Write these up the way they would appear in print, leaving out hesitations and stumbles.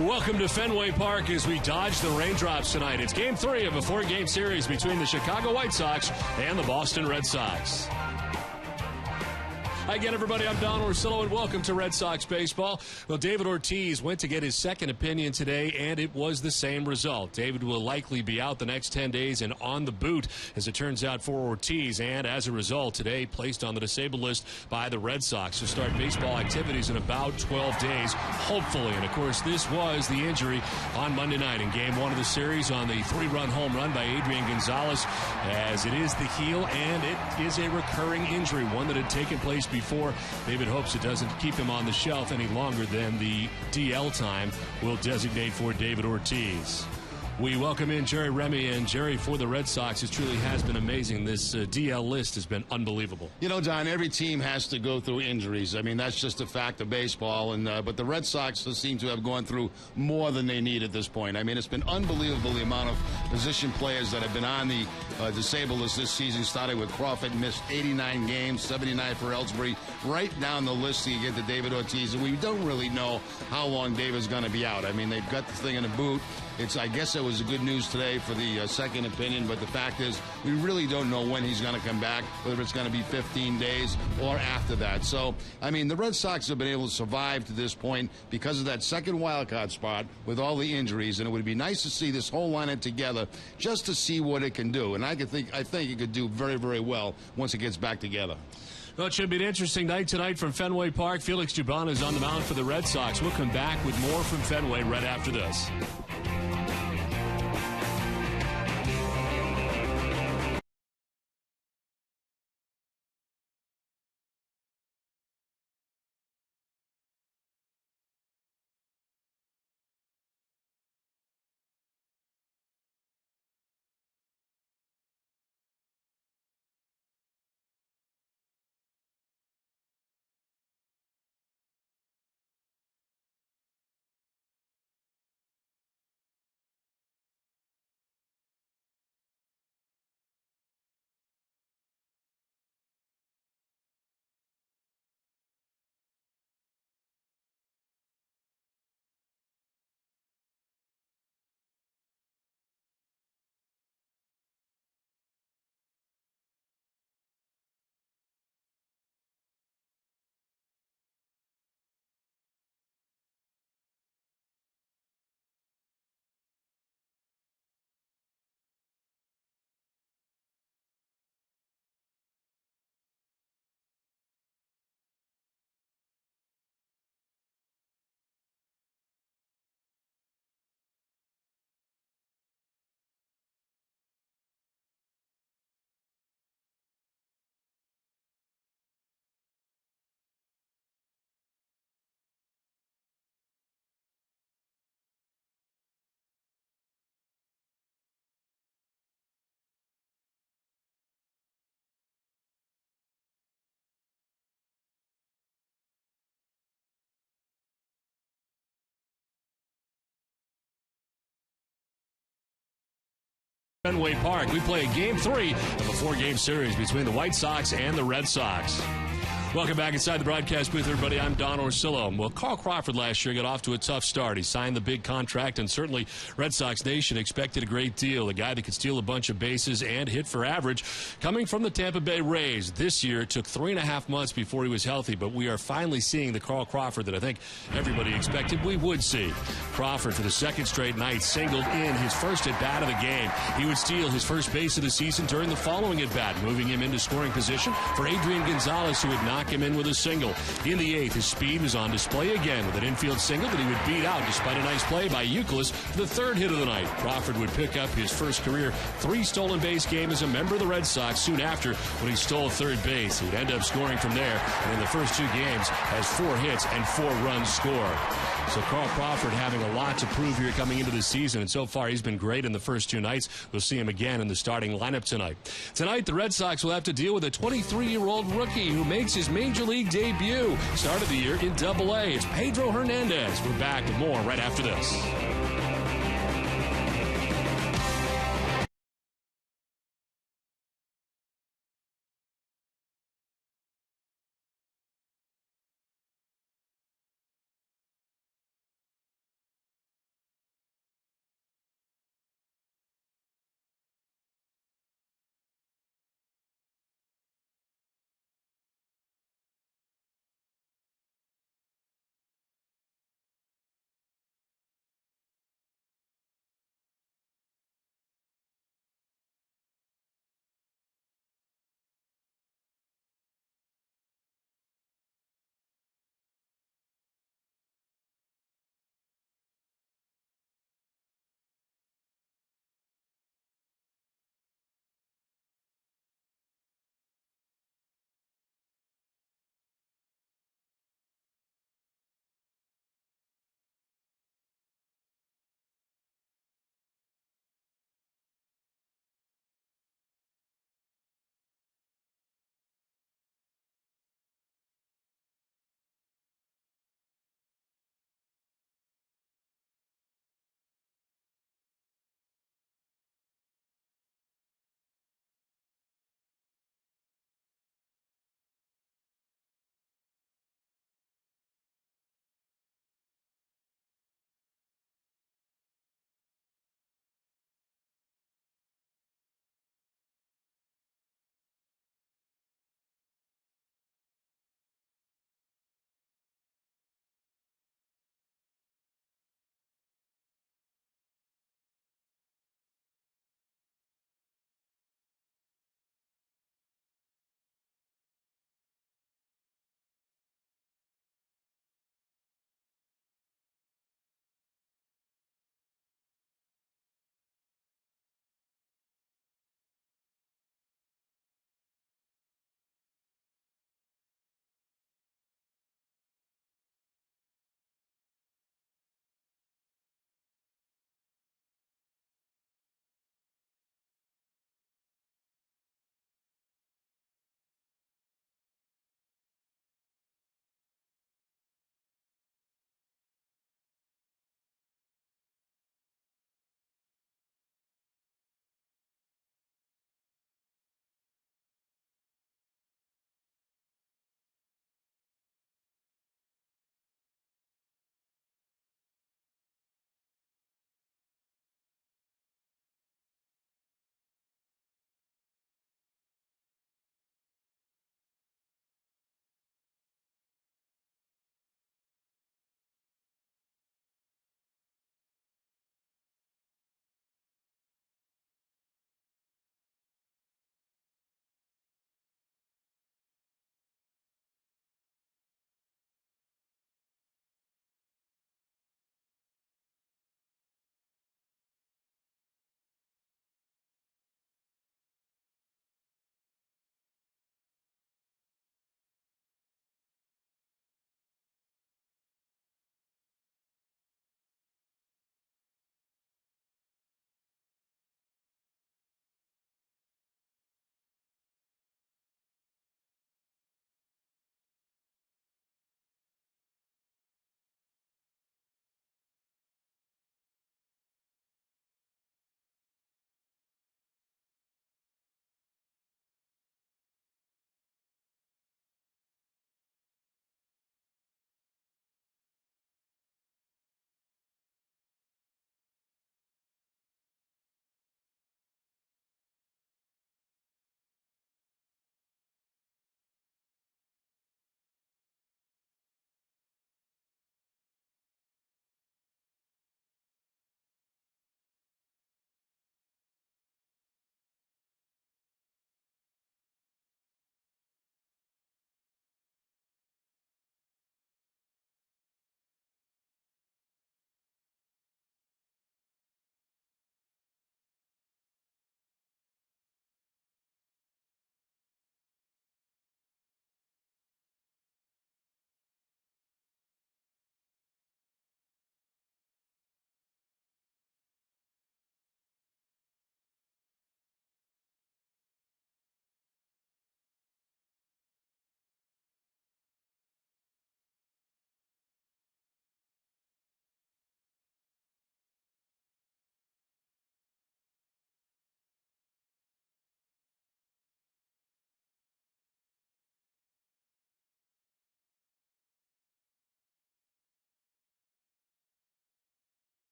Welcome to Fenway Park as we dodge the raindrops tonight. It's Game 3 of a 4-game series between the Chicago White Sox and the Boston Red Sox. Hi again, everybody. I'm Don Orsillo, and welcome to Red Sox baseball. Well, David Ortiz went to get his second opinion today, and it was the same result. David will likely be out the next 10 days and on the boot, as it turns out, for Ortiz, and as a result, today placed on the disabled list by the Red Sox to start baseball activities in about 12 days, hopefully. And, of course, this was the injury on Monday night in Game 1 of the series on the 3-run home run by Adrian Gonzalez, as it is the heel, and it is a recurring injury, one that had taken place before. David hopes it doesn't keep him on the shelf any longer than the DL time will designate for David Ortiz. We welcome in Jerry Remy, and Jerry, for the Red Sox, it truly has been amazing. This DL list has been unbelievable. You know, Don, every team has to go through injuries. I mean, that's just a fact of baseball. And but the Red Sox seem to have gone through more than they need at this point. I mean, it's been unbelievable the amount of position players that have been on the disabled list this season, starting with Crawford, missed 89 games, 79 for Ellsbury, right down the list you get to David Ortiz. And we don't really know how long David's going to be out. I mean, they've got the thing in the boot. I guess it was good news today for the second opinion, but the fact is we really don't know when he's going to come back, whether it's going to be 15 days or after that. So, I mean, the Red Sox have been able to survive to this point because of that second wild card spot with all the injuries, and it would be nice to see this whole lineup together just to see what it can do. And I think it could do very, very well once it gets back together. Well, it should be an interesting night tonight from Fenway Park. Felix Dubon is on the mound for the Red Sox. We'll come back with more from Fenway right after this. Fenway Park. We play Game 3 of a 4-game series between the White Sox and the Red Sox. Welcome back inside the broadcast booth, everybody. I'm Don Orsillo. Well, Carl Crawford last year got off to a tough start. He signed the big contract, and certainly Red Sox Nation expected a great deal. A guy that could steal a bunch of bases and hit for average. Coming from the Tampa Bay Rays this year, it took 3.5 months before he was healthy, but we are finally seeing the Carl Crawford that I think everybody expected we would see. Crawford, for the second straight night, singled in his first at-bat of the game. He would steal his first base of the season during the following at-bat, moving him into scoring position for Adrian Gonzalez, who would knock him in with a single. In the 8th, his speed was on display again with an infield single that he would beat out despite a nice play by Youkilis for the third hit of the night. Crawford would pick up his first career 3 stolen base game as a member of the Red Sox soon after when he stole third base. He'd end up scoring from there, and in the first 2 games has 4 hits and 4 runs scored. So Carl Crawford having a lot to prove here coming into the season, and so far he's been great in the first 2 nights. We'll see him again in the starting lineup tonight. Tonight, the Red Sox will have to deal with a 23-year-old rookie who makes his Major League debut. Started the year in Double-A. It's Pedro Hernandez. We're back with more right after this.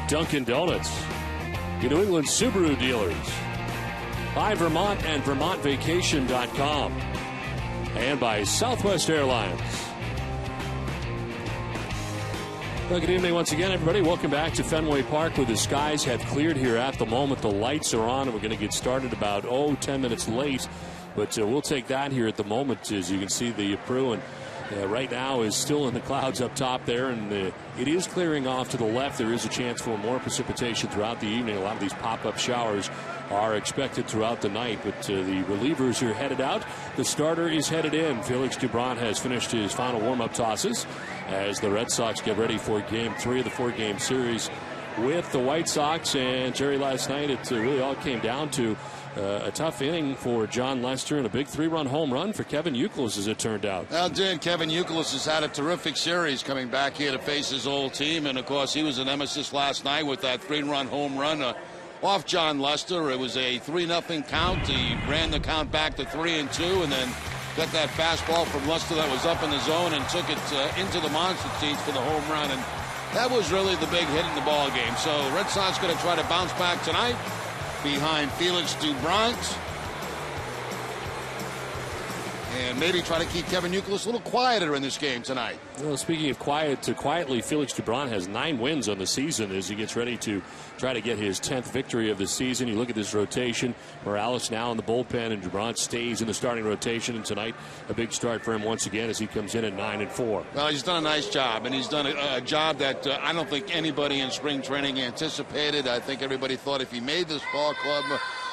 Dunkin' Donuts, your New England Subaru dealers, by Vermont and VermontVacation.com, and by Southwest Airlines. Well, good evening once again, everybody. Welcome back to Fenway Park, where the skies have cleared here at the moment. The lights are on, and we're going to get started about, 10 minutes late. But we'll take that here at the moment. As you can see, the Pru right now is still in the clouds up top there, and it is clearing off to the left. There is a chance for more precipitation throughout the evening. A lot of these pop-up showers are expected throughout the night, but the relievers are headed out. The starter is headed in. Felix Dubron has finished his final warm-up tosses as the Red Sox get ready for Game 3 of the 4-game series with the White Sox. And, Jerry, last night it really all came down to a tough inning for John Lester and a big 3-run home run for Kevin Youkilis, as it turned out. Well, Kevin Youkilis has had a terrific series coming back here to face his old team. And, of course, he was an nemesis last night with that 3-run home run off John Lester. It was a 3-0 count. He ran the count back to 3-2 and then got that fastball from Lester that was up in the zone and took it into the monster seats for the home run. And that was really the big hit in the ball game. So Red Sox going to try to bounce back tonight behind Felix Dubron, and maybe try to keep Kevin Youkilis a little quieter in this game tonight. Well, speaking of quietly, Felix Dubron has 9 wins on the season as he gets ready to try to get his 10th victory of the season. You look at this rotation. Morales now in the bullpen, and Dubron stays in the starting rotation. And tonight, a big start for him once again as he comes in at 9-4. Well, he's done a nice job, and he's done a job that I don't think anybody in spring training anticipated. I think everybody thought if he made this ball club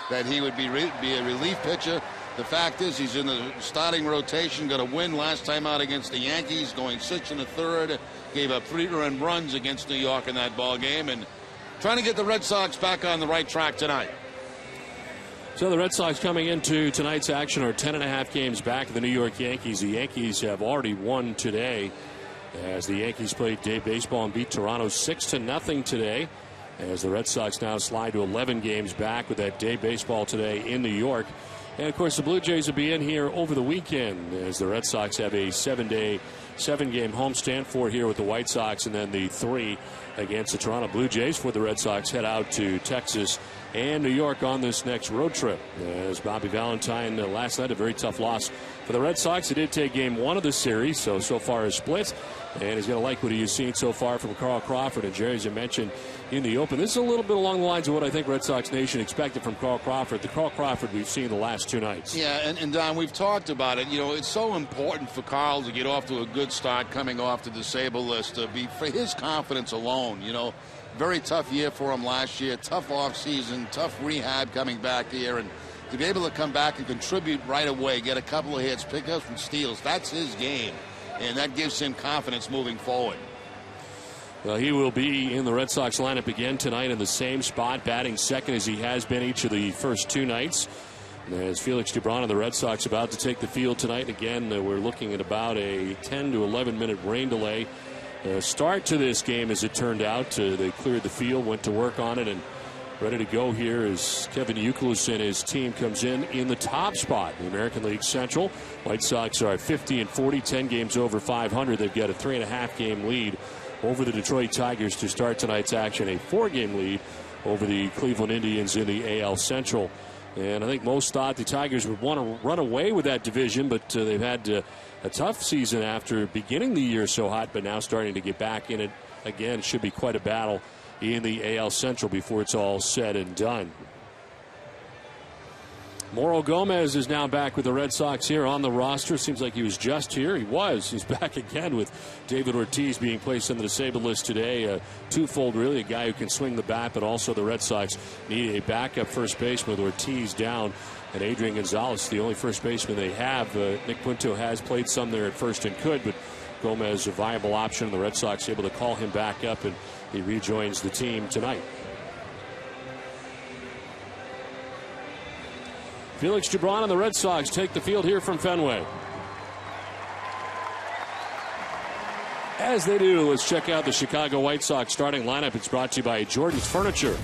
that he would be a relief pitcher. The fact is, he's in the starting rotation, got a win last time out against the Yankees, going 6 1/3, gave up 3 runs against New York in that ball game, and trying to get the Red Sox back on the right track tonight. So the Red Sox coming into tonight's action are 10.5 games back of the New York Yankees. The Yankees have already won today as the Yankees played day baseball and beat Toronto 6-0 today, as the Red Sox now slide to 11 games back with that day baseball today in New York. And, of course, the Blue Jays will be in here over the weekend as the Red Sox have a 7-game homestand, 4 here with the White Sox, and then the 3 against the Toronto Blue Jays before the Red Sox head out to Texas and New York on this next road trip. As Bobby Valentine last night, a very tough loss for the Red Sox. He did take Game 1 of the series, so far is split. And he's going to like what he's seen so far from Carl Crawford. And Jerry, as you mentioned in the open, this is a little bit along the lines of what I think Red Sox Nation expected from Carl Crawford. The Carl Crawford we've seen the last 2 nights. Yeah, and Don, we've talked about it. You know, it's so important for Carl to get off to a good start coming off the disabled list, for his confidence alone. You know, very tough year for him last year, tough off season, tough rehab coming back here, and to be able to come back and contribute right away, get a couple of hits, pick up some steals, that's his game. And that gives him confidence moving forward. Well, he will be in the Red Sox lineup again tonight in the same spot, batting second as he has been each of the first 2 nights. As Felix Dubron and the Red Sox about to take the field tonight. Again, we're looking at about a 10 to 11 minute rain delay start to this game, as it turned out. They cleared the field, went to work on it, and ready to go here as Kevin Youkilis and his team comes in the top spot in the American League Central. White Sox are 50-40, 10 games over 500. They've got a 3.5 game lead over the Detroit Tigers to start tonight's action, a 4-game lead over the Cleveland Indians in the AL Central. And I think most thought the Tigers would want to run away with that division, but they've had a tough season after beginning the year so hot, but now starting to get back in it again. It should be quite a battle in the AL Central before it's all said and done. Mauro Gomez is now back with the Red Sox here on the roster. Seems like he was just here. He's back again with David Ortiz being placed on the disabled list today. Twofold, really, a guy who can swing the bat, but also the Red Sox need a backup first baseman with Ortiz down. And Adrian Gonzalez, the only first baseman they have. Nick Punto has played some there at first and could, but Gomez a viable option. The Red Sox able to call him back up, and he rejoins the team tonight. Felix Dubron and the Red Sox take the field here from Fenway. As they do, let's check out the Chicago White Sox starting lineup. It's brought to you by Jordan's Furniture.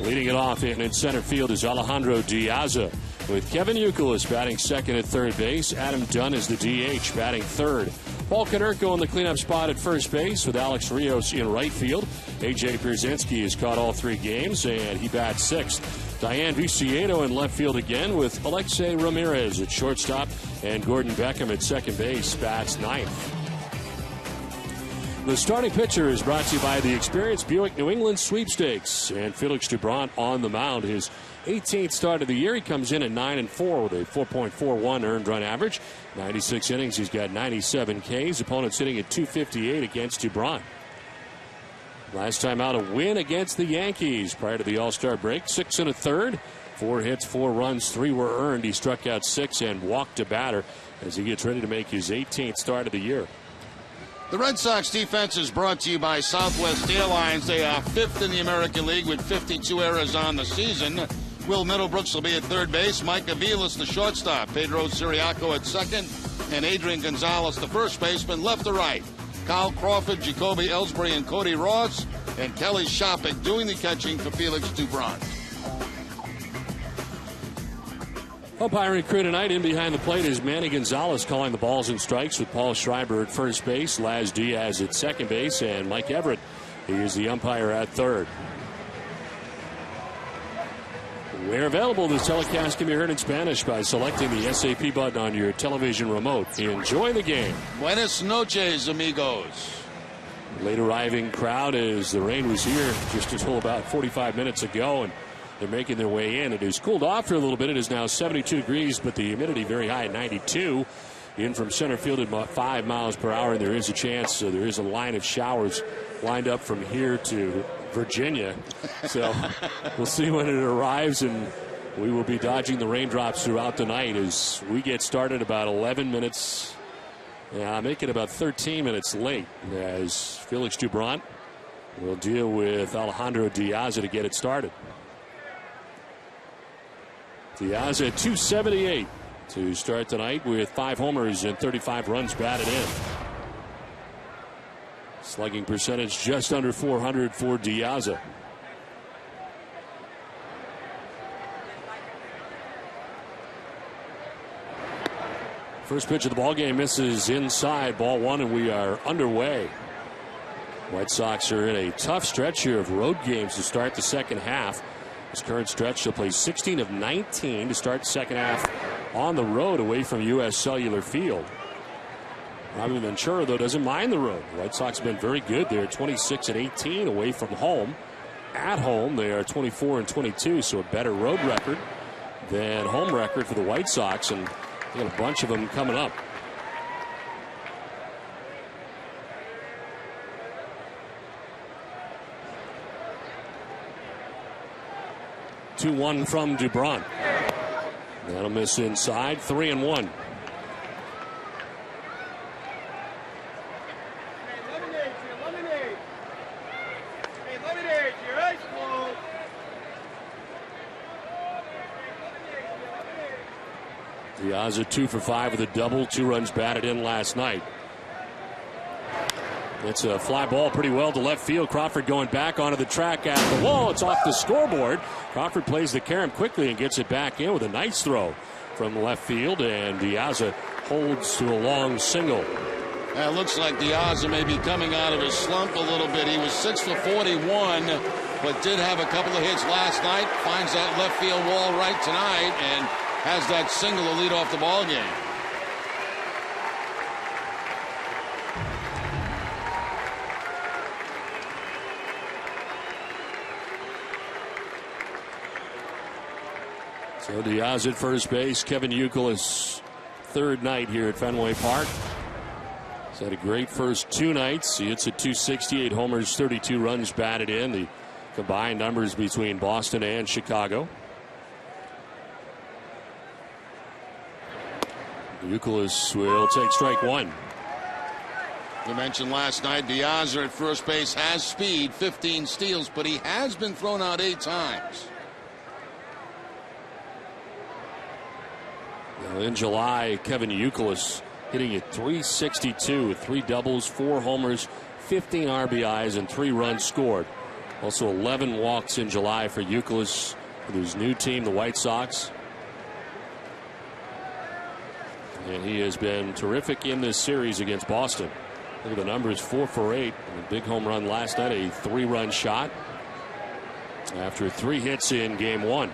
Leading it off in center field is Alejandro Diaz, with Kevin Youkilis batting second at third base. Adam Dunn is the DH, batting third. Paul Konerko in the cleanup spot at first base, with Alex Rios in right field. A.J. Pierzynski has caught all 3 games, and he bats sixth. Diane Viciedo in left field again, with Alexei Ramirez at shortstop, and Gordon Beckham at second base bats ninth. The starting pitcher is brought to you by the experienced Buick New England Sweepstakes, and Felix Doubront on the mound. His 18th start of the year. He comes in at 9-4 with a 4.41 earned run average. 96 innings. He's got 97 Ks. Opponent's hitting at 258 against Doubront. Last time out, a win against the Yankees prior to the All-Star break. 6 1/3. 4 hits, 4 runs, 3 were earned. He struck out 6 and walked a batter as he gets ready to make his 18th start of the year. The Red Sox defense is brought to you by Southwest Airlines. They are 5th in the American League with 52 errors on the season. Will Middlebrooks will be at third base. Mike Aviles, the shortstop. Pedro Siriaco at second. And Adrian Gonzalez, the first baseman, left to right. Kyle Crawford, Jacoby Ellsbury, and Cody Ross. And Kelly Shopik doing the catching for Felix Doubront. Umpiring crew tonight, in behind the plate is Manny Gonzalez calling the balls and strikes, with Paul Schreiber at first base, Laz Diaz at second base, and Mike Everett, he is the umpire at third. Where available, this telecast can be heard in Spanish by selecting the SAP button on your television remote. Enjoy the game. Buenas noches, amigos. Late arriving crowd as the rain was here just until about 45 minutes ago, and they're making their way in. It has cooled off for a little bit. It is now 72 degrees, but the humidity very high at 92. In from center field at 5 miles per hour, and there is a chance. There is a line of showers lined up from here to Virginia. So we'll see when it arrives, and we will be dodging the raindrops throughout the night as we get started about 11 minutes. Make it about 13 minutes late as Felix Doubront will deal with Alejandro Diaz to get it started. Diaz at 278 to start tonight with 5 homers and 35 runs batted in. Slugging percentage just under 400 for Diaz. First pitch of the ball game misses inside, ball 1, and we are underway. White Sox are in a tough stretch here of road games to start the second half. This current stretch, they'll play 16 of 19 to start the second half on the road away from U.S. Cellular Field. Robbie Ventura, though, doesn't mind the road. The White Sox have been very good. They're 26 and 18 away from home. At home, they are 24 and 22, so a better road record than home record for the White Sox, and they got a bunch of them coming up. Two-one from Doubront. That'll miss inside. 3-1. Diaz at 2 for 5 with a double. 2 runs batted in last night. It's a fly ball pretty well to left field. Crawford going back onto the track at the wall. It's off the scoreboard. Crawford plays the carom quickly and gets it back in with a nice throw from left field. And Diaz holds to a long single. It looks like Diaz may be coming out of his slump a little bit. He was 6 for 41, but did have a couple of hits last night. Finds that left field wall right tonight and has that single to lead off the ball game. So Diaz at first base. Kevin Youkilis, third night here at Fenway Park. He's had a great first 2 nights. He hits at 268 homers, 32 runs batted in. The combined numbers between Boston and Chicago. Youkilis will take strike 1. You mentioned last night, Diaz at first base has speed, 15 steals, but he has been thrown out 8 times. Now in July, Kevin Youkilis hitting at 362 with 3 doubles, 4 homers, 15 RBIs, and 3 runs scored. Also 11 walks in July for Youkilis with his new team, the White Sox. And he has been terrific in this series against Boston. Look at the numbers, 4 for 8. A big home run last night, a 3-run shot after 3 hits in game 1.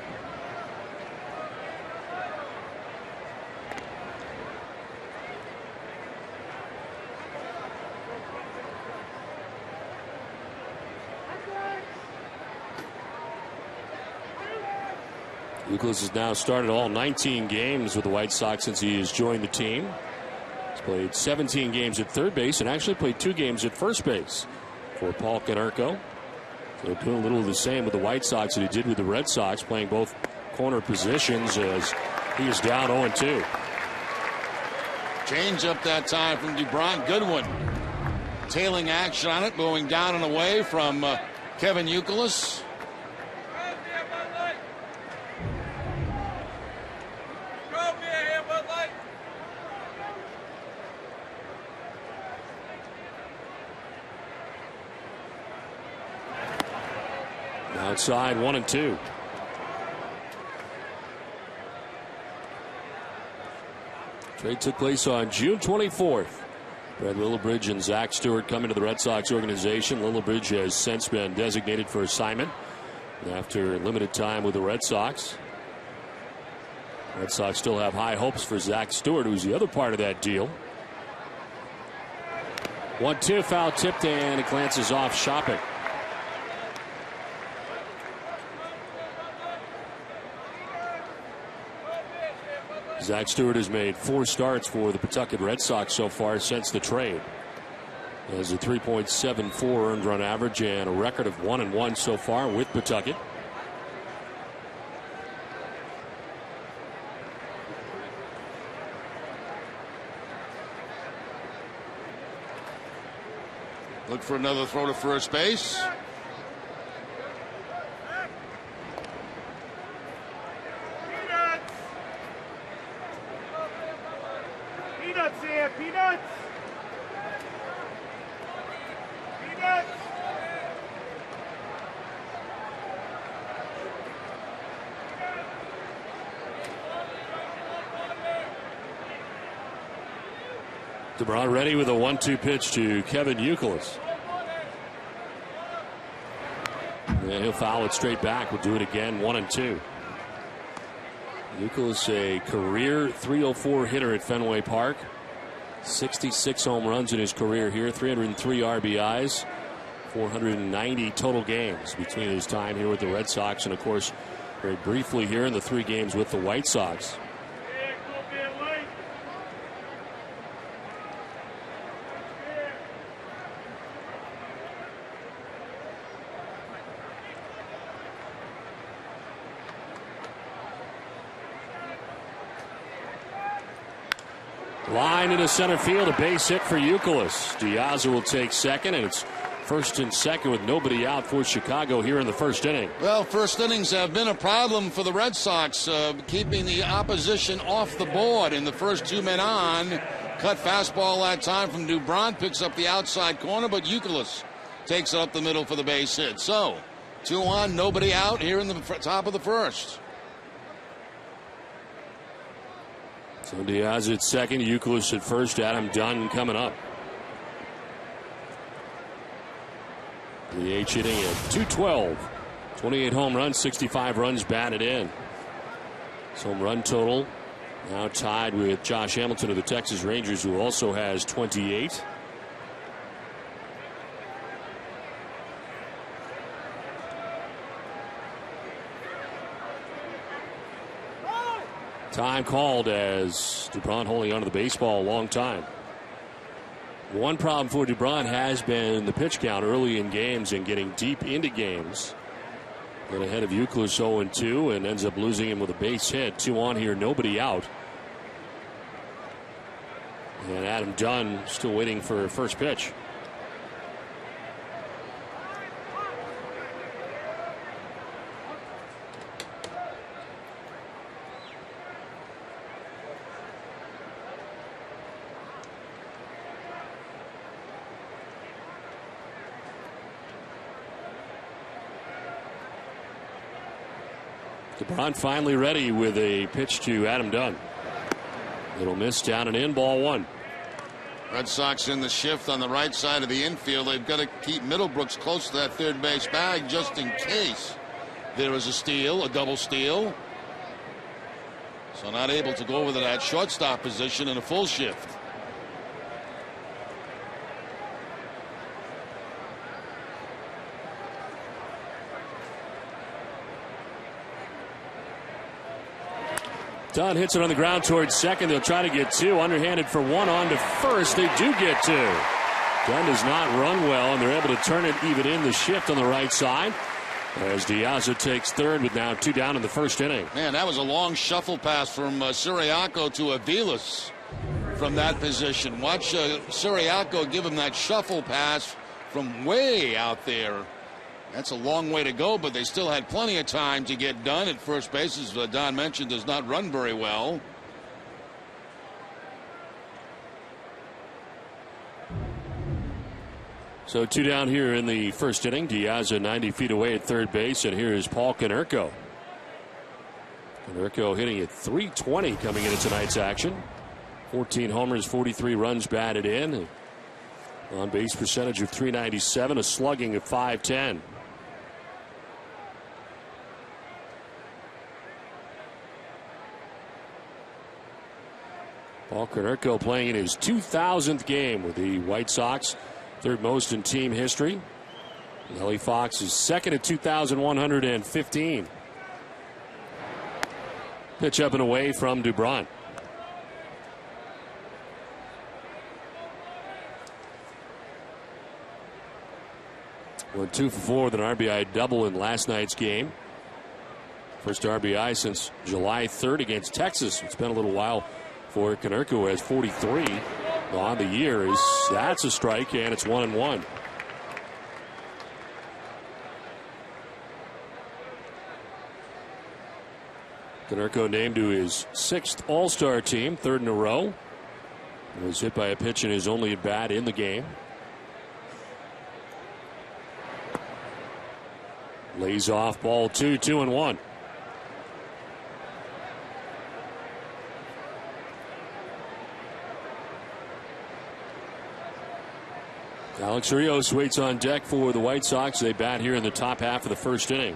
Youkilis has now started all 19 games with the White Sox since he has joined the team. He's played 17 games at third base and actually played 2 games at first base for Paul Konerko. So doing a little of the same with the White Sox that he did with the Red Sox, playing both corner positions as he is down 0-2. Change up that time from DeBron. Good one. Tailing action on it, going down and away from Kevin Youkilis. Outside 1-2. Trade took place on June 24th. Brad Lillibridge and Zach Stewart coming to the Red Sox organization. Lillibridge has since been designated for assignment after limited time with the Red Sox. Red Sox still have high hopes for Zach Stewart, who's the other part of that deal. 1-2, foul tipped, and it glances off Shopping. Zach Stewart has made 4 starts for the Pawtucket Red Sox so far since the trade. He has a 3.74 earned run average and a record of 1-1 so far with Pawtucket. Look for another throw to first base. Peanuts! DeBron ready with a 1-2 pitch to Kevin Youkilis. And he'll foul it straight back. We'll do it again, 1-2. Youkilis, a career .304 hitter at Fenway Park. 66 home runs in his career here, 303 RBIs, 490 total games between his time here with the Red Sox, and of course very briefly here in the 3 games with the White Sox. Line into center field, a base hit for Youkilis. Diaz will take second, and it's first and second with nobody out for Chicago here in the first inning. Well, first innings have been a problem for the Red Sox, keeping the opposition off the board. In the first 2 men on, cut fastball that time from DeBron, picks up the outside corner, but Youkilis takes it up the middle for the base hit. So 2 on, nobody out here in the top of the first. So Diaz at second, Youkilis at first, Adam Dunn coming up. The H hitting at .212. 28 home runs, 65 runs batted in. His home run total now tied with Josh Hamilton of the Texas Rangers, who also has 28. Time called as DeBron holding onto the baseball a long time. One problem for DeBron has been the pitch count early in games and getting deep into games. And ahead of Youkilis 0-2 and ends up losing him with a base hit. 2 on here, nobody out. And Adam Dunn still waiting for first pitch. DeBron finally ready with a pitch to Adam Dunn. Little miss down and in, ball one. Red Sox in the shift on the right side of the infield. They've got to keep Middlebrooks close to that third base bag just in case there is a steal, a double steal. So not able to go over to that shortstop position in a full shift. Dunn hits it on the ground towards second. They'll try to get two. Underhanded for one, on to first. They do get two. Dunn does not run well, and they're able to turn it even in the shift on the right side as Diaz takes third with now two down in the first inning. Man, that was a long shuffle pass from Siriaco to Aviles from that position. Watch Siriaco give him that shuffle pass from way out there. That's a long way to go, but they still had plenty of time to get done at first base. As Don mentioned, does not run very well. So two down here in the first inning. Diaz 90 feet away at third base, and here is Paul Konerko. Konerko hitting at .320 coming into tonight's action. 14 homers, 43 runs batted in. On base percentage of .397, a slugging of .510. Paul Konerko playing in his 2,000th game with the White Sox, third most in team history. Ellie Fox is second at 2,115. Pitch up and away from DeBron. Went 2 for 4 with an RBI double in last night's game. First RBI since July 3rd against Texas. It's been a little while for Konerko, who has 43 on the year. That's a strike, and it's 1-1. Konerko named to his 6th All-Star team, 3rd in a row. He was hit by a pitch in his only at bat in the game. Lays off ball 2, 2-1. Alex Rios waits on deck for the White Sox. They bat here in the top half of the first inning.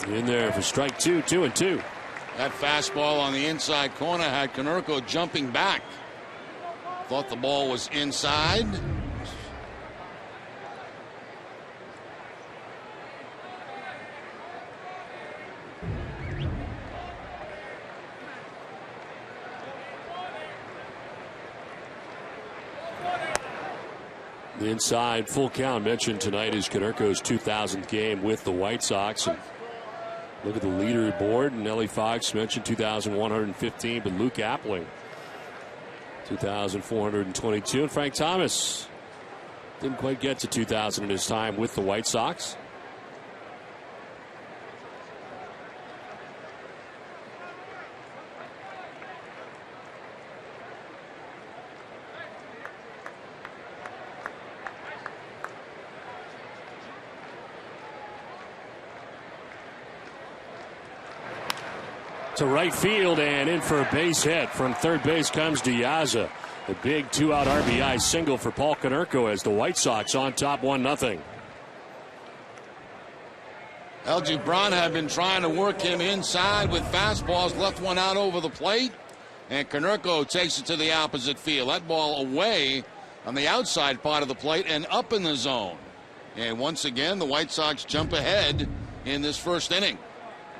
In there for strike 2, 2-2. That fastball on the inside corner had Konerko jumping back. Thought the ball was inside. The inside full count mentioned tonight is Konerko's 2,000th game with the White Sox. And look at the leaderboard. Nellie Fox mentioned 2,115, but Luke Appling 2,422. And Frank Thomas didn't quite get to 2,000 in his time with the White Sox. To right field and in for a base hit. From third base comes Diaz. A big 2-out RBI single for Paul Konerko as the White Sox on top 1-0. LG Brown had been trying to work him inside with fastballs, left one out over the plate, and Konerko takes it to the opposite field. That ball away on the outside part of the plate and up in the zone. And once again, the White Sox jump ahead in this first inning.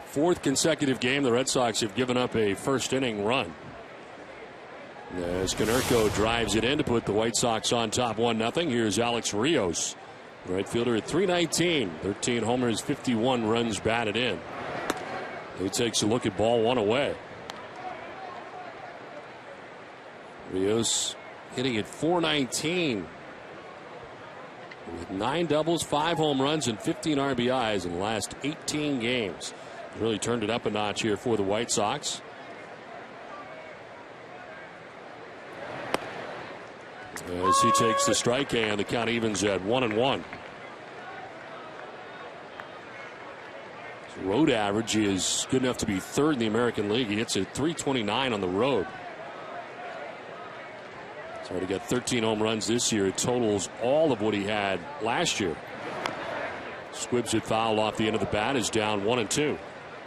Fourth consecutive game the Red Sox have given up a first inning run. As Konerko drives it in to put the White Sox on top 1-0. Here's Alex Rios, right fielder at .319, 13 homers, 51 runs batted in. He takes a look at ball one away. Rios hitting at .419 with 9 doubles, 5 home runs, and 15 RBIs in the last 18 games. Really turned it up a notch here for the White Sox. As he takes the strike, and the count evens at 1-1. Road average is good enough to be third in the American League. He hits at .329 on the road. He's already got 13 home runs this year. It totals all of what he had last year. Squibs it fouled off the end of the bat, is down 1-2.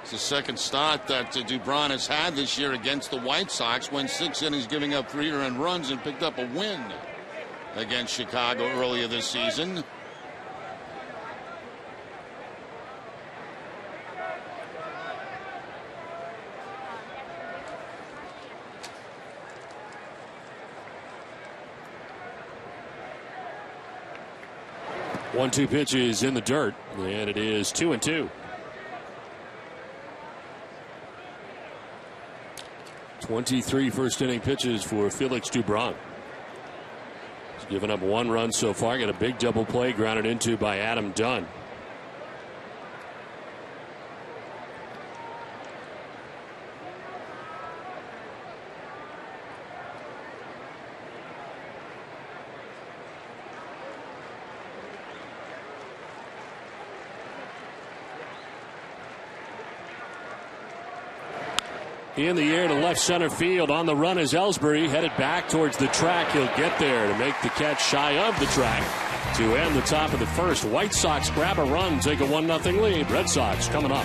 It's the second start that Dubron has had this year against the White Sox. Went 6 innings, giving up 3 earned runs, and picked up a win against Chicago earlier this season. One-two pitches in the dirt, and it is 2-2. 23 first-inning pitches for Felix Dubron. He's given up 1 run so far. Got a big double play grounded into by Adam Dunn. In the air to left center field. On the run is Ellsbury, headed back towards the track. He'll get there to make the catch shy of the track to end the top of the first. White Sox grab a run, take a 1-0 lead. Red Sox coming up.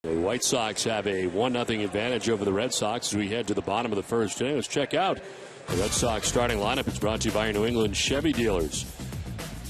The White Sox have a 1-0 advantage over the Red Sox as we head to the bottom of the first inning. Let's check out the Red Sox starting lineup. It's brought to you by your New England Chevy dealers.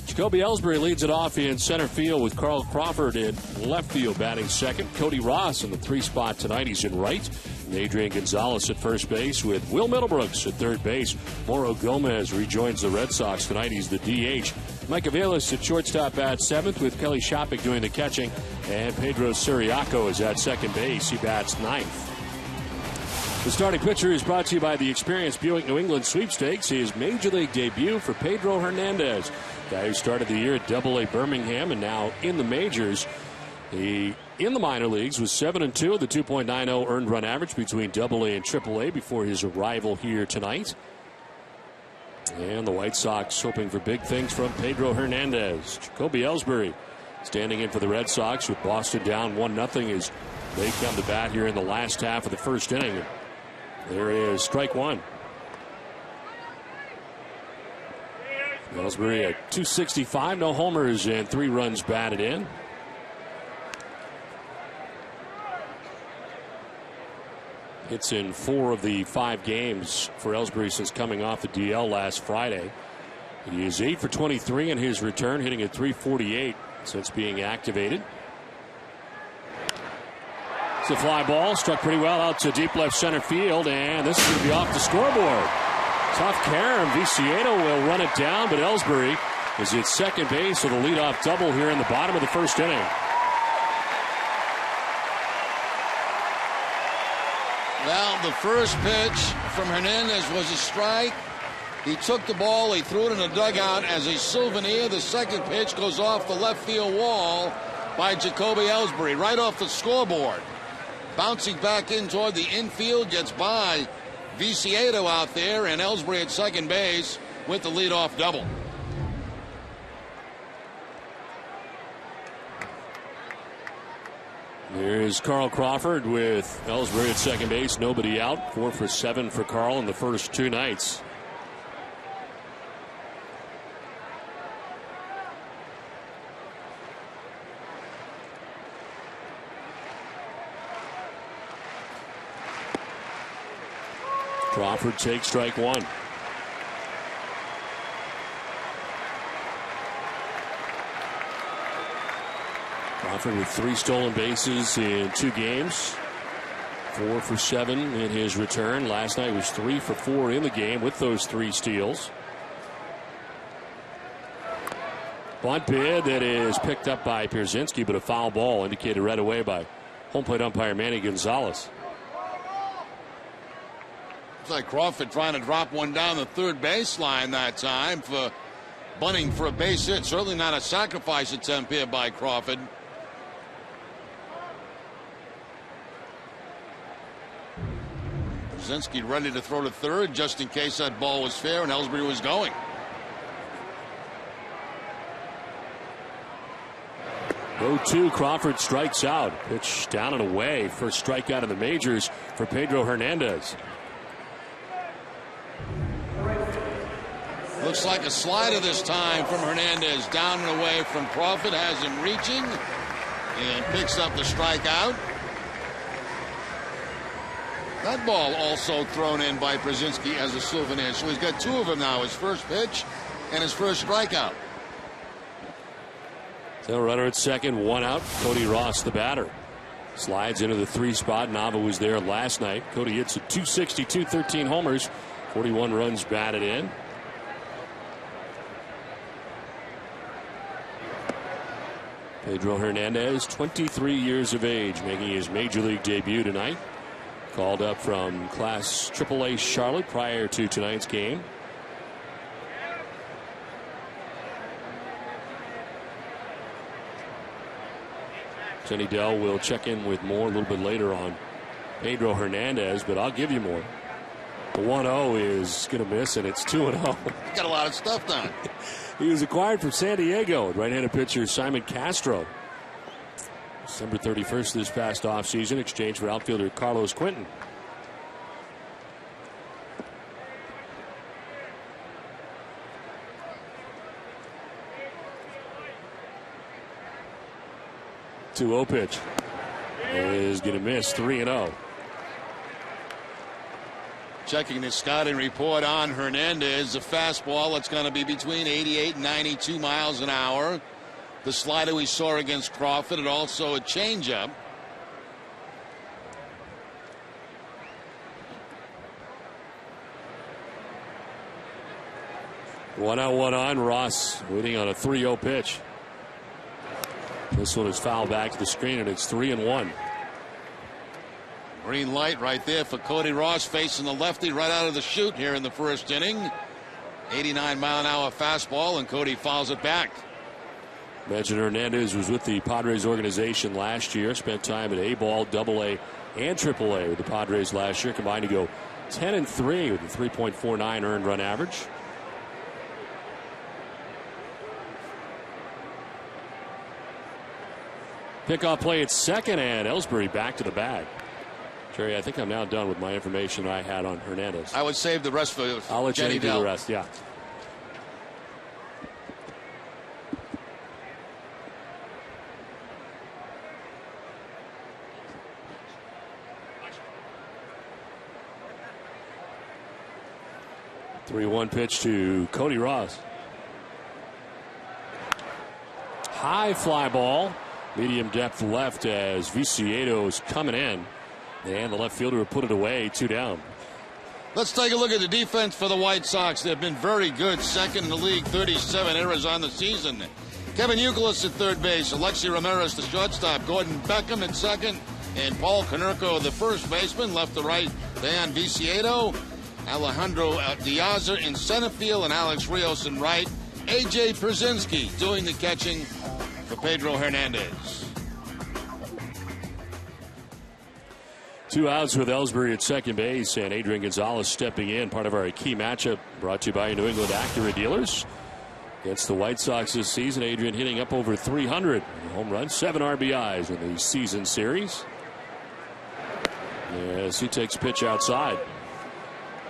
Jacoby Ellsbury leads it off in center field with Carl Crawford in left field batting second. Cody Ross in the 3 spot tonight. He's in right. And Adrian Gonzalez at first base with Will Middlebrooks at third base. Mauro Gomez rejoins the Red Sox tonight. He's the DH. Mike Avelis at shortstop at seventh with Kelly Shopik doing the catching. And Pedro Siriaco is at second base. He bats ninth. The starting pitcher is brought to you by the experienced Buick New England Sweepstakes. His major league debut for Pedro Hernandez, guy who started the year at AA Birmingham and now in the majors. He, in the minor leagues, was 7-2 with a 2.90 earned run average between AA and AAA before his arrival here tonight. And the White Sox hoping for big things from Pedro Hernandez. Jacoby Ellsbury standing in for the Red Sox with Boston down 1-0 as they come to bat here in the last half of the first inning. There is strike one. Ellsbury at 265, no homers and 3 runs batted in. Hits in 4 of the 5 games for Ellsbury since coming off the DL last Friday. He is 8 for 23 in his return, hitting at .348 since being activated. It's a fly ball, struck pretty well out to deep left center field, and this is going to be off the scoreboard. Tough carom. Viciedo will run it down, but Ellsbury is at second base with a leadoff double here in the bottom of the first inning. Well, the first pitch from Hernandez was a strike. He took the ball, he threw it in the dugout as a souvenir. The second pitch goes off the left field wall by Jacoby Ellsbury, right off the scoreboard. Bouncing back in toward the infield, gets by Viciedo out there, and Ellsbury at second base with the leadoff double. Here's Carl Crawford with Ellsbury at second base. Nobody out. 4 for 7 for Carl in the first two nights. Crawford takes strike one. Crawford with 3 stolen bases in 2 games. 4 for 7 in his return. Last night was 3 for 4 in the game with those 3 steals. Bunt bid that is picked up by Pierzynski, but a foul ball indicated right away by home plate umpire Manny Gonzalez. Looks like Crawford trying to drop one down the third baseline that time for bunting for a base hit. Certainly not a sacrifice attempt here by Crawford. Pierzynski ready to throw to third just in case that ball was fair and Ellsbury was going. 0-2, Crawford strikes out. Pitch down and away. First strikeout in the majors for Pedro Hernandez. Looks like a slider this time from Hernandez. Down and away from Crawford. Has him reaching and picks up the strikeout. That ball also thrown in by Pierzynski as a souvenir. So he's got 2 of them now. His first pitch and his first strikeout. So runner at second, 1 out. Cody Ross, the batter. Slides into the 3 spot. Nava was there last night. Cody hits a .262, 13 homers, 41 runs batted in. Pedro Hernandez, 23 years of age, making his major league debut tonight. Called up from Class AAA Charlotte prior to tonight's game. Jenny Dell will check in with more a little bit later on Pedro Hernandez, but I'll give you more. The 1-0 is going to miss, and it's 2-0. Got a lot of stuff done. He was acquired from San Diego. Right-handed pitcher Simon Castro. December 31st this past offseason, exchange for outfielder Carlos Quinton. .2-0 pitch is going to miss. 3-0. Checking the scouting report on Hernandez. The fastball that's going to be between 88 and 92 miles an hour. The slider we saw against Crawford, and also a changeup. One out, one on. Ross waiting on a 3-0 pitch. This one is fouled back to the screen, and it's 3-1. Green light right there for Cody Ross, facing the lefty right out of the chute here in the first inning. 89-mile-an-hour fastball, and Cody fouls it back. Imagine Hernandez was with the Padres organization last year. Spent time at A-ball, AA, and AAA with the Padres last year. Combined to go 10-3 with a 3.49 earned run average. Pickoff play at second, and Ellsbury back to the bag. Jerry, I think I'm now done with my information I had on Hernandez. I would save the rest for I'll let Jenny you do Dell. the rest, yeah. .3-1 pitch to Cody Ross. high fly ball. Medium depth left as Vicieto's coming in. And the left fielder will put it away. 2 down. Let's take a look at the defense for the White Sox. They've been very good. Second in the league, 37 errors on the season. Kevin Youkilis at third base. Alexi Ramirez, the shortstop. Gordon Beckham at second. And Paul Konerko, the first baseman. Left to right, Dan Vicieto. Alejandro Diaza in center field. And Alex Rios in right. A.J. Przinsky doing the catching for Pedro Hernandez. 2 outs with Ellsbury at second base and Adrian Gonzalez stepping in. Part of our key matchup brought to you by your New England Acura dealers. Against the White Sox this season, Adrian hitting up over 300 home runs, 7 RBIs in the season series. As he takes pitch outside.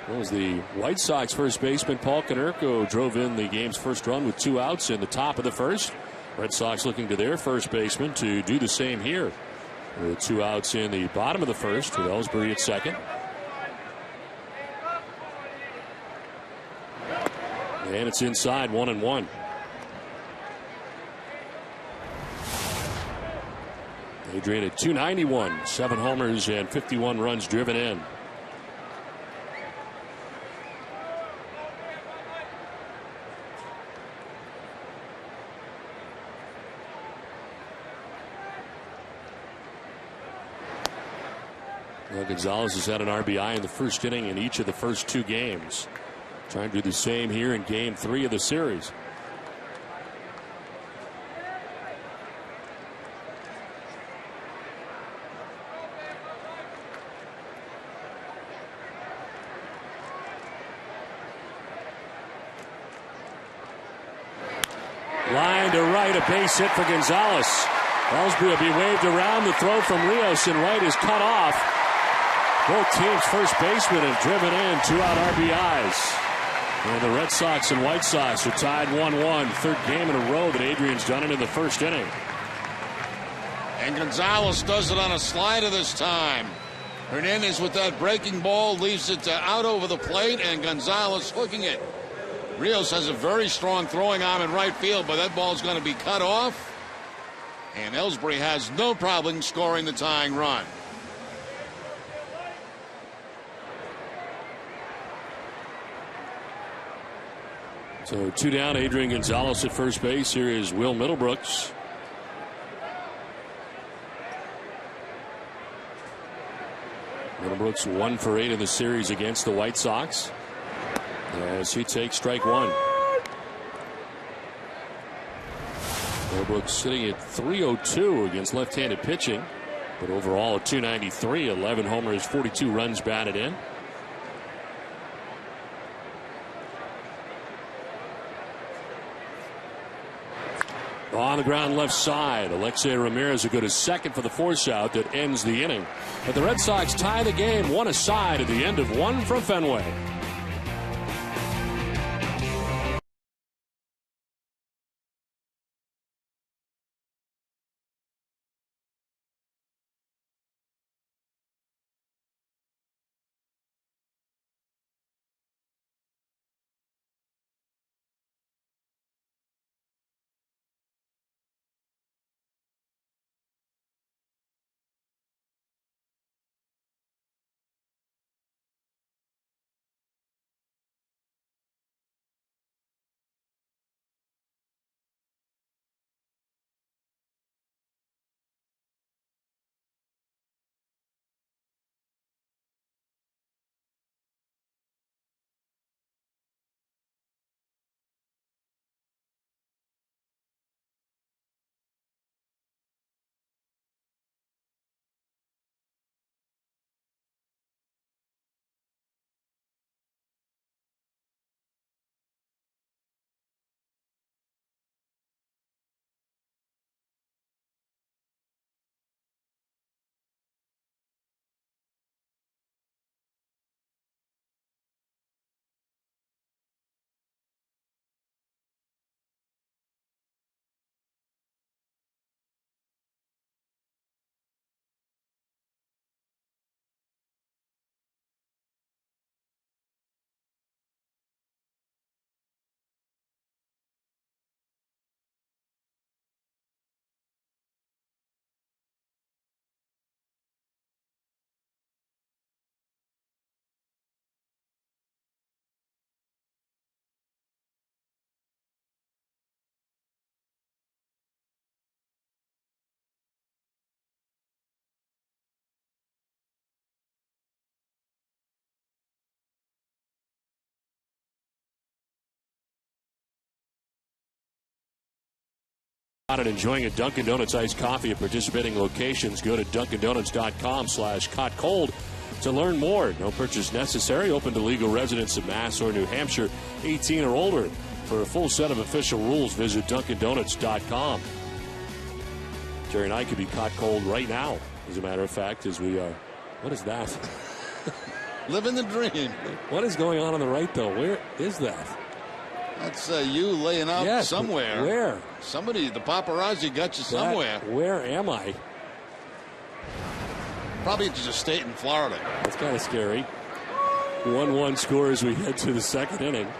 That was the White Sox first baseman Paul Konerko drove in the game's first run with 2 outs in the top of the first. Red Sox looking to their first baseman to do the same here. With 2 outs in the bottom of the first with Ellsbury at second. And it's inside, 1-1. Adrian at 291, 7 homers and 51 runs driven in. Well, Gonzalez has had an RBI in the first inning in each of the first 2 games. Trying to do the same here in game 3 of the series. Line to right, a base hit for Gonzalez. Ellsbury will be waved around. The throw from Rios in right is cut off. Both teams' first basemen have driven in 2-out RBIs. And the Red Sox and White Sox are tied 1-1. Third game in a row that Adrian's done it in the first inning. And Gonzalez does it on a slider this time. Hernandez with that breaking ball leaves it out over the plate, and Gonzalez hooking it. Rios has a very strong throwing arm in right field, but that ball's going to be cut off. And Ellsbury has no problem scoring the tying run. So 2 down, Adrian Gonzalez at first base. Here is Will Middlebrooks. Middlebrooks 1 for 8 in the series against the White Sox. As he takes strike 1. Middlebrooks sitting at 302 against left-handed pitching. But overall at 293, 11 homers, 42 runs batted in. On the ground left side, Alexei Ramirez will go to second for the force out that ends the inning. But the Red Sox tie the game 1 aside at the end of 1 from Fenway. And enjoying a Dunkin' Donuts iced coffee at participating locations. Go to DunkinDonuts.com/hotcold to learn more. No purchase necessary. Open to legal residents of Mass or New Hampshire, 18 or older. For a full set of official rules, visit DunkinDonuts.com. Jerry and I could be caught cold right now, as a matter of fact, as we are. What is that? Living the dream. What is going on the right, though? Where is that? That's you laying out somewhere. Where? Somebody, the paparazzi got you somewhere. Where am I? Probably just a state in Florida. That's kind of scary. 1-1 score as we head to the second inning.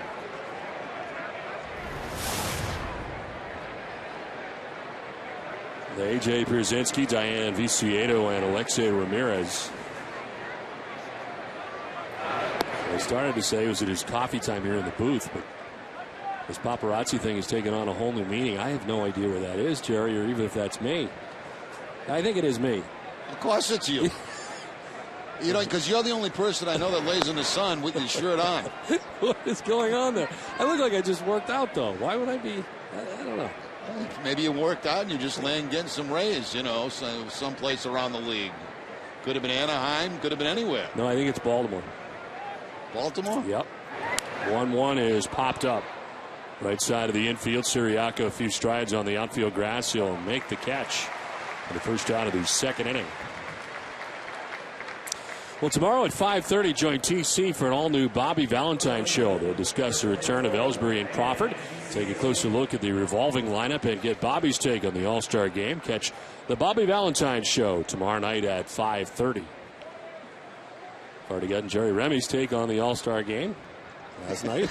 The A.J. Pierzynski, Diane Viciedo, and Alexei Ramirez. I started to say it was coffee time here in the booth, but this paparazzi thing has taken on a whole new meaning. I have no idea where that is, Jerry, or even if that's me. I think it is me. Of course it's you. You know, because you're the only person I know that lays in the sun with your shirt on. What is going on there? I look like I just worked out, though. Why would I be? I don't know. Maybe you worked out and you're just getting some rays, you know, someplace around the league. Could have been Anaheim, could have been anywhere. No, I think it's Baltimore. Baltimore? Yep. 1-1 is popped up. Right side of the infield. Siriaco a few strides on the outfield grass. He'll make the catch for the first out of the second inning. Well, tomorrow at 5:30, join TC for an all-new Bobby Valentine show. They'll discuss the return of Ellsbury and Crawford, take a closer look at the revolving lineup, and get Bobby's take on the All-Star game. Catch the Bobby Valentine show tomorrow night at 5:30. Already gotten Jerry Remy's take on the All-Star game last night.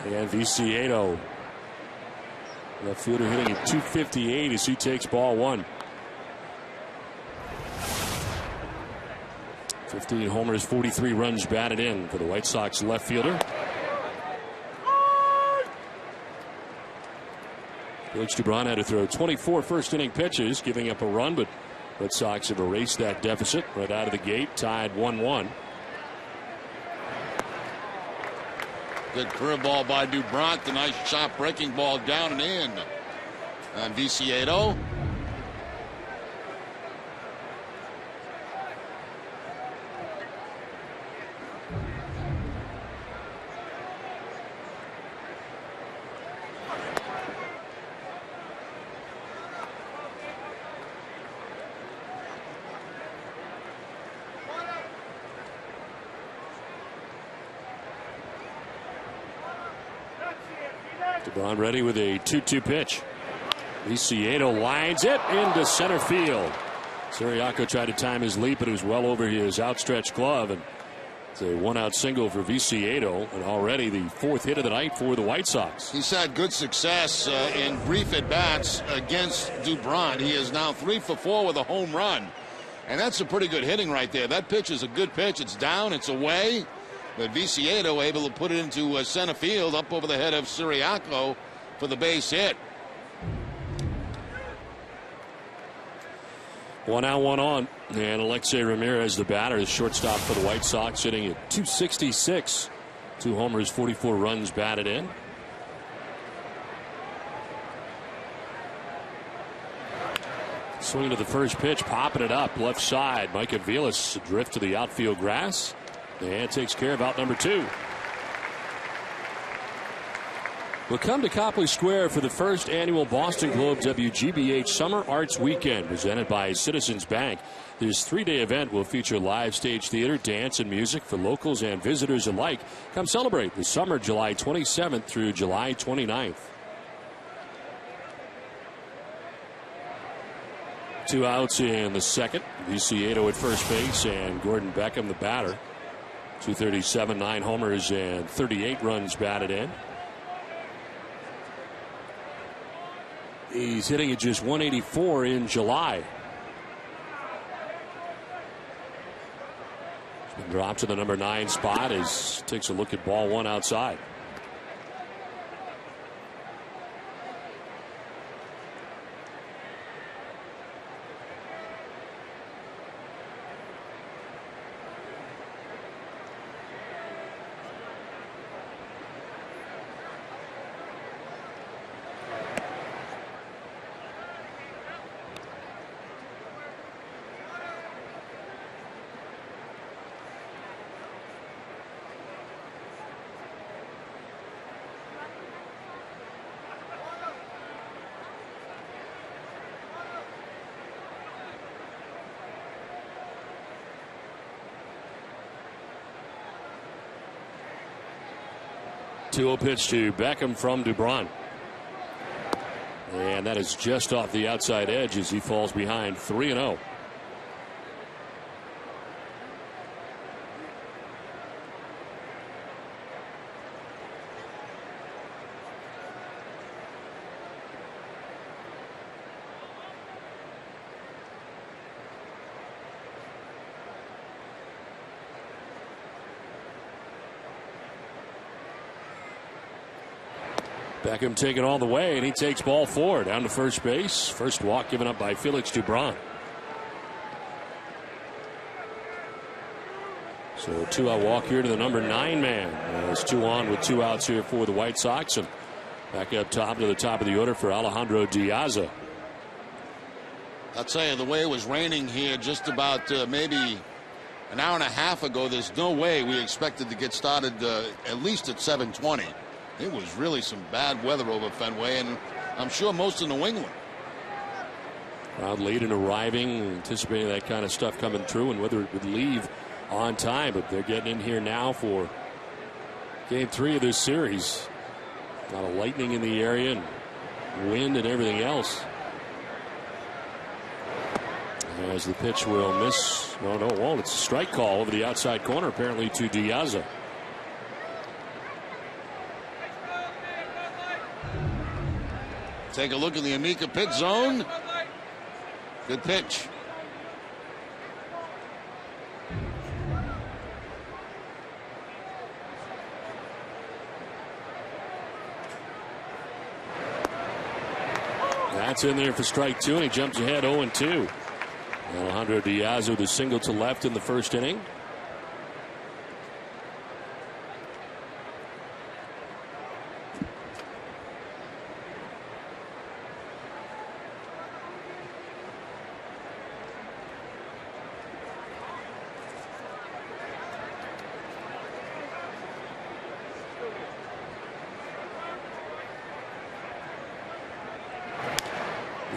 And Viciedo, left fielder, hitting at 258 as he takes ball one. 15 homers, 43 runs batted in for the White Sox left fielder. Felix Dubron had to throw 24 first-inning pitches, giving up a run, but Red Sox have erased that deficit right out of the gate, tied 1-1. Good curve ball by Dubron. The nice shot breaking ball down and in. And Viciedo. DeBron ready with a 2-2 pitch. Viciedo lines it into center field. Siriaco tried to time his leap, but it was well over his outstretched glove. And it's a one-out single for Viciedo, and already the fourth hit of the night for the White Sox. He's had good success in brief at-bats against Dubron. He is now 3 for 4 with a home run. And that's a pretty good hitting right there. That pitch is a good pitch. It's down, it's away. But Viciedo able to put it into center field up over the head of Siriaco for the base hit. 1 out, 1 on. And Alexei Ramirez, the batter, is shortstop for the White Sox, hitting at 266. 2 homers, 44 runs batted in. Swing to the first pitch, popping it up left side. Micah Vilas drift to the outfield grass. And takes care of out number 2. We'll come to Copley Square for the first annual Boston Globe WGBH Summer Arts Weekend presented by Citizens Bank. This 3-day event will feature live stage theater, dance, and music for locals and visitors alike. Come celebrate the summer, July 27th through July 29th. 2 outs in the second. Viciedo at first base and Gordon Beckham the batter. 237, 9 homers, and 38 runs batted in. He's hitting at just 184 in July. He's been dropped to the number 9 spot as takes a look at ball 1 outside. 2-0 pitch to Beckham from Dubron. And that is just off the outside edge as he falls behind 3-0. Beckham taking all the way, and he takes ball 4 down to first base. First walk given up by Felix Dubron. So a 2-out walk here to the number 9 man. It's 2 on with 2 outs here for the White Sox. And back up top to the top of the order for Alejandro Diaz. I'll tell you, the way it was raining here just about maybe an hour and a half ago, there's no way we expected to get started at least at 7:20. It was really some bad weather over Fenway, and I'm sure most of New England. Crowd late in arriving, anticipating that kind of stuff coming through and whether it would leave on time. But they're getting in here now for game 3 of this series. A lot of lightning in the area and wind and everything else. As the pitch will miss. No, it won't. It's a strike call over the outside corner, apparently, to Diaz. Take a look at the Amica pitch zone. Good pitch. That's in there for strike 2, and he jumps ahead 0-2. Alejandro Diaz with a single to left in the first inning.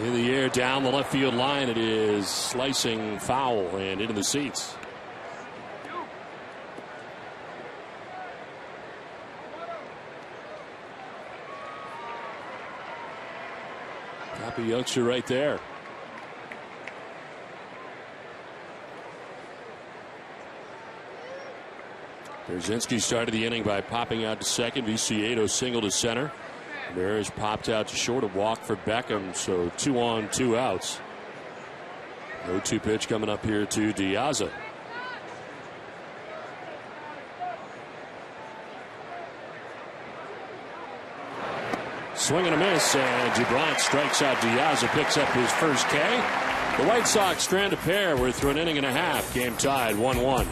In the air down the left field line, it is slicing foul and into the seats. Happy youngster right there. Brzezinski started the inning by popping out to second. Viciedo single to center. Ramirez popped out to short, a walk for Beckham, so 2 on, 2 outs. 0-2 pitch coming up here to Diaz. Swing and a miss, and Dubron strikes out Diaz, picks up his first K. The White Sox strand a pair. We're through an inning and a half. Game tied 1-1.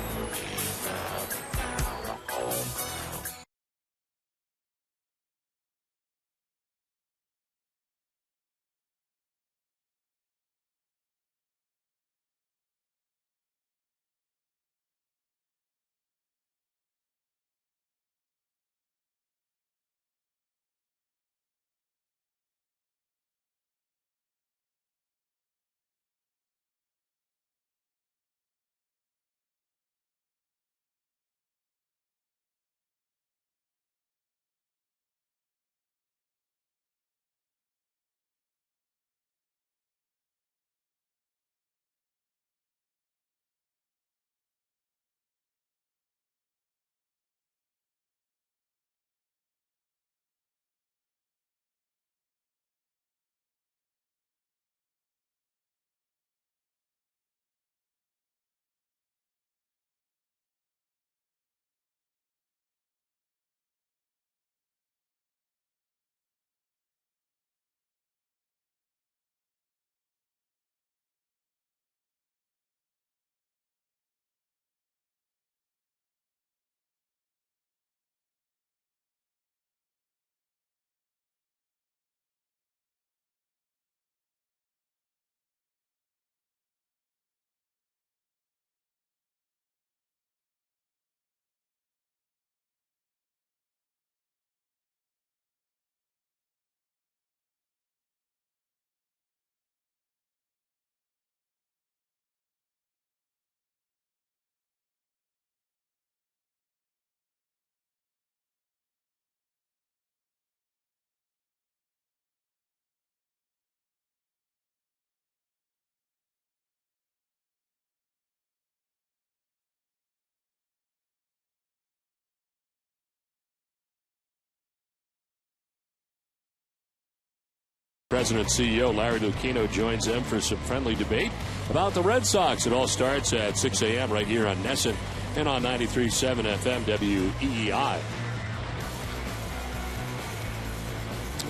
President and CEO Larry Lucchino joins them for some friendly debate about the Red Sox. It all starts at 6 a.m. right here on Nesson and on 93.7 FM WEEI.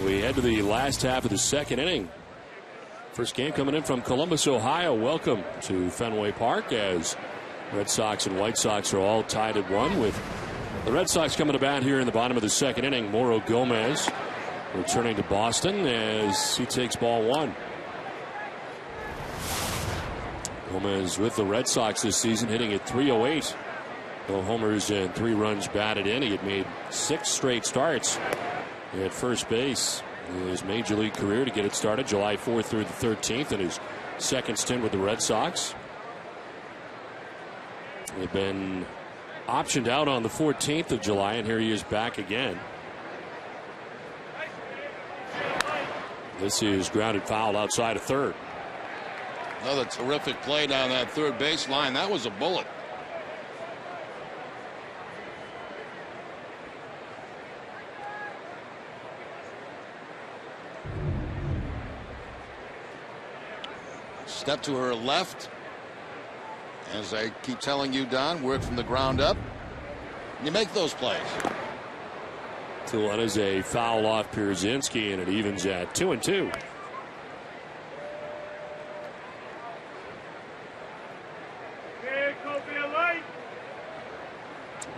We head to the last half of the second inning. First game coming in from Columbus, Ohio. Welcome to Fenway Park as Red Sox and White Sox are all tied at 1, with the Red Sox coming to bat here in the bottom of the second inning. Mauro Gomez returning to Boston as he takes ball 1. Gomez with the Red Sox this season, hitting at .308. No homers and 3 runs batted in. He had made 6 straight starts at first base in his major league career to get it started July 4th through the 13th in his second stint with the Red Sox. They've been optioned out on the 14th of July, and here he is back again. This is grounded foul outside of third. Another terrific play down that third base line. That was a bullet. Step to her left. As I keep telling you, Don, work from the ground up. You make those plays. 2-1 is a foul off Pierzynski, and it evens at 2-2.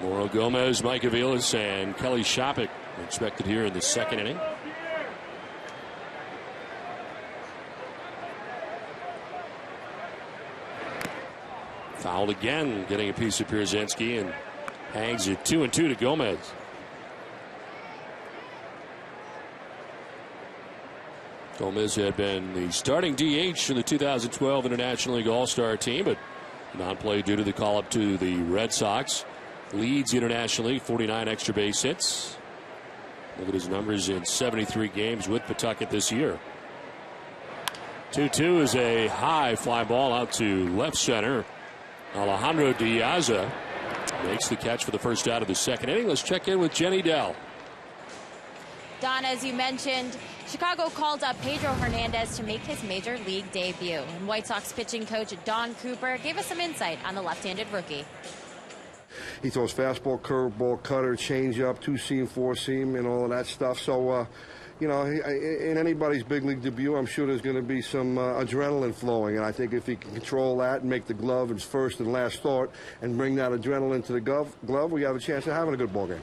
Mauro Gomez, Mike Aviles, and Kelly Shopik expected here in the second inning. Fouled again, getting a piece of Pierzynski, and hangs it 2-2 to Gomez. Gomez had been the starting DH for the 2012 International League All-Star team, but non-play due to the call-up to the Red Sox. Leads the International League, 49 extra base hits. Look at his numbers in 73 games with Pawtucket this year. 2-2 is a high fly ball out to left center. Alejandro Diaza makes the catch for the first out of the second inning. Let's check in with Jenny Dell. Don, as you mentioned, Chicago called up Pedro Hernandez to make his major league debut. And White Sox pitching coach Don Cooper gave us some insight on the left-handed rookie. He throws fastball, curveball, cutter, changeup, 2-seam, 4-seam, and all of that stuff. So, in anybody's big league debut, I'm sure there's going to be some adrenaline flowing. And I think if he can control that and make the glove his first and last thought and bring that adrenaline to the glove, we have a chance of having a good ball game.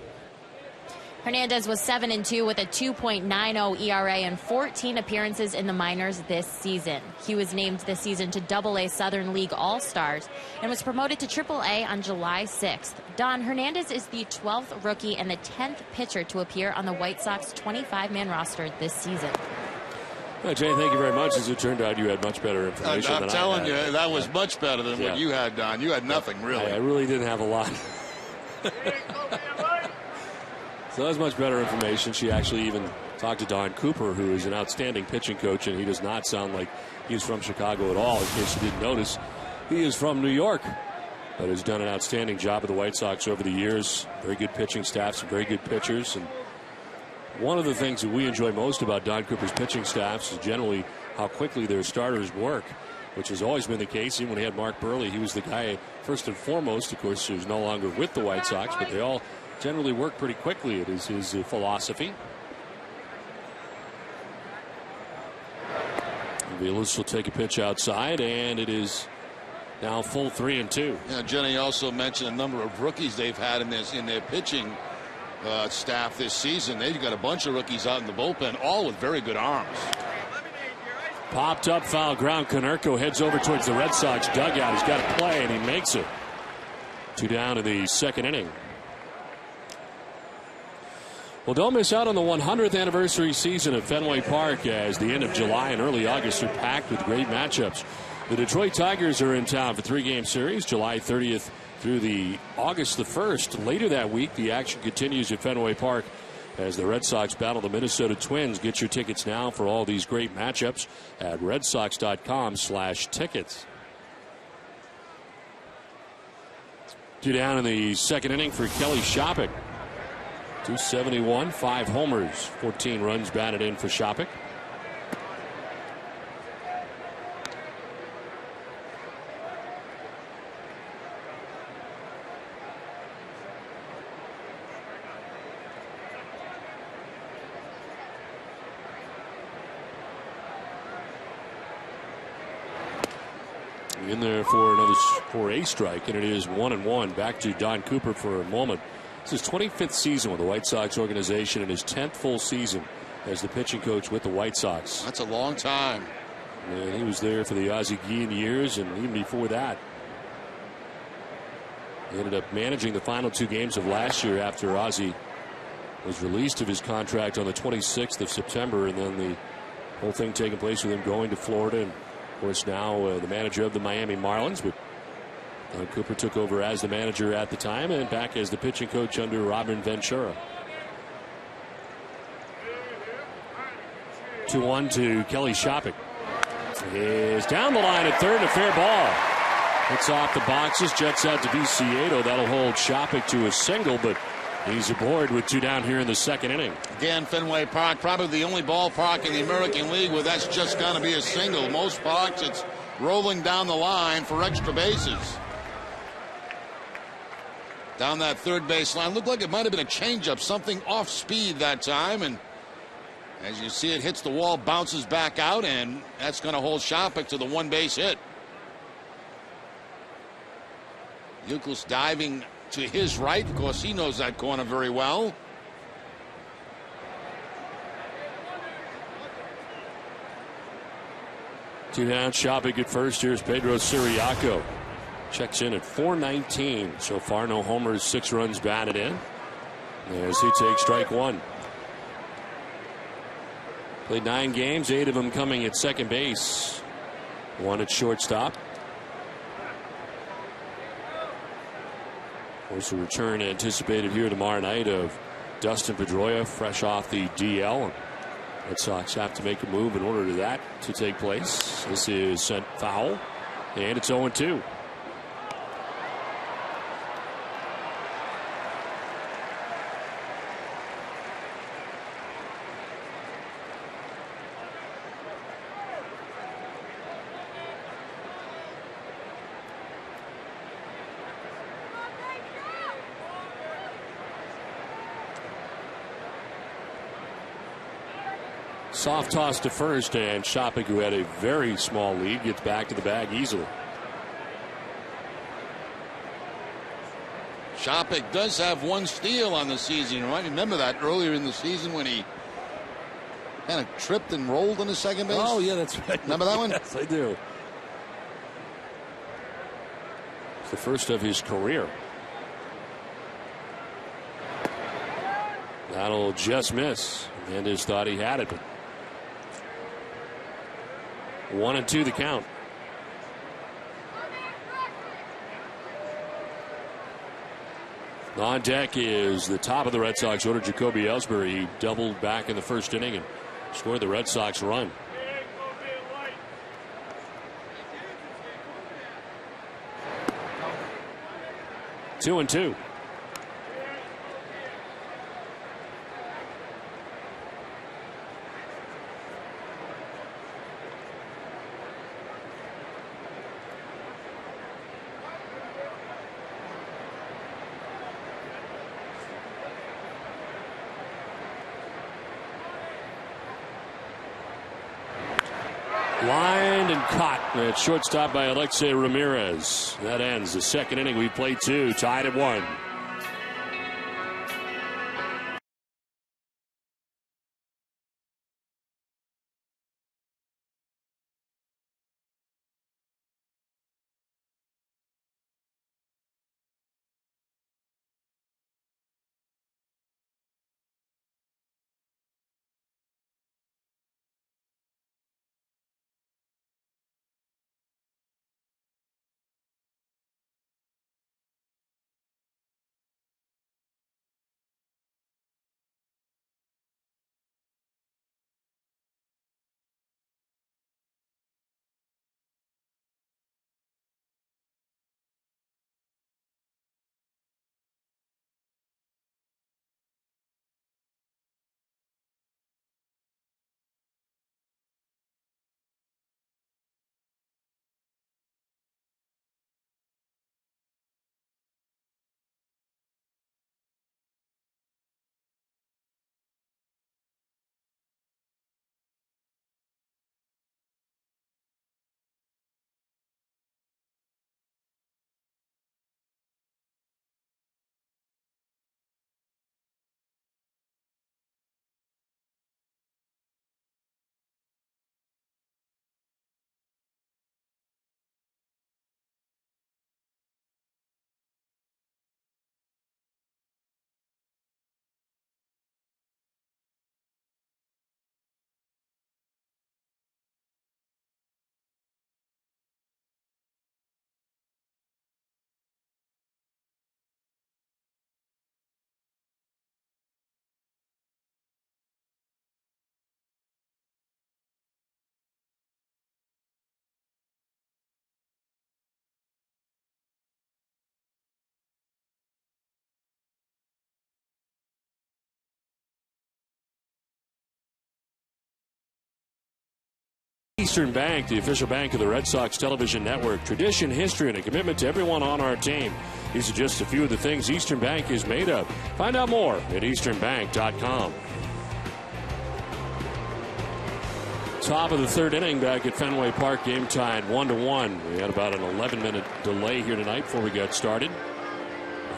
Hernandez was 7-2 with a 2.90 ERA and 14 appearances in the minors this season. He was named this season to AA Southern League All-Stars and was promoted to AAA on July 6th. Don, Hernandez is the 12th rookie and the 10th pitcher to appear on the White Sox 25-man roster this season. Well, Jay, thank you very much. As it turned out, you had much better information than I had. I'm telling you, that was much better than what you had, Don. You had nothing, really. I really didn't have a lot. So that was much better information. She actually even talked to Don Cooper, who is an outstanding pitching coach, and he does not sound like he's from Chicago at all. In case you didn't notice, he is from New York, but has done an outstanding job with the White Sox over the years. Very good pitching staff, some very good pitchers. And one of the things that we enjoy most about Don Cooper's pitching staffs is generally how quickly their starters work, which has always been the case. Even when he had Mark Burley, he was the guy first and foremost, of course, who's no longer with the White Sox, but they all generally work pretty quickly. It is his philosophy. Aviles will take a pitch outside, and it is now full 3-2. Yeah, Jenny also mentioned a number of rookies they've had in their pitching staff this season. They've got a bunch of rookies out in the bullpen, all with very good arms. Popped up, foul ground. Konerko heads over towards the Red Sox dugout. He's got to play, and he makes it. 2 down in the second inning. Well, don't miss out on the 100th anniversary season at Fenway Park, as the end of July and early August are packed with great matchups. The Detroit Tigers are in town for 3-game series, July 30th through the August the 1st. Later that week, the action continues at Fenway Park as the Red Sox battle the Minnesota Twins. Get your tickets now for all these great matchups at redsox.com/tickets. 2 down in the second inning for Kelly Shopik. 271, 5 homers, 14 runs batted in for Shopik. in there for a strike, and it is 1-1. Back to Don Cooper for a moment. It's his 25th season with the White Sox organization and his 10th full season as the pitching coach with the White Sox. That's a long time. And he was there for the Ozzie Guillen years, and even before that. He ended up managing the final 2 games of last year after Ozzie was released of his contract on the 26th of September, and then the whole thing taking place with him going to Florida. And of course, now the manager of the Miami Marlins, but Don Cooper took over as the manager at the time and back as the pitching coach under Robin Ventura. 2-1 to Kelly Shopping. Is down the line at third, a fair ball. Hits off the boxes, jets out to Viciedo. That'll hold Shopping to a single, but he's aboard with 2 down here in the second inning. Again, Fenway Park, probably the only ballpark in the American League where that's just going to be a single. Most parks, it's rolling down the line for extra bases. Down that third base line. Looked like it might have been a changeup, something off speed that time. And as you see, it hits the wall, bounces back out, and that's going to hold Shopping to the 1-base hit. Youkilis diving to his right. Of course, he knows that corner very well. Two down, Shopping at first. Here's Pedro Siriaco. Checks in at .419 so far. No homers, 6 runs batted in. As he takes strike 1. Played 9 games, 8 of them coming at second base. 1 at shortstop. Of course, a return anticipated here tomorrow night of Dustin Pedroia, fresh off the DL. Red Sox have to make a move in order to that to take place. This is sent foul, and it's 0-2. Soft toss to first, and Shopping, who had a very small lead, gets back to the bag easily. Shopping does have 1 steal on the season. You might remember that earlier in the season when he kind of tripped and rolled on the second base. Oh, yeah, that's right. Remember that one? Yes, I do. It's the first of his career. That'll just miss. Mendez thought he had it, but 1-2 the count. On deck is the top of the Red Sox order, Jacoby Ellsbury. He doubled back in the first inning and scored the Red Sox run. Two and two. Lined and caught at shortstop by Alexei Ramirez. That ends the second inning. We played 2, tied at 1. Eastern Bank, the official bank of the Red Sox television network. Tradition, history, and a commitment to everyone on our team. These are just a few of the things Eastern Bank is made of. Find out more at easternbank.com. Top of the third inning back at Fenway Park. Game tied 1-1. We had about an 11-minute delay here tonight before we got started.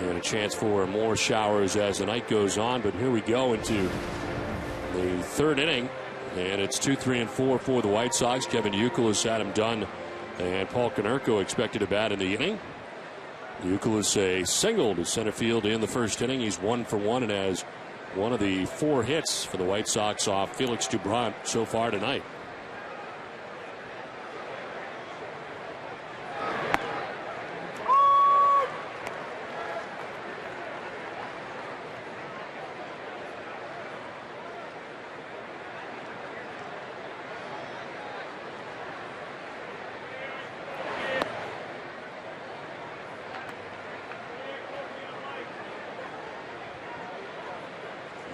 And a chance for more showers as the night goes on. But here we go into the third inning. And it's 2, 3, and 4 for the White Sox. Kevin Youkilis, Adam Dunn, and Paul Konerko expected to bat in the inning. Youkilis a single to center field in the first inning. He's 1 for 1 and has one of the 4 hits for the White Sox off Felix Doubront so far tonight.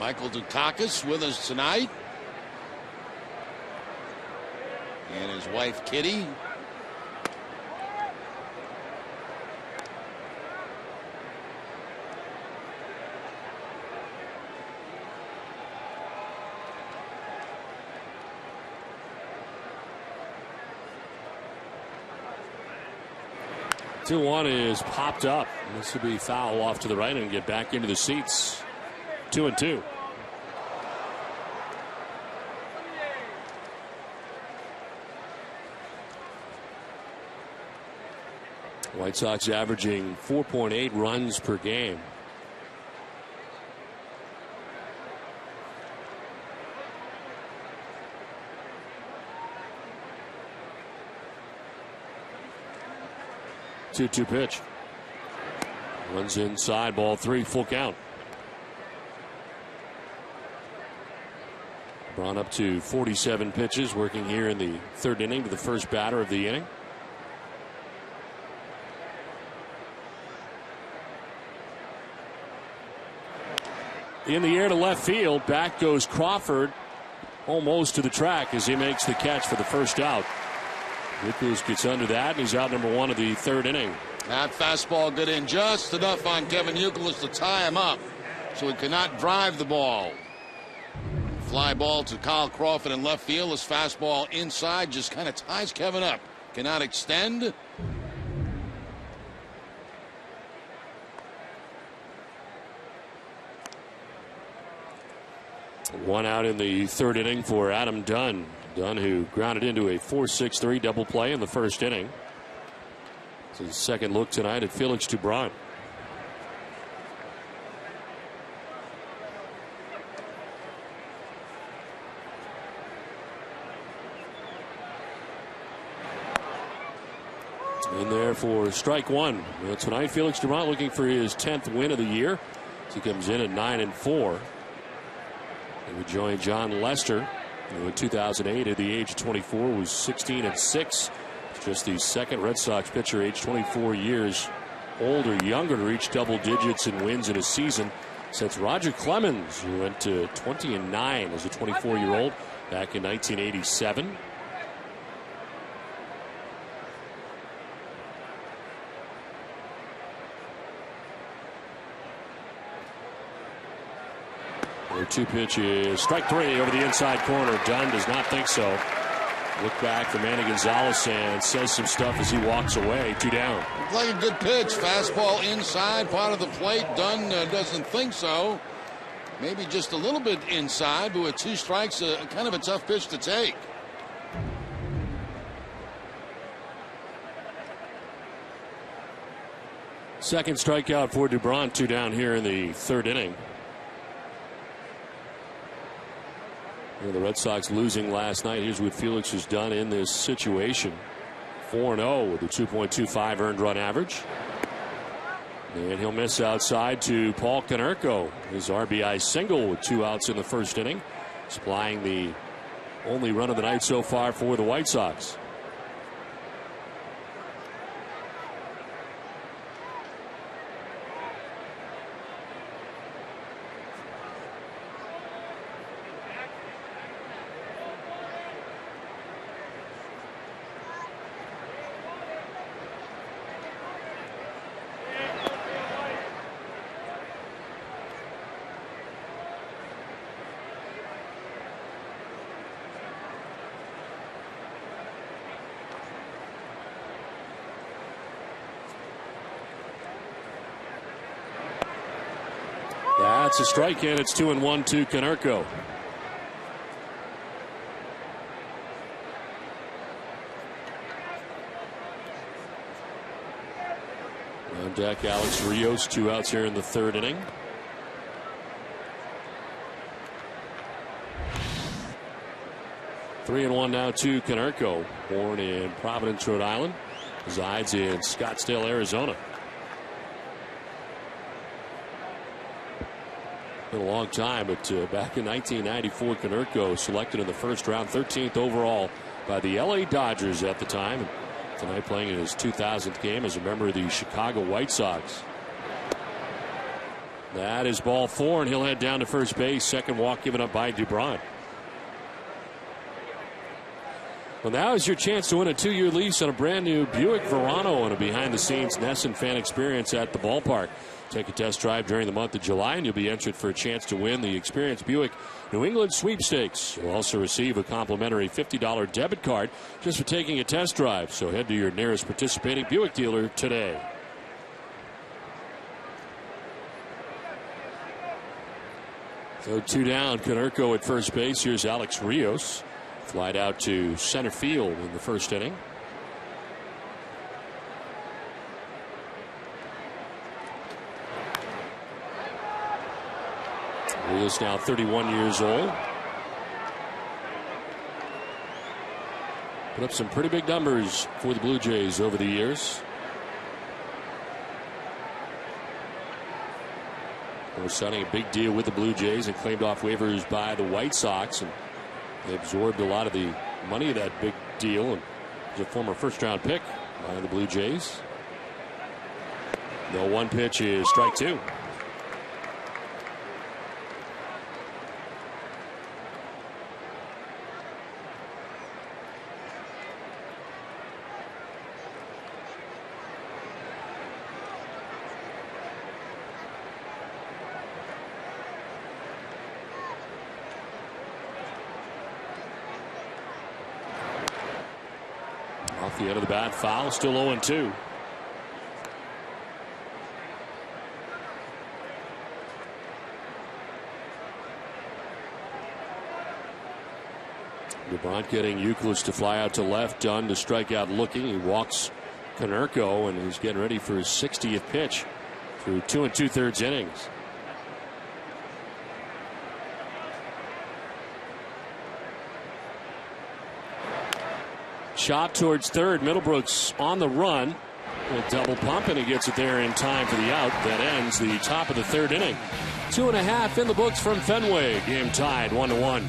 Michael Dukakis with us tonight. And his wife, Kitty. Two one is popped up. This will be foul off to the right and get back into the seats. 2-2. White Sox averaging 4.8 runs per game. Two pitch. Runs inside, ball 3, full count. Brought up to 47 pitches, working here in the third inning to the first batter of the inning. In the air to left field. Back goes Crawford, almost to the track as he makes the catch for the first out. Nichols gets under that, and he's out number 1 of the third inning. That fastball got in just enough on Kevin Youkilis to tie him up, so he could not drive the ball. Fly ball to Kyle Crawford in left field. His fastball inside just kind of ties Kevin up. Cannot extend. One out in the third inning for Adam Dunn. Dunn, who grounded into a 4-6-3 double play in the first inning. It's his second look tonight at Felix Doubront. In there for strike one. Well, tonight, Felix Doubront looking for his 10th win of the year. He comes in at 9-4. He would join John Lester, who in 2008 at the age of 24 was 16-6. Just the second Red Sox pitcher age 24 years old or younger to reach double digits in wins in a season since Roger Clemens, who went to 20-9 as a 24-year-old back in 1987. Their 2 pitches, strike 3 over the inside corner. Dunn does not think so. Look back for Manny Gonzalez and says some stuff as he walks away. 2 down. Like a good pitch. Fastball inside, part of the plate. Dunn doesn't think so. Maybe just a little bit inside, but with 2 strikes, kind of a tough pitch to take. Second strikeout for Doubront. 2 down here in the third inning. The Red Sox losing last night. Here's what Felix has done in this situation. 4-0 with a 2.25 earned run average. And he'll miss outside to Paul Konerko. His RBI single with 2 outs in the first inning. Supplying the only run of the night so far for the White Sox. That's a strike, and it's 2-1 to Konerko. On deck, Alex Rios, 2 outs here in the 3rd inning. Three and one now to Konerko, born in Providence, Rhode Island, resides in Scottsdale, Arizona. Been a long time, but back in 1994, Konerko selected in the 1st round, 13th overall by the LA Dodgers at the time. And tonight playing in his 2000th game as a member of the Chicago White Sox. That is ball 4, and he'll head down to first base. Second walk given up by Dubron. Well, now is your chance to win a 2-year lease on a brand new Buick Verano and a behind-the-scenes NESN fan experience at the ballpark. Take a test drive during the month of July, and you'll be entered for a chance to win the Experience Buick New England Sweepstakes. You'll also receive a complimentary $50 debit card just for taking a test drive. So head to your nearest participating Buick dealer today. So 2 down, Konerko at first base. Here's Alex Rios. Flied out to center field in the 1st inning. Rios now 31 years old. Put up some pretty big numbers for the Blue Jays over the years. They were signing a big deal with the Blue Jays and claimed off waivers by the White Sox. And they absorbed a lot of the money of that big deal, and was a former 1st-round pick by the Blue Jays. The 1 pitch is strike 2. Off the end of the bat, foul, still 0-2. Dubron getting Euclid to fly out to left, Dunn to strike out looking. He walks Konerko, and he's getting ready for his 60th pitch through 2 2/3 innings. Chop towards third. Middlebrooks on the run. A double pump, and he gets it there in time for the out. That ends the top of the 3rd inning. 2.5 in the books from Fenway. Game tied 1-1.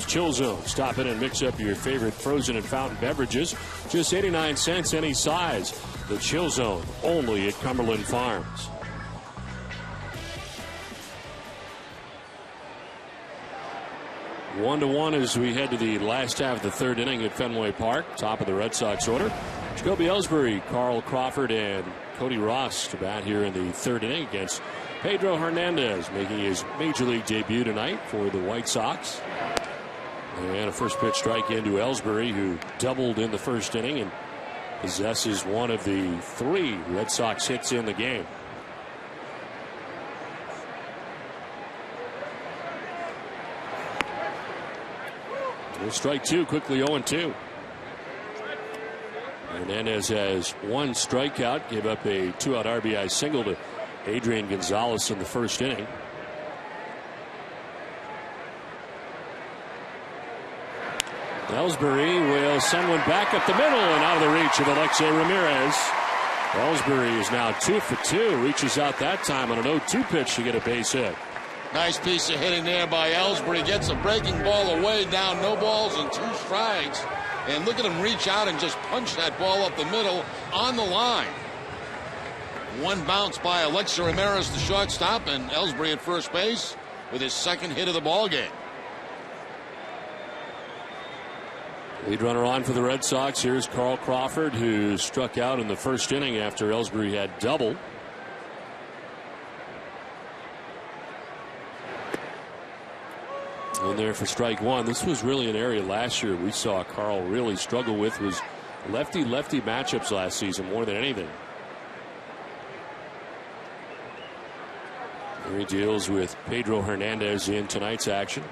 Joe's Chill Zone. Stop in and mix up your favorite frozen and fountain beverages. Just 89 cents any size. The Chill Zone, only at Cumberland Farms. One to one as we head to the last half of the third inning at Fenway Park. Top of the Red Sox order. Jacoby Ellsbury, Carl Crawford, and Cody Ross to bat here in the third inning against Pedro Hernandez, making his major league debut tonight for the White Sox. And a first pitch strike into Ellsbury, who doubled in the first inning and possesses one of the 3 Red Sox hits in the game. Strike 2, quickly 0-2. Hernandez has 1 strikeout, gave up a 2-out RBI single to Adrian Gonzalez in the first inning. Ellsbury will send one back up the middle and out of the reach of Alexei Ramirez. Ellsbury is now 2 for 2, reaches out that time on an 0-2 pitch to get a base hit. Nice piece of hitting there by Ellsbury. Gets a breaking ball away, down, no balls and 2 strikes. And look at him reach out and just punch that ball up the middle on the line. 1 bounce by Alexei Ramirez, the shortstop, and Ellsbury at first base with his 2nd hit of the ball game. Lead runner on for the Red Sox. Here's Carl Crawford, who struck out in the first inning after Ellsbury had doubled. In there for strike 1. This was really an area last year we saw Carl really struggle with, was lefty-lefty matchups last season more than anything. Here he deals with Pedro Hernandez in tonight's action.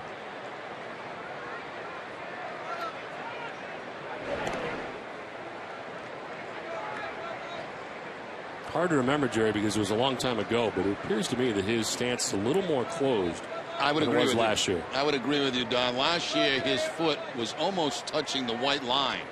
Hard to remember, Jerry, because it was a long time ago, but it appears to me that his stance is a little more closed. I would agree with last year. I would agree with you, Don. Last year, his foot was almost touching the white line.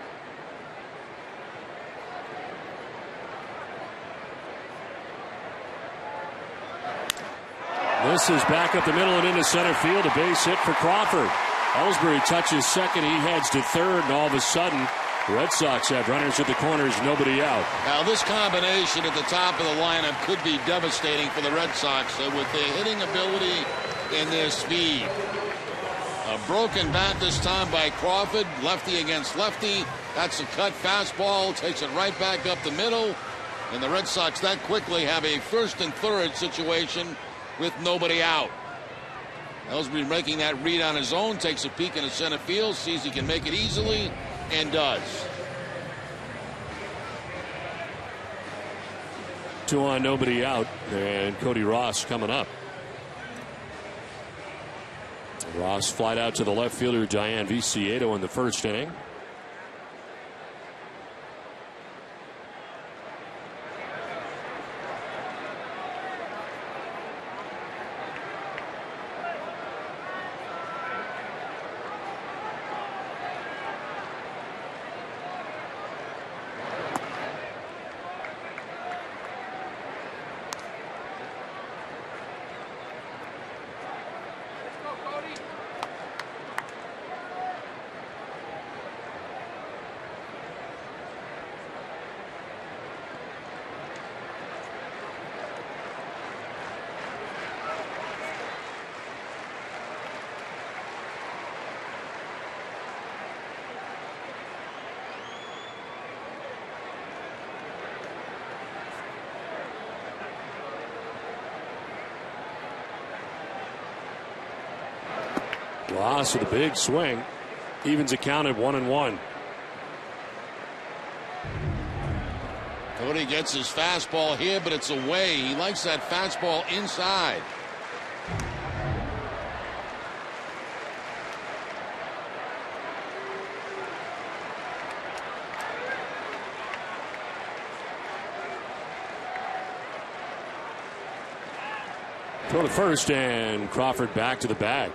This is back up the middle and into center field. A base hit for Crawford. Ellsbury touches second. He heads to third, and all of a sudden, the Red Sox have runners at the corners, nobody out. Now, this combination at the top of the lineup could be devastating for the Red Sox with their hitting ability and their speed. A broken bat this time by Crawford, lefty against lefty. That's a cut fastball, takes it right back up the middle. And the Red Sox that quickly have a first and third situation with nobody out. Ellsbury making that read on his own, takes a peek into center field, sees he can make it easily, and does. 2 on, nobody out, and Cody Ross coming up. Ross flied out to the left fielder Diane Viciedo in the first inning. Ross with a big swing. Evens it count at 1-1. Cody gets his fastball here, but it's away. He likes that fastball inside. Throw to first, and Crawford back to the bag.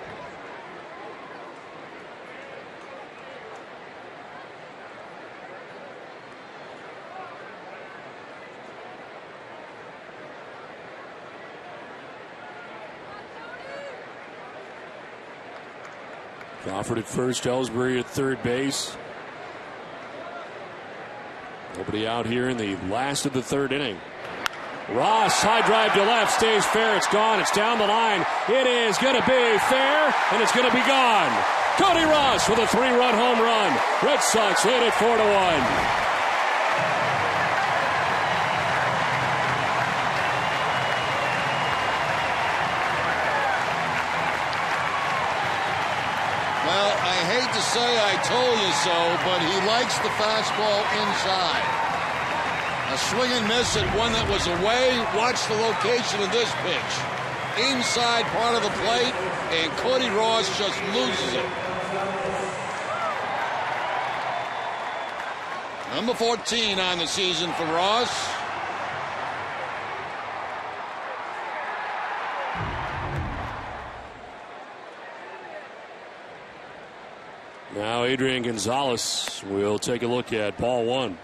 Crawford at first, Ellsbury at third base. Nobody out here in the last of the third inning. Ross, high drive to left, stays fair, it's gone, it's down the line. It is going to be fair, and it's going to be gone. Cody Ross with a 3-run home run. Red Sox lead it 4-1. To say I told you so, but he likes the fastball inside. A swing and miss at one that was away. Watch the location of this pitch. Inside part of the plate, and Cody Ross just loses it. Number 14 on the season for Ross. Now Adrian Gonzalez will take a look at ball one.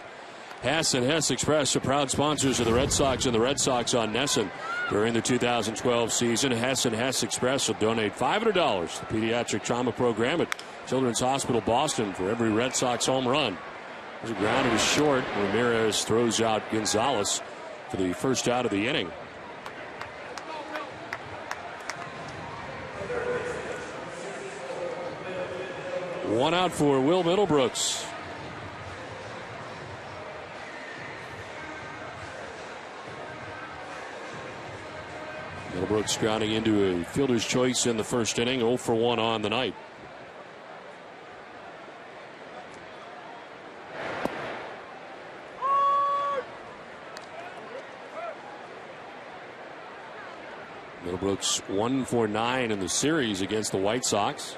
Hess and Hess Express are proud sponsors of the Red Sox and the Red Sox on Nesson. During the 2012 season, Hess and Hess Express will donate $500 to the pediatric trauma program at Children's Hospital Boston for every Red Sox home run. As the ground is short, Ramirez throws out Gonzalez for the first out of the inning. One out for Will Middlebrooks. Middlebrooks grounding into a fielder's choice in the first inning, 0 for 1 on the night. Middlebrooks 1 for 9 in the series against the White Sox.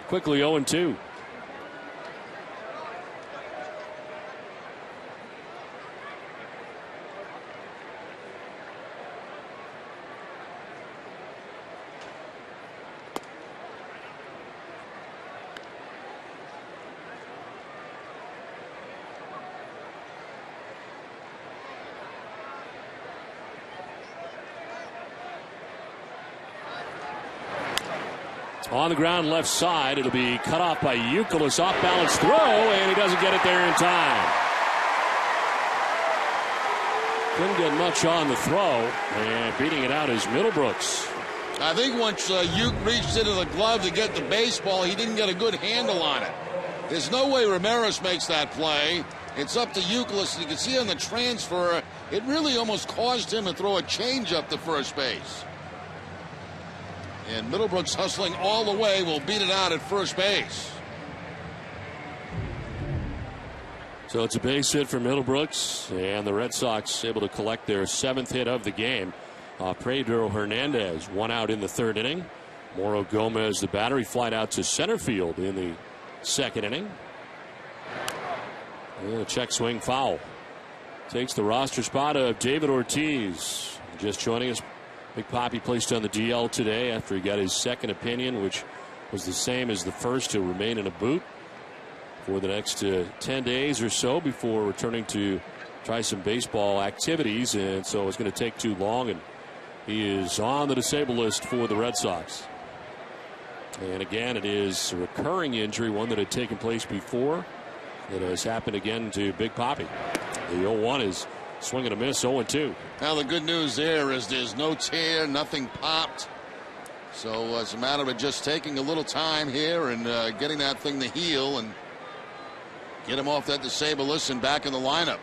Quickly 0-2. On the ground left side, it'll be cut off by Youkilis. Off balance throw, and he doesn't get it there in time. Couldn't get much on the throw, and beating it out is Middlebrooks. I think once Uke reached into the glove to get the baseball, he didn't get a good handle on it. There's no way Ramirez makes that play. It's up to Youkilis. You can see on the transfer, it really almost caused him to throw a changeup to first base. And Middlebrooks hustling all the way will beat it out at first base. So it's a base hit for Middlebrooks, and the Red Sox able to collect their 7th hit of the game. Pedro Hernandez, 1 out in the 3rd inning. Moro Gomez, the battery, flight out to center field in the 2nd inning. And a check swing foul. Takes the roster spot of David Ortiz. Just joining us. Big Papi placed on the DL today after he got his second opinion, which was the same as the first, to remain in a boot for the next 10 days or so before returning to try some baseball activities. And so it's going to take too long, and he is on the disabled list for the Red Sox. And again, it is a recurring injury, one that had taken place before. It has happened again to Big Papi. The 0-1 is swing and a miss, 0-2. Now the good news there is there's no tear, nothing popped. So it's a matter of just taking a little time here and getting that thing to heal and get him off that disabled list and back in the lineup.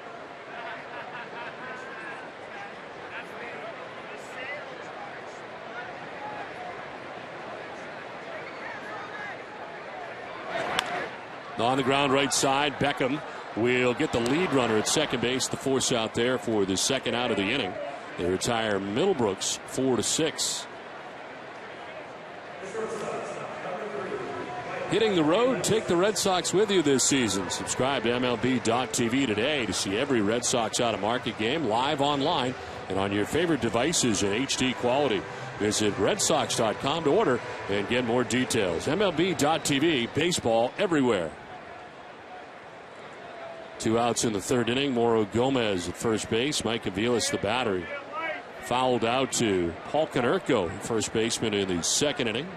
On the ground right side, Beckham will get the lead runner at second base. The force out there for the 2nd out of the inning. They retire Middlebrooks 4-6. Hitting the road, take the Red Sox with you this season. Subscribe to MLB.tv today to see every Red Sox out-of-market game live online and on your favorite devices in HD quality. Visit RedSox.com to order and get more details. MLB.tv, baseball everywhere. 2 outs in the 3rd inning. Moro Gomez at first base. Mike Aviles, the battery. fouled out to Paul Konerko, first baseman in the second inning.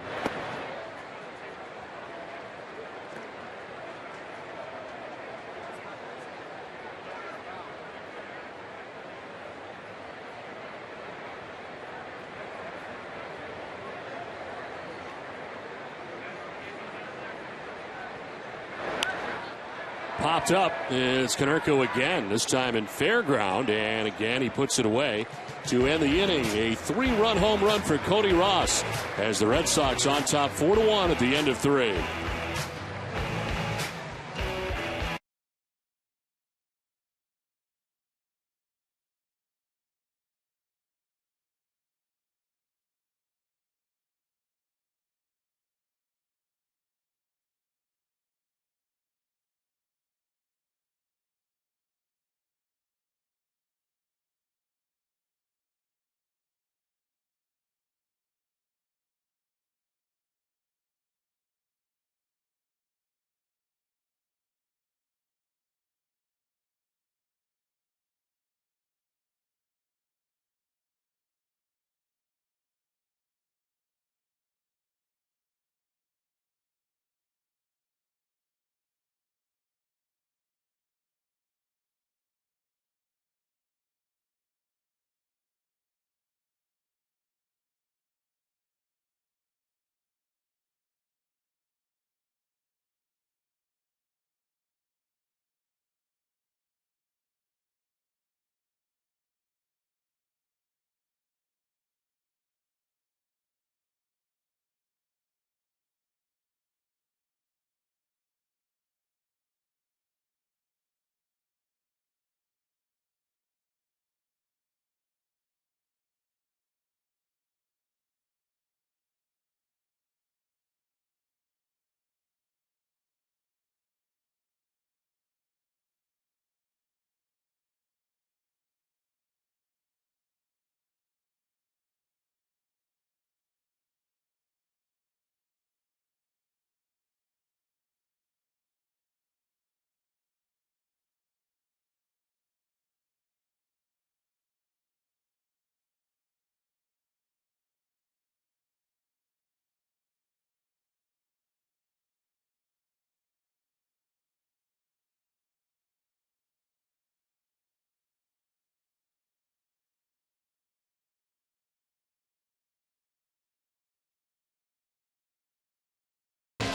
Popped up. It's Konerko again, this time in fair ground, and again he puts it away to end the inning. A 3-run home run for Cody Ross as the Red Sox on top 4-1 at the end of 3.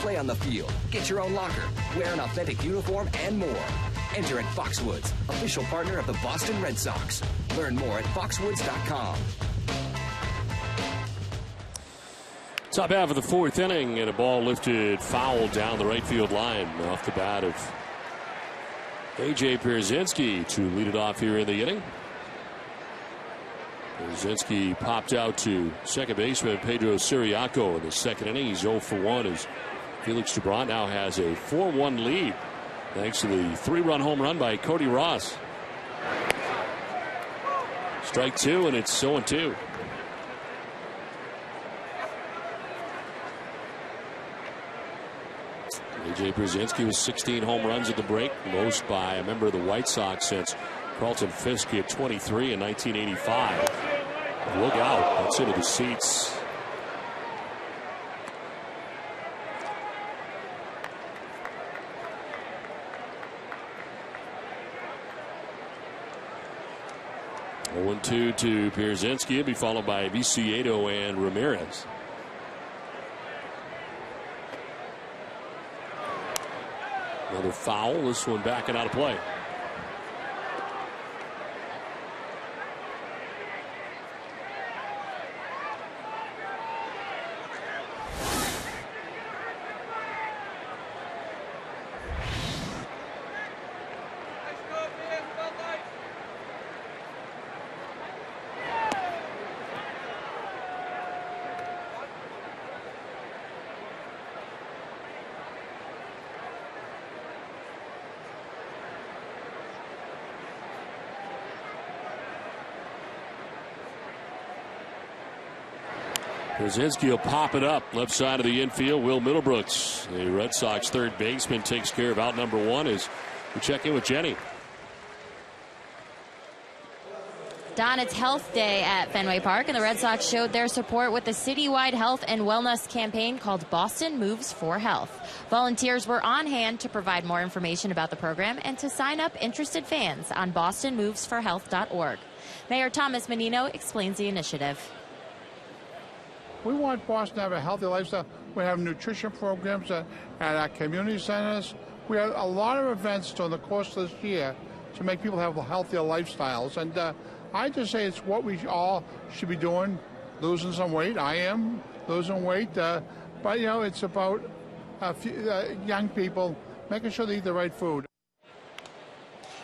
Play on the field, get your own locker, wear an authentic uniform, and more. Enter at Foxwoods, official partner of the Boston Red Sox. Learn more at foxwoods.com. Top half of the 4th inning, and a ball lifted foul down the right field line off the bat of A.J. Pierzynski to lead it off here in the inning. Pierzynski popped out to second baseman Pedro Siriaco in the second inning. He's 0 for 1 as Felix Dubron now has a 4-1 lead thanks to the 3-run home run by Cody Ross. Strike 2, and it's 0-2. A.J. Pierzynski with 16 home runs at the break, most by a member of the White Sox since Carlton Fisk at 23 in 1985. Look out, that's into the seats. 0-2 to Pierzynski. It'll be followed by Viciedo and Ramirez. Another foul. This one back and out of play. Pierzynski will pop it up left side of the infield. Will Middlebrooks, the Red Sox third baseman, takes care of out number 1 as we check in with Jenny. Don, it's Health Day at Fenway Park, and the Red Sox showed their support with the citywide health and wellness campaign called Boston Moves for Health. Volunteers were on hand to provide more information about the program and to sign up interested fans on bostonmovesforhealth.org. Mayor Thomas Menino explains the initiative. We want Boston to have a healthy lifestyle. We have nutrition programs at our community centers. We have a lot of events during the course of this year to make people have healthier lifestyles. And I just say it's what we all should be doing, losing some weight. I am losing weight. But, it's about young people making sure they eat the right food.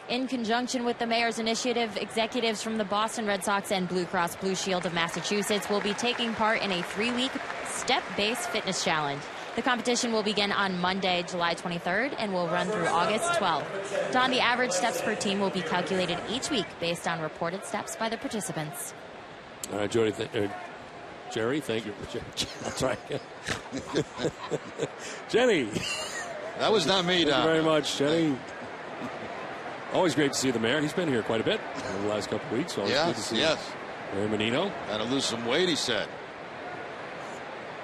In conjunction with the mayor's initiative, executives from the Boston Red Sox and Blue Cross Blue Shield of Massachusetts will be taking part in a 3-week step-based fitness challenge. The competition will begin on Monday, July 23rd, and will run through August 12th. Don, the average steps per team will be calculated each week based on reported steps by the participants. All right, Jerry, thank you. That's right. Jenny. That was not me, Don. Thank you very much, Jenny. Always great to see the mayor. He's been here quite a bit in the last couple of weeks. Always good to see Mayor Menino. Got to lose some weight, he said.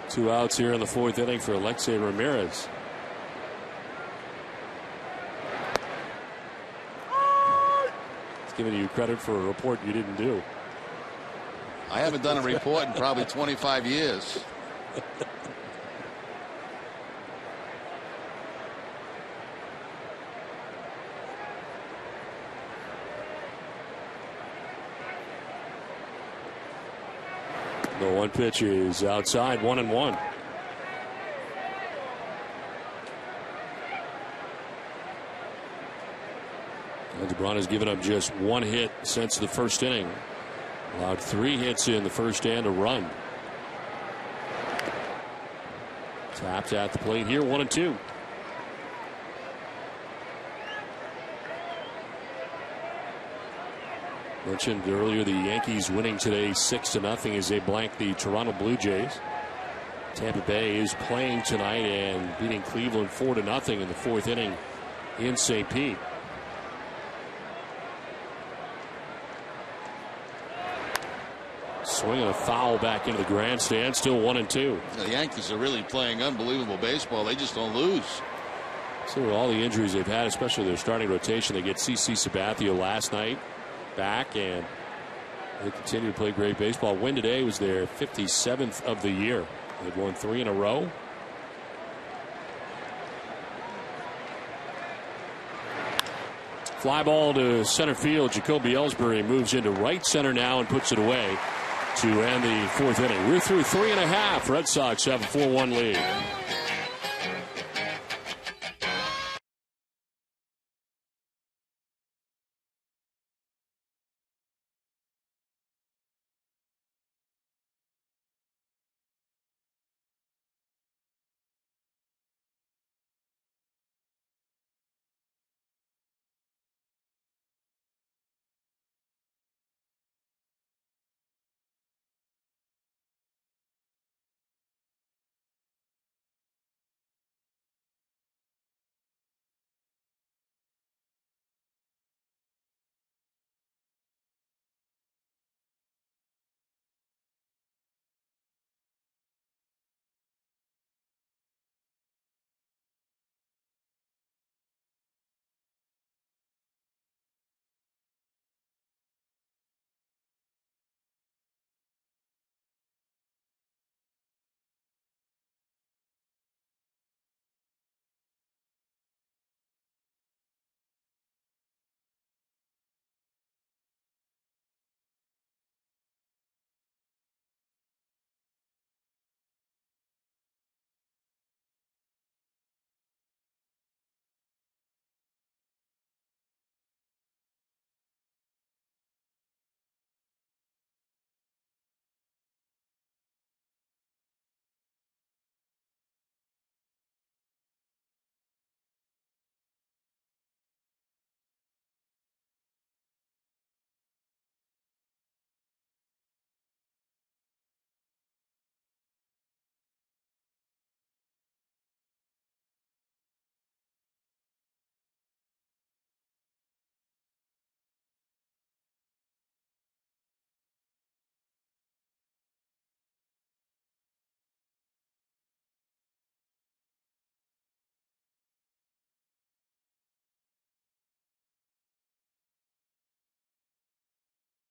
2 outs here in the 4th inning for Alexei Ramirez. He's giving you credit for a report you didn't do. I haven't done a report in probably 25 years. The 1 pitch is outside, 1-1. DeBron has given up just 1 hit since the first inning. Allowed 3 hits in the first and a run. Tapped at the plate here, 1-2. Mentioned earlier the Yankees winning today 6-0 as they blank the Toronto Blue Jays. Tampa Bay is playing tonight and beating Cleveland 4-0 in the 4th inning in St. Pete. Swinging a foul back into the grandstand, still 1-2. The Yankees are really playing unbelievable baseball. They just don't lose. So with all the injuries they've had, especially their starting rotation, they get CC Sabathia last night back, and they continue to play great baseball. Win today was their 57th of the year. They've won 3 in a row. Fly ball to center field. Jacoby Ellsbury moves into right center now and puts it away to end the 4th inning. We're through 3.5. Red Sox have a 4-1 lead.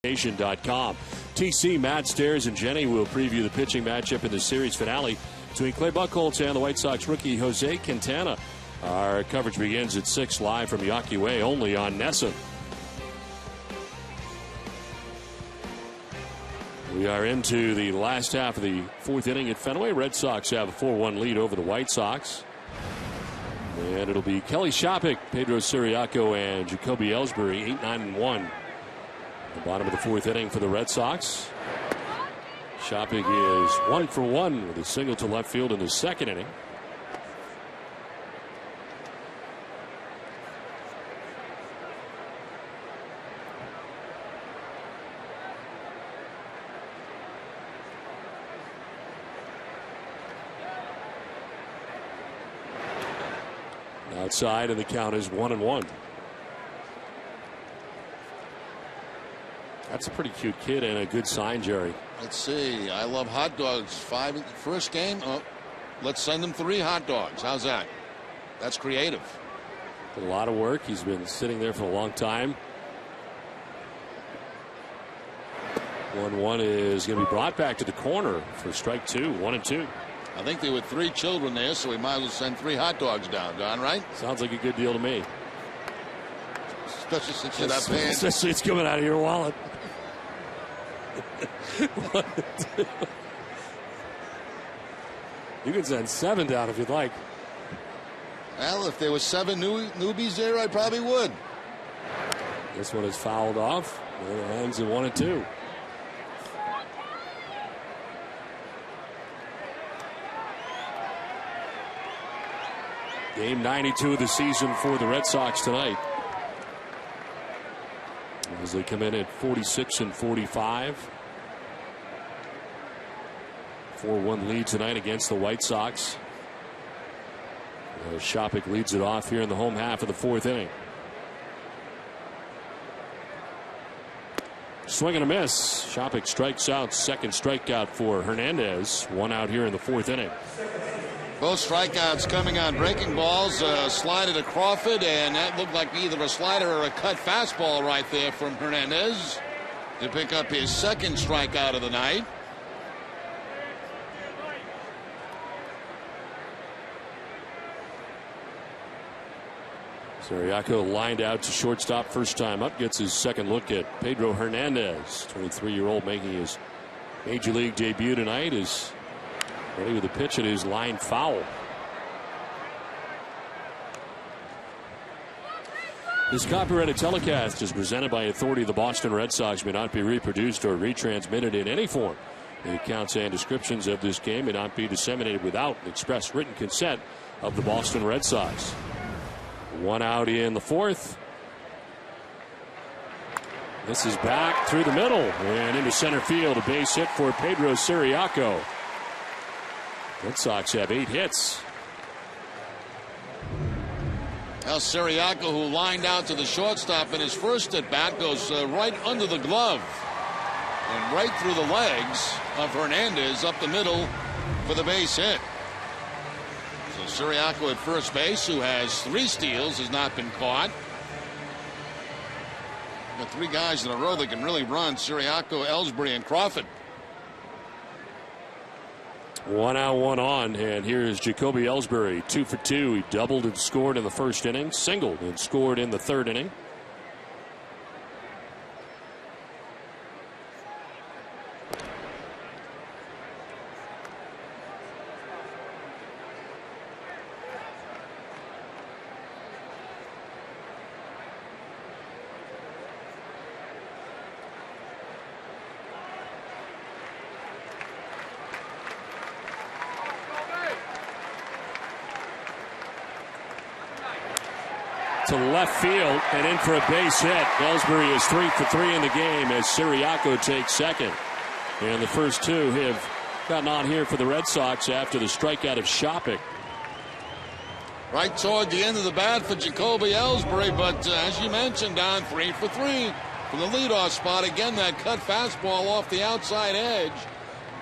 PlayStation.com. TC, Matt Stairs, and Jenny will preview the pitching matchup in the series finale between Clay Buchholz and the White Sox rookie Jose Quintana. Our coverage begins at 6 live from Yawkey Way, only on NESN. We are into the last half of the fourth inning at Fenway. Red Sox have a 4-1 lead over the White Sox. And it'll be Kelly Shopik, Pedro Ciriaco, and Jacoby Ellsbury, 8-9-1. The bottom of the fourth inning for the Red Sox. Shopik is 1 for 1 with a single to left field in the second inning. Outside, and the count is 1-1. That's a pretty cute kid and a good sign, Jerry. Let's see. I love hot dogs. 5 in the first game. Oh, let's send him 3 hot dogs. How's that? That's creative. A lot of work. He's been sitting there for a long time. 1-1 is going to be brought back to the corner for strike 2. 1-2. I think there were 3 children there, so we might as well send 3 hot dogs down, Don, right? Sounds like a good deal to me. Especially since you're not paying. Especially it's coming out of your wallet. You can send 7 down if you'd like. Well, if there were 7 newbies there, I probably would. This one is fouled off. And it hangs at 1-2. Game 92 of the season for the Red Sox tonight, as they come in at 46-45. 4-1 lead tonight against the White Sox. Shopik leads it off here in the home half of the fourth inning. Swing and a miss. Shopik strikes out. Second strikeout for Hernandez. 1 out here in the fourth inning. Both strikeouts coming on breaking balls. Slider to Crawford, and that looked like either a slider or a cut fastball right there from Hernandez to pick up his second strikeout of the night. Ciriaco lined out to shortstop first time up. Gets his second look at Pedro Hernandez, 23-year-old, making his major league debut tonight. Is ready with a pitch at his line foul. This copyrighted telecast is presented by authority of the Boston Red Sox, may not be reproduced or retransmitted in any form. The accounts and descriptions of this game may not be disseminated without express written consent of the Boston Red Sox. 1 out in the fourth. This is back through the middle and into center field. A base hit for Pedro Ciriaco. Red Sox have 8 hits. El Ciriaco, who lined out to the shortstop in his first at bat, goes right under the glove and right through the legs of Hernandez up the middle for the base hit. So Ciriaco at first base, who has 3 steals, has not been caught. Got 3 guys in a row that can really run: Ciriaco, Ellsbury, and Crawford. 1 out, 1 on, and here's Jacoby Ellsbury, 2 for 2. He doubled and scored in the first inning, singled and scored in the third inning. To left field and in for a base hit. Ellsbury is 3 for 3 in the game as Ciriaco takes second. And the first 2 have gotten on here for the Red Sox after the strikeout of Shopik. Right toward the end of the bat for Jacoby Ellsbury, but as you mentioned, Don, 3 for 3 from the leadoff spot. Again, that cut fastball off the outside edge.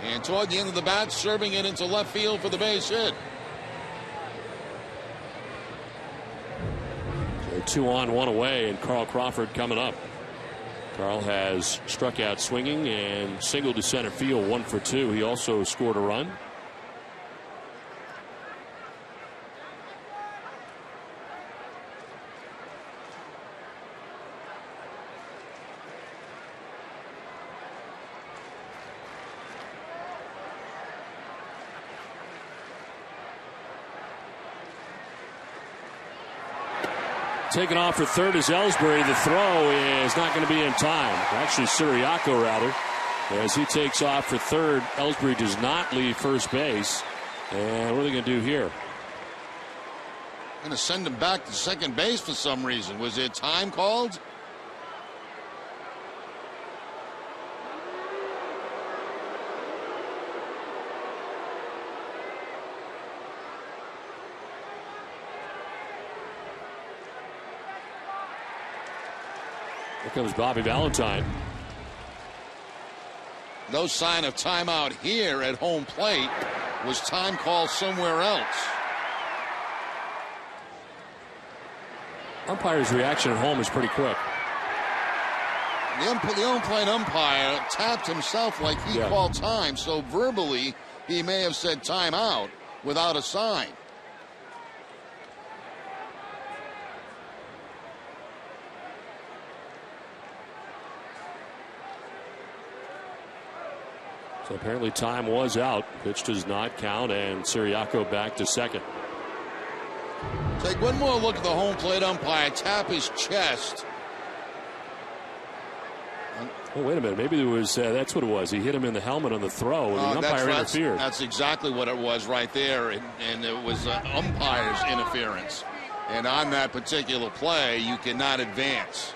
And toward the end of the bat, serving it into left field for the base hit. 2 on, 1 away, and Carl Crawford coming up. Carl has struck out swinging and singled to center field, 1 for 2. He also scored a run. Taking off for third is Ellsbury. The throw is not going to be in time. Actually, Siriaco, rather. As he takes off for third, Ellsbury does not leave first base. And what are they going to do here? Going to send him back to second base for some reason. Was there time called? Here comes Bobby Valentine. No sign of timeout here at home plate. Was time called somewhere else? Umpire's reaction at home is pretty quick. The home plate umpire tapped himself like he called time, so verbally he may have said timeout without a sign. So apparently time was out. Pitch does not count, and Siriaco back to second. Take one more look at the home plate umpire tap his chest. Oh, wait a minute. Maybe there was, that's what it was. He hit him in the helmet on the throw, and the umpire interfered. That's exactly what it was right there, and it was umpire's interference. And on that particular play, you cannot advance.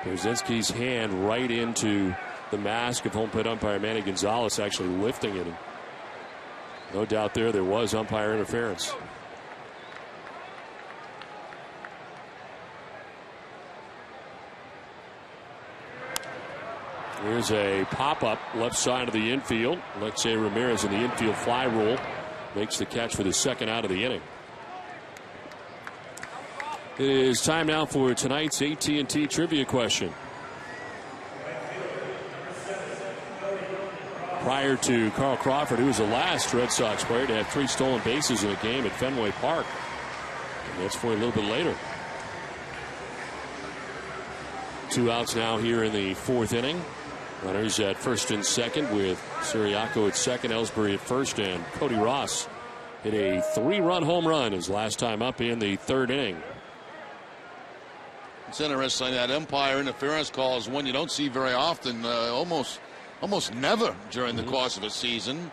Brzezinski's hand right into the mask of home plate umpire Manny Gonzalez, actually lifting it. No doubt there was umpire interference. Here's a pop-up left side of the infield. Alexei Ramirez in the infield fly rule makes the catch for the second out of the inning. It is time now for tonight's AT&T trivia question. Prior to Carl Crawford, who was the last Red Sox player to have 3 stolen bases in a game at Fenway Park. And that's for a little bit later. 2 outs now here in the 4th inning. Runners at first and second with Siriaco at second, Ellsbury at first, and Cody Ross hit a 3-run home run his last time up in the 3rd inning. It's interesting, that umpire interference call is one you don't see very often, almost never during the course of a season.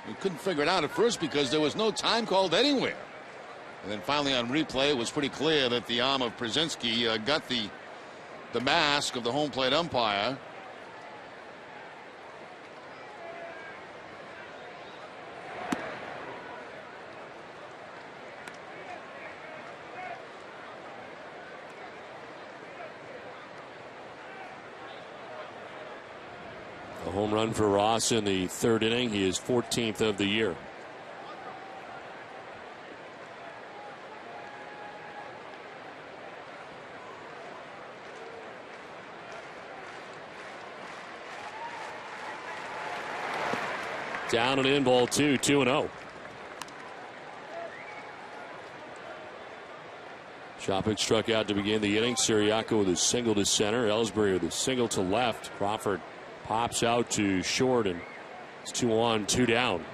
We couldn't figure it out at first because there was no time called anywhere. And then finally on replay, it was pretty clear that the arm of Brzezinski got the mask of the home plate umpire. A home run for Ross in the 3rd inning. He is 14th of the year. Down and in, ball 2, 2-0. Chopik struck out to begin the inning. Siriaco with a single to center. Ellsbury with a single to left. Crawford pops out to short, and it's 2 on, 2 down.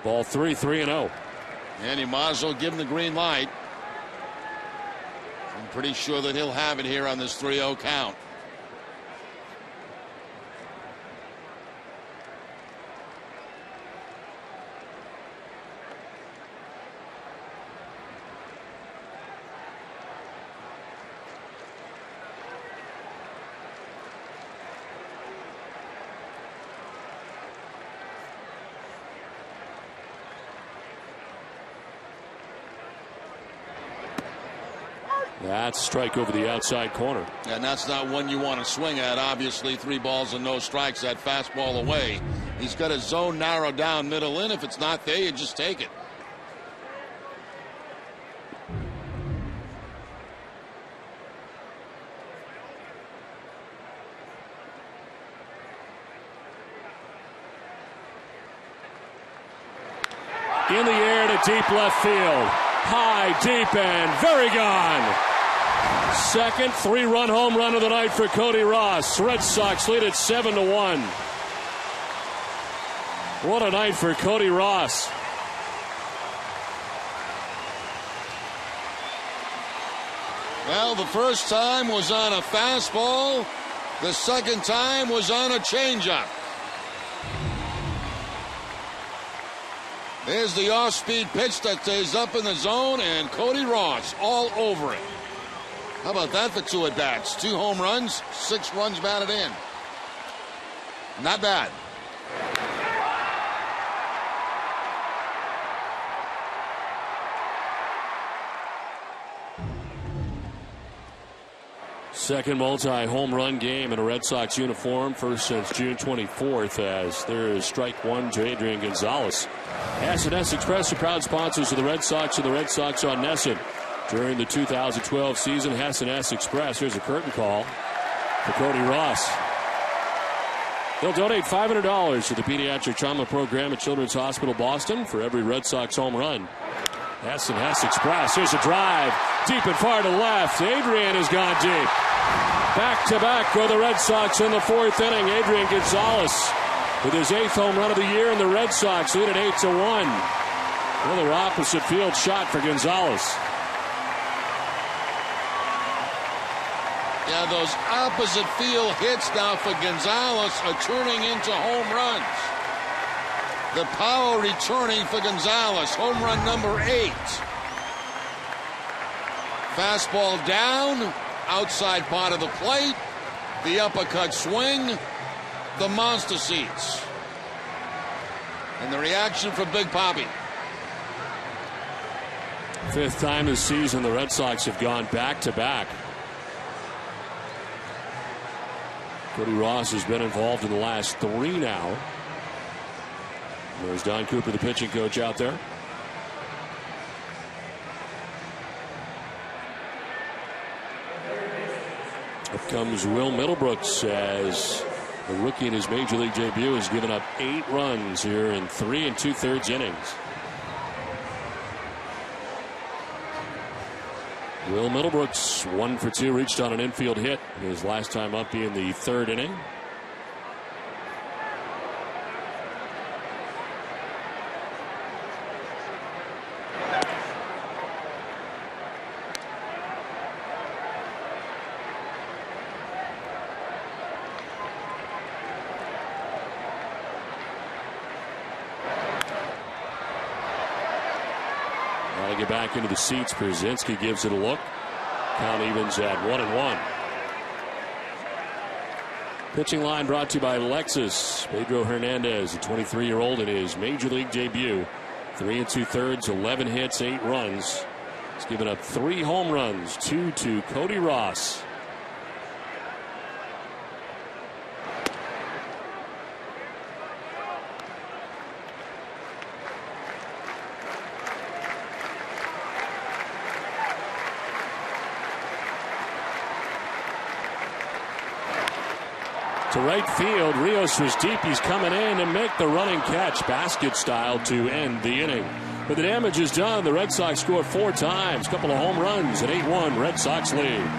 Ball 3, 3-0. And you might as well give him the green light. I'm pretty sure that he'll have it here on this 3-0 count. That's a strike over the outside corner. And that's not one you want to swing at. Obviously, 3 balls and no strikes. That fastball away. He's got his zone narrowed down middle in. If it's not there, you just take it. In the air to deep left field. High, deep, and very gone. Second 3-run home run of the night for Cody Ross. Red Sox lead it 7-1. What a night for Cody Ross. Well, the first time was on a fastball. The second time was on a changeup. There's the off-speed pitch that stays up in the zone, and Cody Ross all over it. How about that for 2 at-bats? 2 home runs, 6 runs batted in. Not bad. Second multi-home run game in a Red Sox uniform, first since June 24th, as there is strike 1 to Adrian Gonzalez. S&S Express are proud sponsors of the Red Sox and the Red Sox on Nesson. During the 2012 season, S&S Express, here's a curtain call for Cody Ross. They'll donate $500 to the Pediatric Trauma Program at Children's Hospital Boston for every Red Sox home run. S&S Express, here's a drive, deep and far to left. Adrian has gone deep. Back-to-back go the Red Sox in the 4th inning. Adrian Gonzalez with his 8th home run of the year, and the Red Sox lead at 8-1. Another opposite field shot for Gonzalez. Yeah, those opposite field hits now for Gonzalez are turning into home runs. The power returning for Gonzalez. Home run number 8. Fastball down, outside part of the plate. The uppercut swing. The monster seats. And the reaction for Big Papi. 5th time this season the Red Sox have gone back-to-back. Cody Ross has been involved in the last 3 now. There's Don Cooper, the pitching coach, out there. Up comes Will Middlebrooks as the rookie in his major league debut has given up 8 runs here in 3 2/3 innings. Will Middlebrooks 1 for 2, reached on an infield hit. His last time up being the 3rd inning. Get back into the seats. Brzezinski gives it a look. Count evens at 1-1. Pitching line brought to you by Lexus. Pedro Hernandez, a 23-year-old in his major league debut. 3 2/3, 11 hits, 8 runs. He's given up 3 home runs, 2 to Cody Ross. To right field, Rios was deep. He's coming in to make the running catch, basket style, to end the inning. But the damage is done. The Red Sox score 4 times, couple of home runs, an 8-1 Red Sox lead.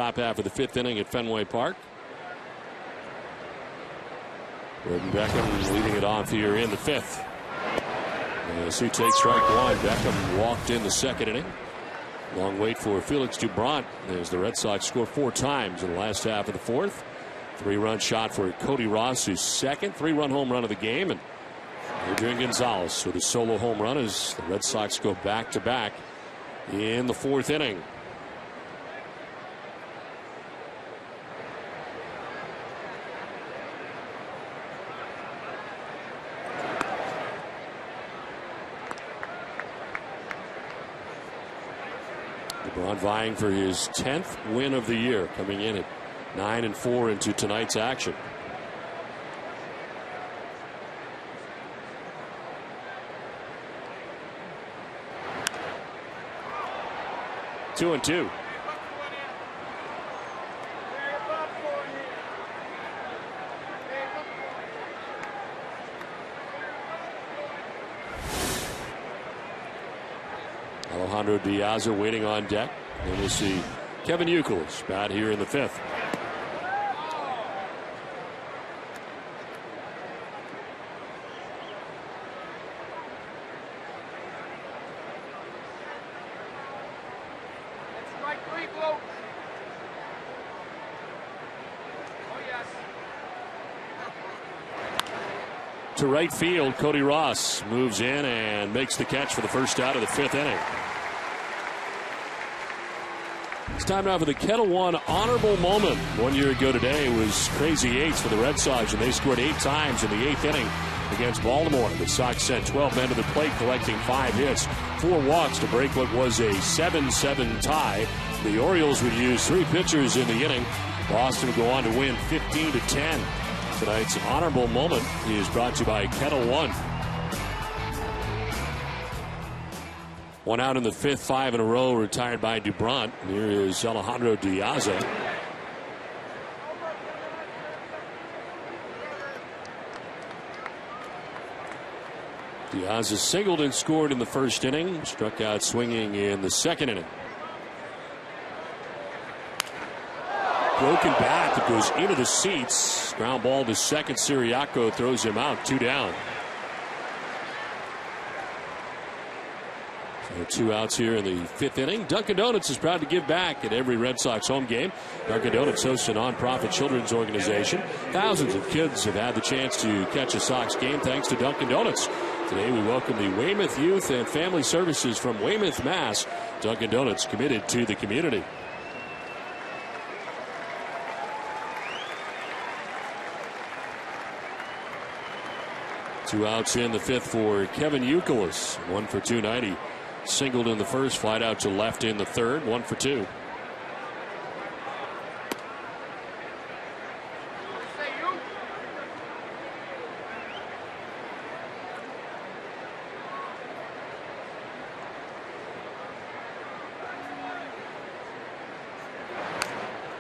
top half of the 5th inning at Fenway Park. Gordon Beckham leading it off here in the 5th. As he takes strike one, Beckham walked in the 2nd inning. Long wait for Felix Doubront as the Red Sox score 4 times in the last half of the 4th. 3-run shot for Cody Ross, whose 2nd 3-run home run of the game. And Adrian Gonzalez with a solo home run as the Red Sox go back-to-back in the 4th inning. LeBron vying for his 10th win of the year, coming in at 9-4 into tonight's action. Two and two. Alejandro Diaz waiting on deck. And we'll see Kevin Youkilis bat here in the 5th. To right field, Cody Ross moves in and makes the catch for the first out of the 5th inning. It's time now for the Kettle One honorable moment. 1 year ago today was crazy 8s for the Red Sox, and they scored 8 times in the 8th inning against Baltimore. The Sox sent 12 men to the plate, collecting 5 hits, 4 walks to break what was a 7-7 tie. The Orioles would use 3 pitchers in the inning. Boston would go on to win 15-10. Tonight's honorable moment is brought to you by Kettle One. 1 out in the 5th, 5 in a row, retired by Doubront. Here is Alejandro Diaz. Diaz has singled and scored in the 1st inning, struck out swinging in the 2nd inning. Broken bat that goes into the seats. Ground ball to second. Siriaco throws him out. 2 down. So 2 outs here in the 5th inning. Dunkin' Donuts is proud to give back at every Red Sox home game. Dunkin' Donuts hosts a nonprofit children's organization. Thousands of kids have had the chance to catch a Sox game thanks to Dunkin' Donuts. Today we welcome the Weymouth Youth and Family Services from Weymouth, Mass. Dunkin' Donuts committed to the community. Two outs in the 5th for Kevin Youkilis. 1 for 290. Singled in the 1st, flied out to left in the 3rd. 1 for 2.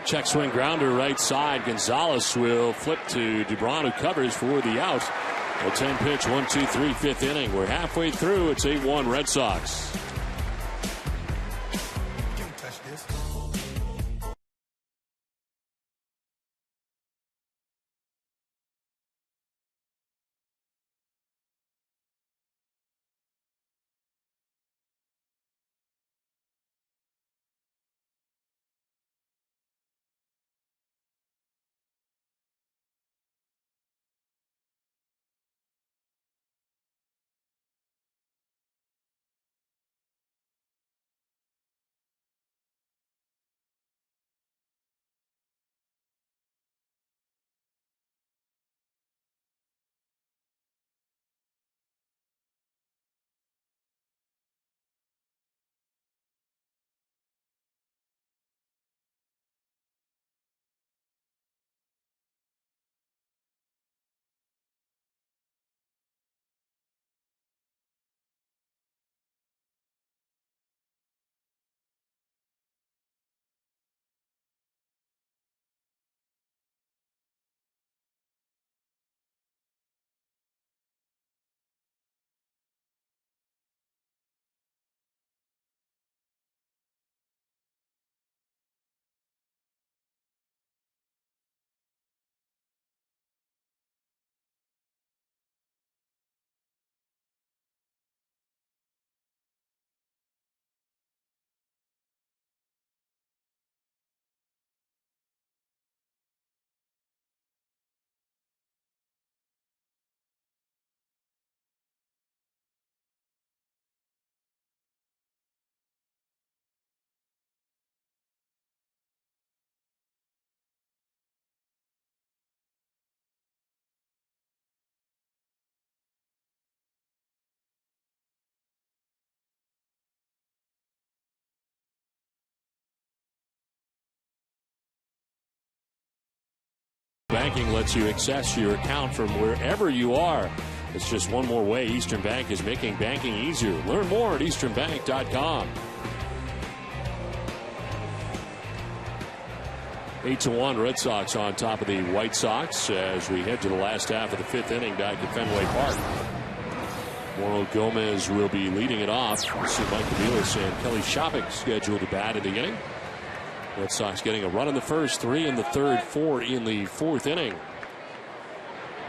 Check swing grounder right side. Gonzalez will flip to Doubront, who covers for the out. A 10-pitch, 1-2-3, 5th inning. We're halfway through. It's 8-1 Red Sox. Banking lets you access your account from wherever you are. It's just one more way Eastern Bank is making banking easier. Learn more at easternbank.com. 8-1 Red Sox on top of the White Sox as we head to the last half of the fifth inning back at Fenway Park. Mauro Gomez will be leading it off. We'll see Mike Aviles and Kelly Shopping scheduled to bat in the inning. Red Sox getting a run in the first, 3 in the third, 4 in the fourth inning.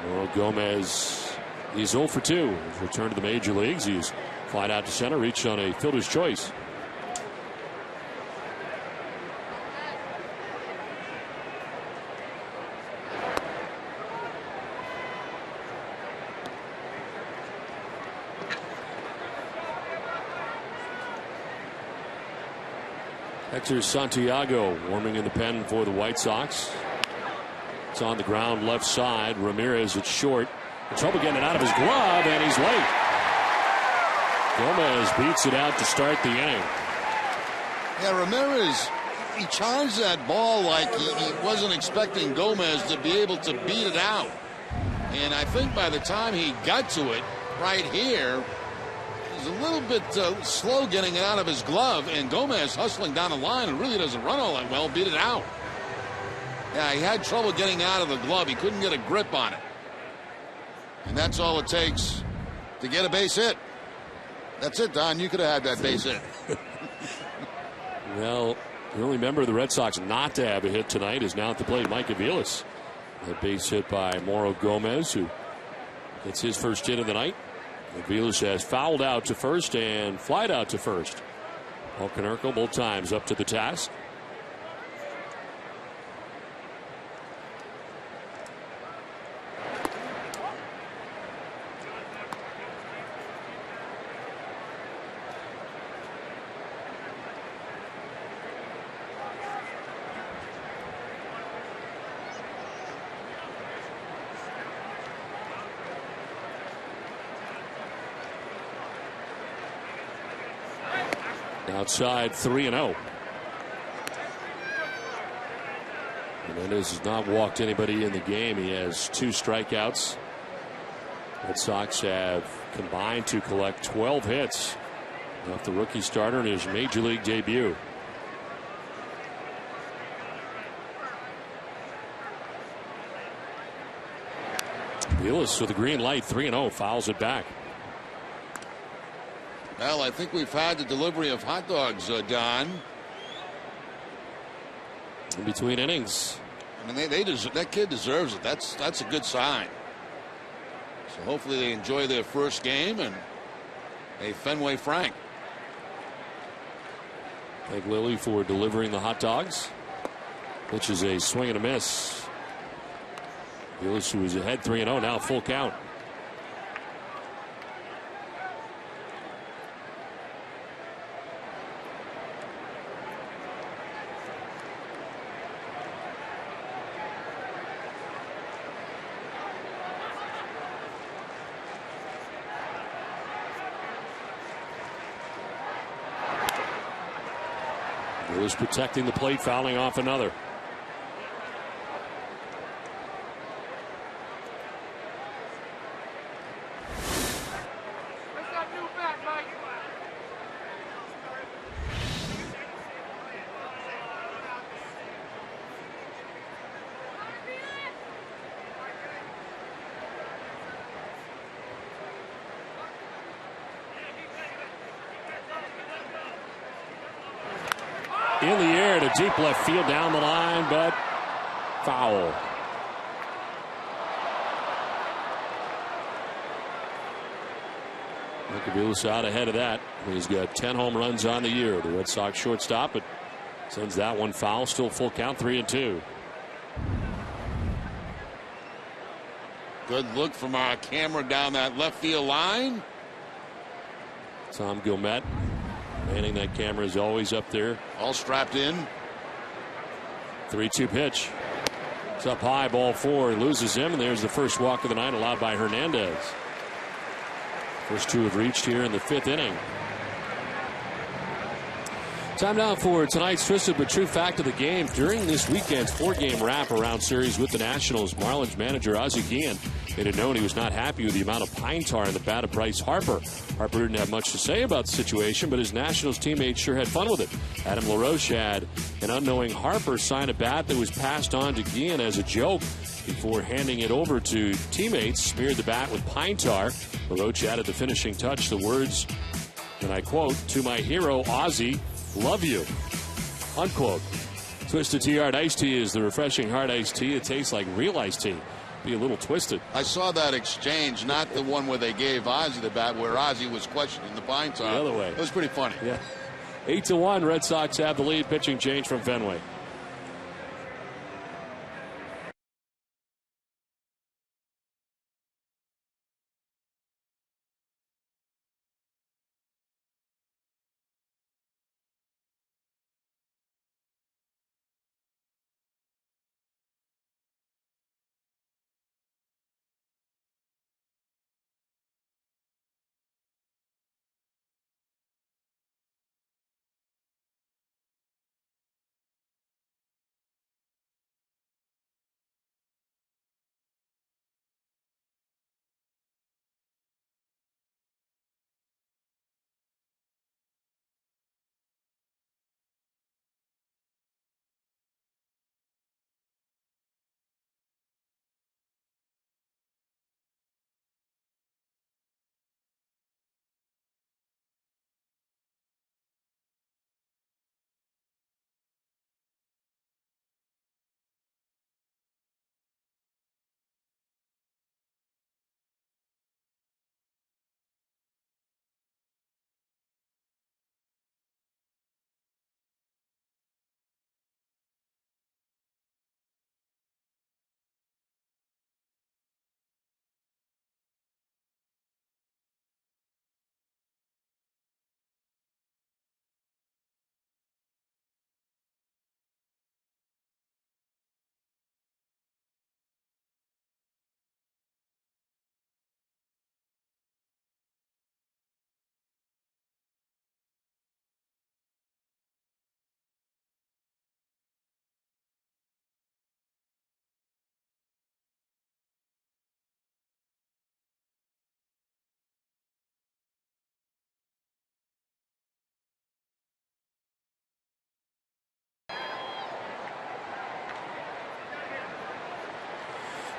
Mauro Gomez, he's 0 for 2. He's returned to the major leagues. He's flied out to center, reached on a fielder's choice. Hector Santiago warming in the pen for the White Sox. It's on the ground left side. Ramirez at short. In trouble getting it out of his glove, and he's late. Gomez beats it out to start the inning. Yeah, Ramirez, he charged that ball like he wasn't expecting Gomez to be able to beat it out. And I think by the time he got to it right here, he's a little bit slow getting it out of his glove, and Gomez hustling down the line and really doesn't run all that well, beat it out. Yeah, he had trouble getting out of the glove. He couldn't get a grip on it. And that's all it takes to get a base hit. That's it, Don. You could have had that base hit. Well, the only member of the Red Sox not to have a hit tonight is now at the plate, Mike Aviles. A base hit by Mauro Gomez, who gets his first hit of the night. Aviles has fouled out to first and flied out to first. Paul Konerko both times up to the task. Outside 3-0. Hernandez has not walked anybody in the game. He has 2 strikeouts. Red Sox have combined to collect 12 hits off the rookie starter in his major league debut. Aviles with a green light, 3-0, fouls it back. Well, I think we've had the delivery of hot dogs, Don. In between innings. I mean, that kid deserves it. That's a good sign. So hopefully they enjoy their first game and a Fenway Frank. Thank Lilly for delivering the hot dogs. Pitch is a swing and a miss. Aviles, who was ahead 3-0, now full count. Was protecting the plate, fouling off another. In the air to deep left field down the line, but foul. Aviles out ahead of that. He's got 10 home runs on the year. The Red Sox shortstop, but sends that one foul. Still full count, 3-2. Good look from our camera down that left field line. Tom Gilmet manning that camera is always up there. All strapped in. 3-2 pitch. It's up high, ball 4. He loses him, and there's the first walk of the night allowed by Hernandez. First 2 have reached here in the 5th inning. Time now for tonight's Twisted but True Fact of the Game. During this weekend's 4-game wraparound series with the Nationals, Marlins manager Ozzie Guillen made it known he was not happy with the amount of pine tar in the bat of Bryce Harper. Harper didn't have much to say about the situation, but his Nationals teammates sure had fun with it. Adam LaRoche had an unknowing Harper sign a bat that was passed on to Guillen as a joke before handing it over to teammates, smeared the bat with pine tar. LaRoche added the finishing touch, the words, and I quote, "To my hero, Ozzie, love you," unquote. Twisted Tea Hard Iced Tea is the refreshing hard iced tea. It tastes like real iced tea. Be a little twisted. I saw that exchange, not the one where they gave Ozzie the bat, where Ozzie was questioning the pine tar. The other way. It was pretty funny. Yeah. 8-1, Red Sox have the lead. Pitching change from Fenway.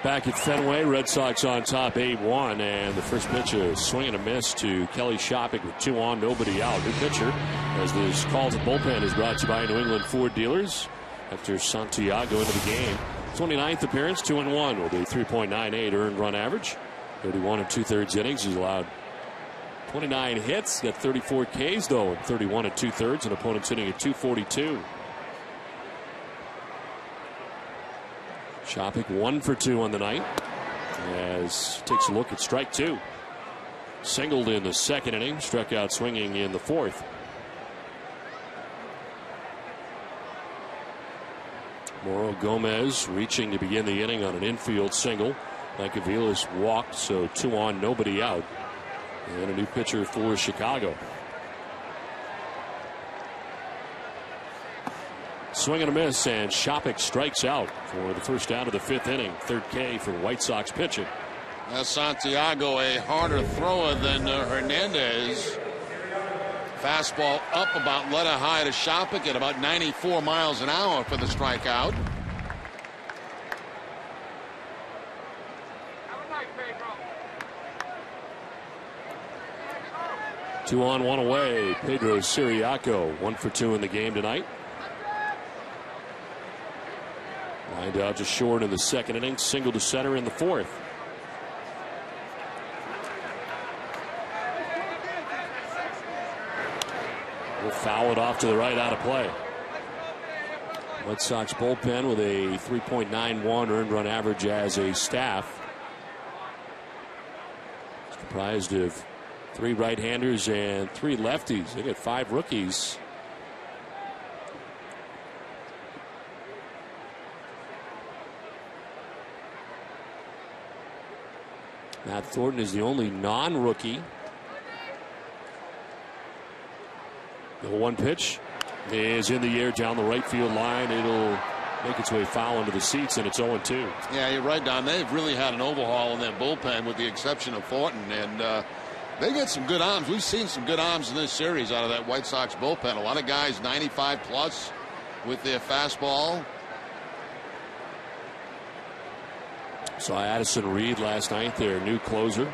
Back at Fenway, Red Sox on top 8-1, and the first pitch a swing and a miss to Kelly Shopping with 2 on, nobody out. New pitcher, as this call to bullpen is brought to you by New England Ford dealers. Hector Santiago into the game. 29th appearance, 2-1 with a 3.98 earned run average. 31 2/3 innings. He's allowed 29 hits, got 34 Ks though, and 31 2/3, and opponents hitting at 242. Shopping 1 for 2 on the night as takes a look at strike 2. Singled in the second inning, struck out swinging in the fourth. Moro Gomez reaching to begin the inning on an infield single. Lancavilas walked, so 2 on, nobody out. And a new pitcher for Chicago. Swing and a miss, and Shopping strikes out for the first out of the 5th inning. 3rd K for White Sox pitching. Santiago, a harder thrower than Hernandez. Fastball up about letter high to Shopping at about 94 miles an hour for the strikeout. Two on, 1 away. Pedro Siriaco, 1 for 2 in the game tonight. Lined out just short in the second inning, single to center in the fourth. Will foul it off to the right, out of play. Red Sox bullpen with a 3.91 earned run average as a staff. It's comprised of 3 right-handers and 3 lefties. They got 5 rookies. Matt Thornton is the only non-rookie. The 1 pitch. is in the air down the right field line. It'll make its way foul into the seats, and it's 0-2. Yeah, you're right, Don. They've really had an overhaul in their bullpen with the exception of Thornton, and they get some good arms. We've seen some good arms in this series out of that White Sox bullpen. A lot of guys 95 plus with their fastball. Saw Addison Reed last night, their new closer.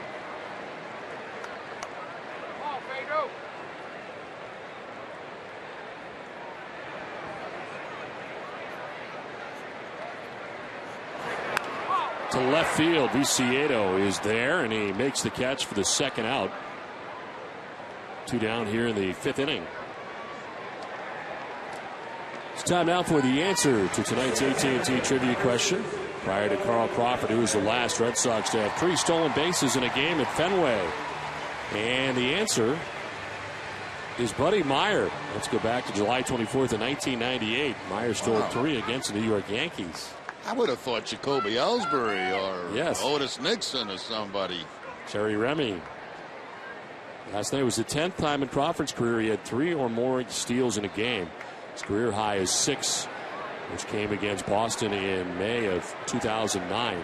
To left field, Viciedo is there, and he makes the catch for the second out. 2 down here in the 5th inning. It's time now for the answer to tonight's AT&T trivia question. Prior to Carl Crawford, who was the last Red Sox to have 3 stolen bases in a game at Fenway. And the answer is Buddy Meyer. Let's go back to July 24th of 1998. Meyer stole 3 against the New York Yankees. I would have thought Jacoby Ellsbury or yes, Otis Nixon or somebody. Terry Remy. Last night was the 10th time in Crawford's career he had 3 or more steals in a game. His career high is 6, which came against Boston in May of 2009.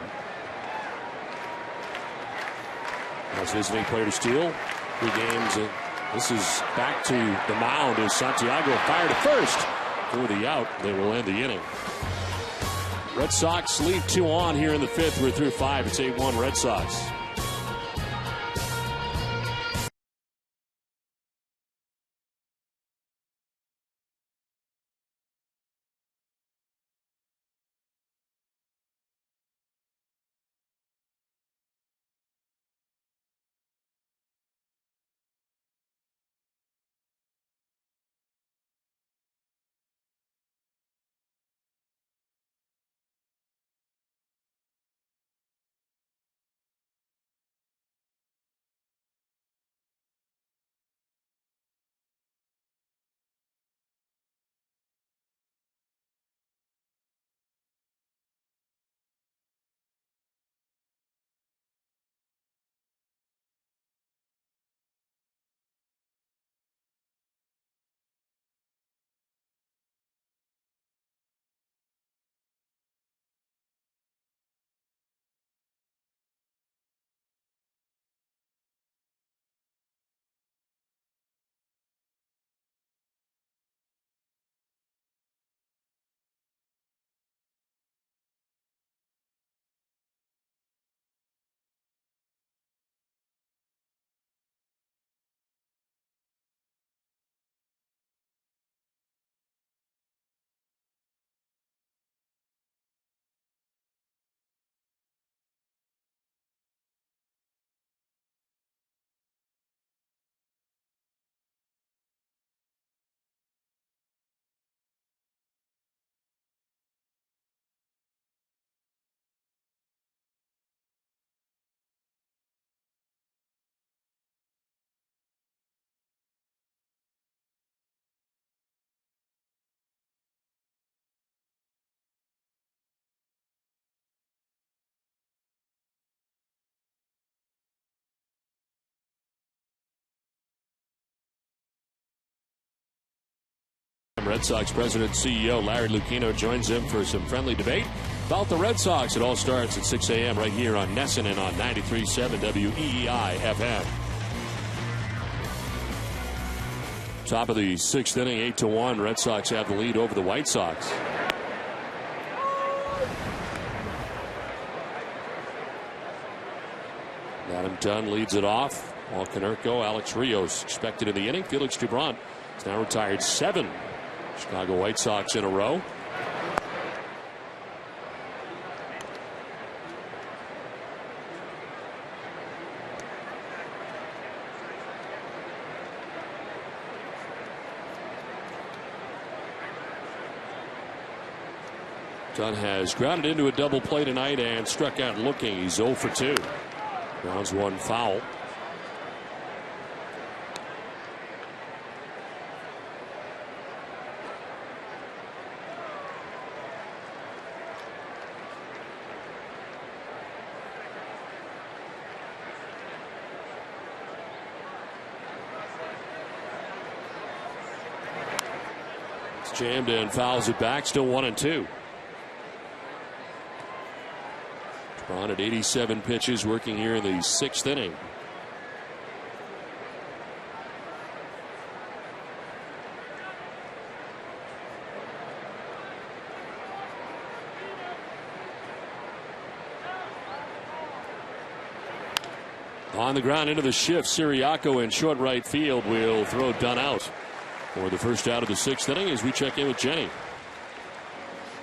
As visiting player to steal 3 games. This is back to the mound as Santiago fired at first for the out. They will end the inning. Red Sox lead 2 on here in the 5th. We're through 5. It's 8-1 Red Sox. Red Sox President and CEO Larry Lucchino joins him for some friendly debate about the Red Sox. It all starts at 6 a.m. right here on Nesson and on 93.7 WEEI FM. Top of the 6th inning, 8-1. Red Sox have the lead over the White Sox. Adam Dunn leads it off. Paul Konerko, Alex Rios expected in the inning. Felix Dubron has now retired 7 Chicago White Sox in a row. Dunn has grounded into a double play tonight and struck out looking. He's 0 for 2. Grounds 1 foul. Jammed and fouls it back. Still 1-2. Braun at 87 pitches, working here in the 6th inning. On the ground into the shift, Siriaco in short right field will throw Dunn out for the first out of the 6th inning as we check in with Jenny.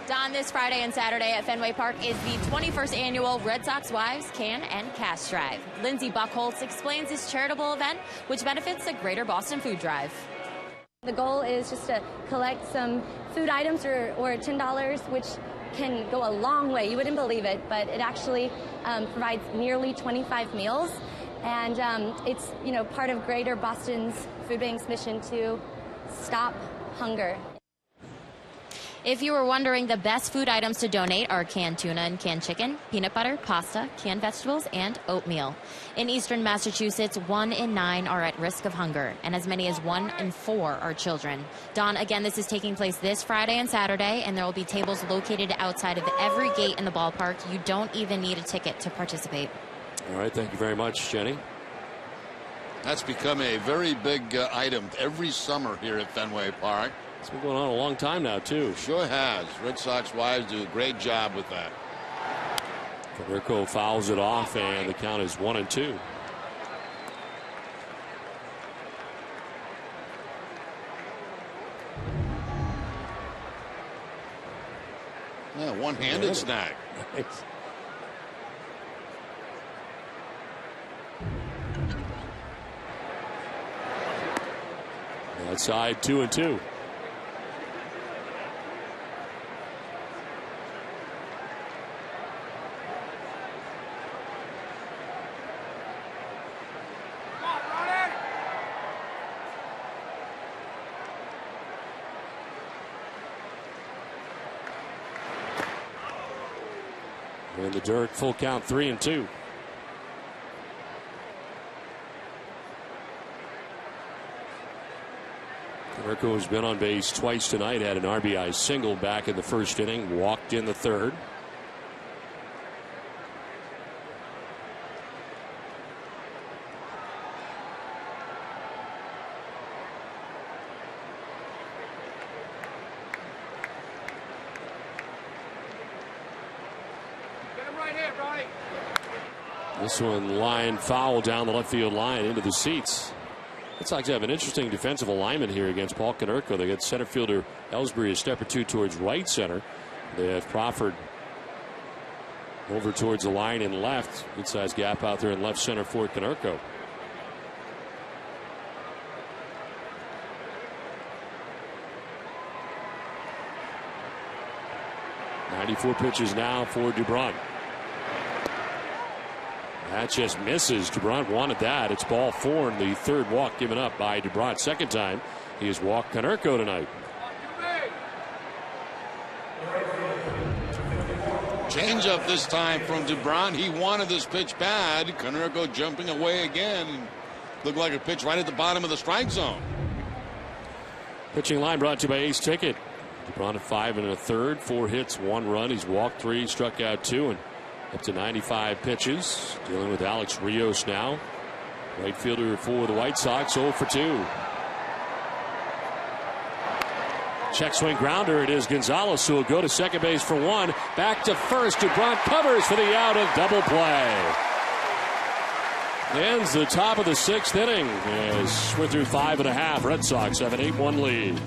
Don, this Friday and Saturday at Fenway Park is the 21st annual Red Sox Wives Can and Cash Drive. Lindsey Buckholz explains this charitable event, which benefits the Greater Boston Food Drive. The goal is just to collect some food items or $10, which can go a long way. You wouldn't believe it, but it actually provides nearly 25 meals. And it's, part of Greater Boston's Food Bank's mission to stop hunger. If you were wondering, the best food items to donate are canned tuna and canned chicken, peanut butter, pasta, canned vegetables, and oatmeal. In eastern Massachusetts, 1 in 9 are at risk of hunger, and as many as 1 in 4 are children. Don, again, this is taking place this Friday and Saturday, and there will be tables located outside of every gate in the ballpark. You don't even need a ticket to participate. All right, thank you very much, Jenny. That's become a very big item every summer here at Fenway Park. It's been going on a long time now, too. Sure has. Red Sox wives do a great job with that. Konerko fouls it off, and the count is 1-2. Yeah, one-handed snag. Nice. Outside 2-2. In the dirt, full count, 3-2. Konerko has been on base twice tonight, had an RBI single back in the first inning, walked in the third. This one line foul down the left field line into the seats. Red Sox have an interesting defensive alignment here against Paul Konerko. They got center fielder Ellsbury a step or two towards right center. They have Crawford over towards the line in left. Good sized gap out there in left center for Konerko. .94 pitches now for DuBron. That just misses. DuBron wanted that. It's ball 4 and the third walk given up by DuBron. Second time he has walked Konerko tonight. Change up this time from DuBron. He wanted this pitch bad. Konerko jumping away again. Looked like a pitch right at the bottom of the strike zone. Pitching line brought to you by Ace Ticket. DuBron at 5 1/3, 4 hits, 1 run. He's walked 3, struck out 2, and up to 95 pitches. Dealing with Alex Rios now. Right fielder for the White Sox, 0 for 2. Check swing grounder. It is Gonzalez who will go to second base for 1. Back to first. DuBron covers for the out of double play. Ends the top of the 6th inning as we're through 5 1/2. Red Sox have an 8-1 lead.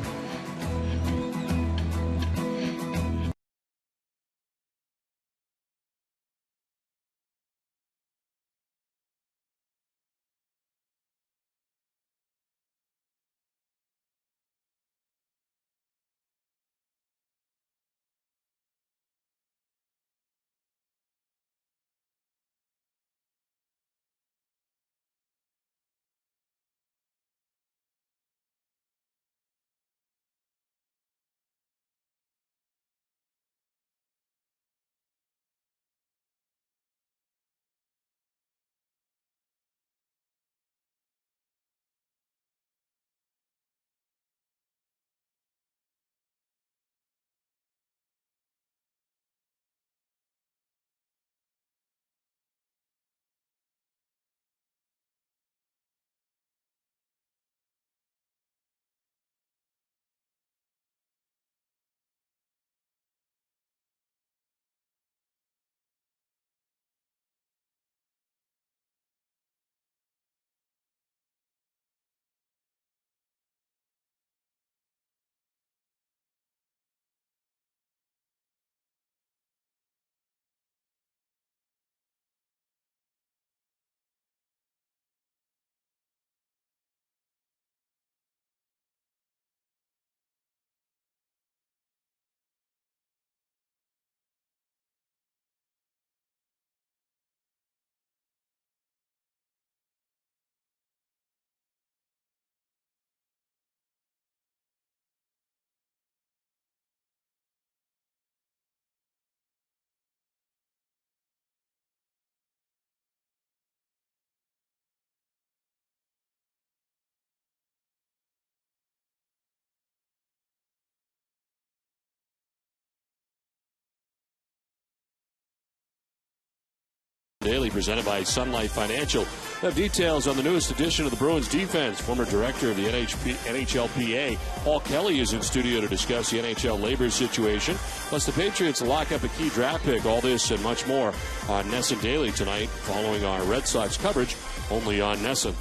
Daily, presented by Sun Life Financial. We have details on the newest edition of the Bruins defense. Former director of the NHLPA, Paul Kelly, is in studio to discuss the NHL labor situation. Plus, the Patriots lock up a key draft pick. All this and much more on NESN Daily tonight, following our Red Sox coverage only on NESN.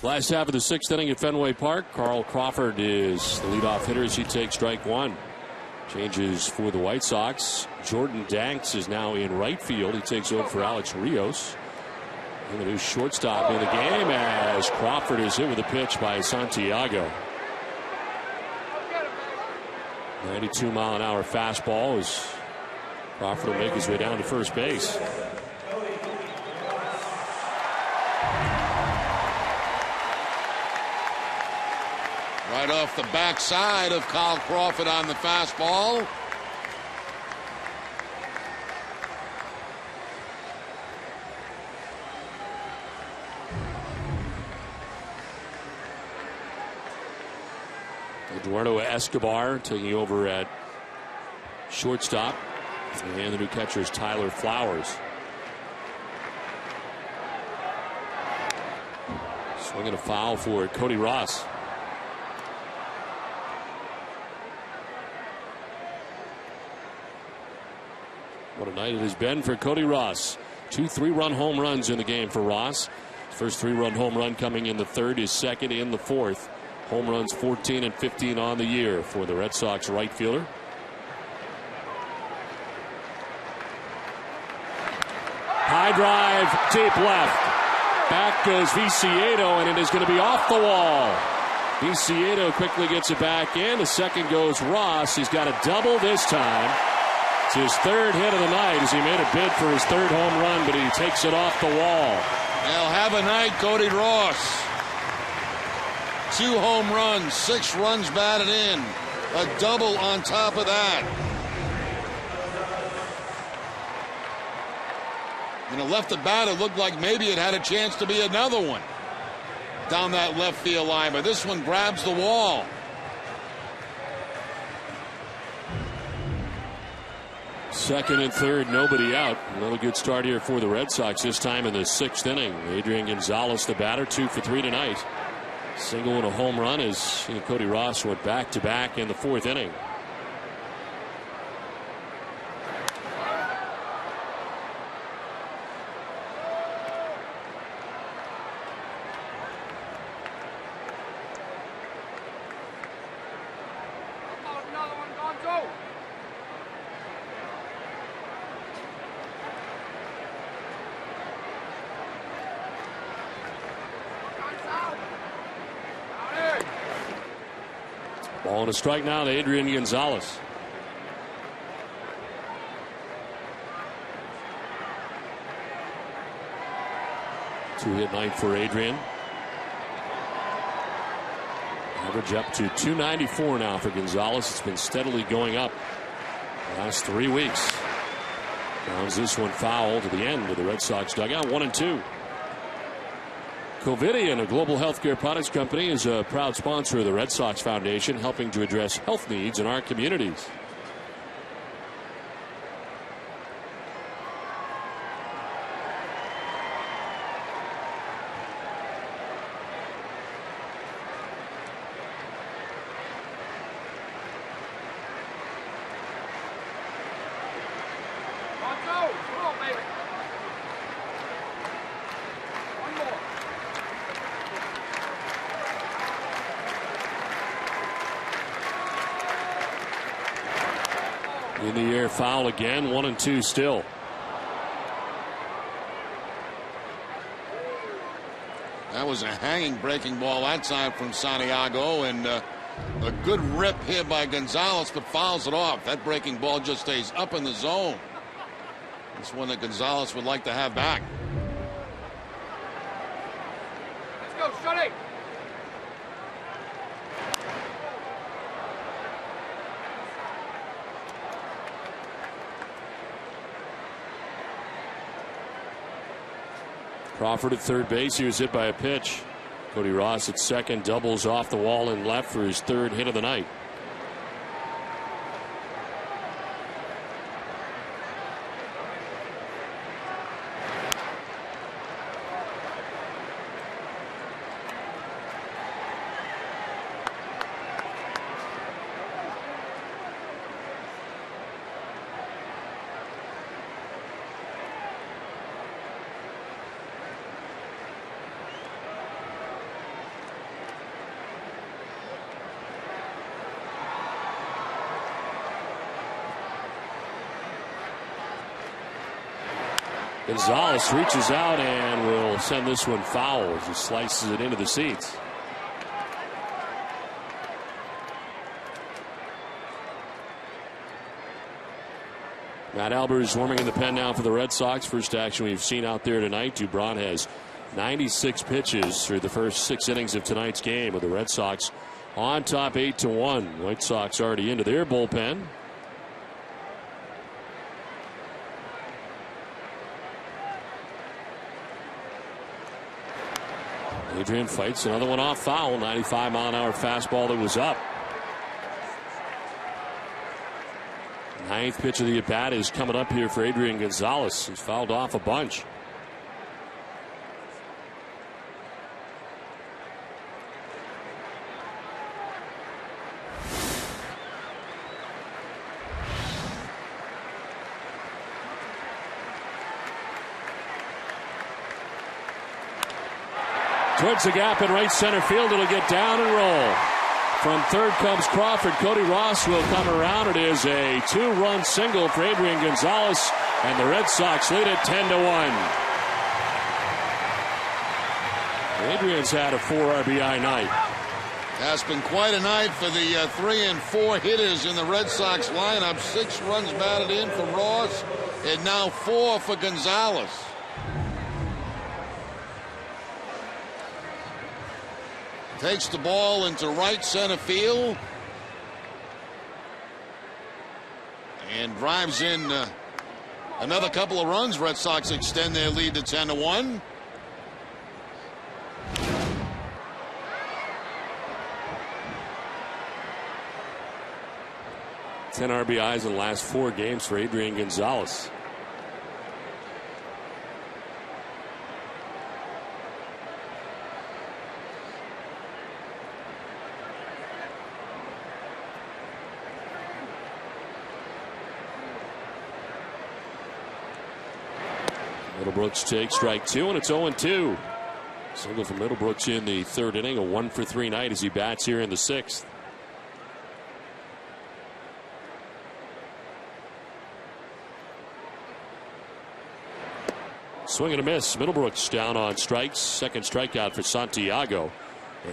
Last half of the sixth inning at Fenway Park. Carl Crawford is the leadoff hitter as he takes strike one. Changes for the White Sox. Jordan Danks is now in right field. He takes over for Alex Rios. And the new shortstop in the game as Crawford is hit with a pitch by Santiago. 92-mile-an-hour fastball as Crawford will make his way down to first base. Right off the backside of Kyle Crawford on the fastball. Eduardo Escobar taking over at shortstop. And the new catcher is Tyler Flowers. Swinging a foul for Cody Ross. What a night it has been for Cody Ross. 2 3-run home runs in the game for Ross. First 3-run home run coming in the third, his second in the fourth. Home runs 14 and 15 on the year for the Red Sox right fielder. High drive, deep left. Back goes Viciedo, and it is going to be off the wall. Viciedo quickly gets it back in. The second goes Ross. He's got a double this time. It's his third hit of the night as he made a bid for his third home run, but he takes it off the wall. Well, have a night, Cody Ross. 2 home runs, 6 runs batted in. A double on top of that. You know, left the bat, it looked like maybe it had a chance to be another one down that left field line, but this one grabs the wall. Second and third, nobody out. Another good start here for the Red Sox, this time in the sixth inning. Adrian Gonzalez, the batter, 2 for 3 tonight. Single and a home run as Cody Ross went back-to-back in the fourth inning. Ball and a strike now to Adrian Gonzalez. Two-hit night for Adrian. Average up to 294 now for Gonzalez. It's been steadily going up the last 3 weeks. Grounds this one foul to the end of the Red Sox dugout. 1-2. Covidien, a global healthcare products company, is a proud sponsor of the Red Sox Foundation, helping to address health needs in our communities. In the air, foul again. 1-2 still. That was a hanging breaking ball that time from Santiago, and a good rip here by Gonzalez, but fouls it off. That breaking ball just stays up in the zone. It's one that Gonzalez would like to have back. Let's go, Sonny. Crawford at third base. He was hit by a pitch. Cody Ross at second, doubles off the wall and left for his third hit of the night. Gonzalez reaches out and will send this one foul as he slices it into the seats. Matt Albers warming in the pen now for the Red Sox. First action we've seen out there tonight. Dubron has 96 pitches through the first 6 innings of tonight's game, with the Red Sox on top 8-1. White Sox already into their bullpen. Adrian fights another one off foul. 95-mile-an-hour fastball that was up. Ninth pitch of the at-bat is coming up here for Adrian Gonzalez. He's fouled off a bunch. Towards the gap in right center field. It'll get down and roll. From third comes Crawford. Cody Ross will come around. It is a 2-run single for Adrian Gonzalez, and the Red Sox lead it 10-1. Adrian's had a 4 RBI night. Has been quite a night for the 3 and 4 hitters in the Red Sox lineup. 6 runs batted in for Ross, and now 4 for Gonzalez. Takes the ball into right center field and drives in another couple of runs. Red Sox extend their lead to 10-1. Ten RBIs in the last 4 games for Adrian Gonzalez. Middlebrooks takes strike 2, and it's 0-2. Single from Middlebrooks in the 3rd inning. A 1-for-3 night as he bats here in the 6th. Swing and a miss. Middlebrooks down on strikes. Second strikeout for Santiago.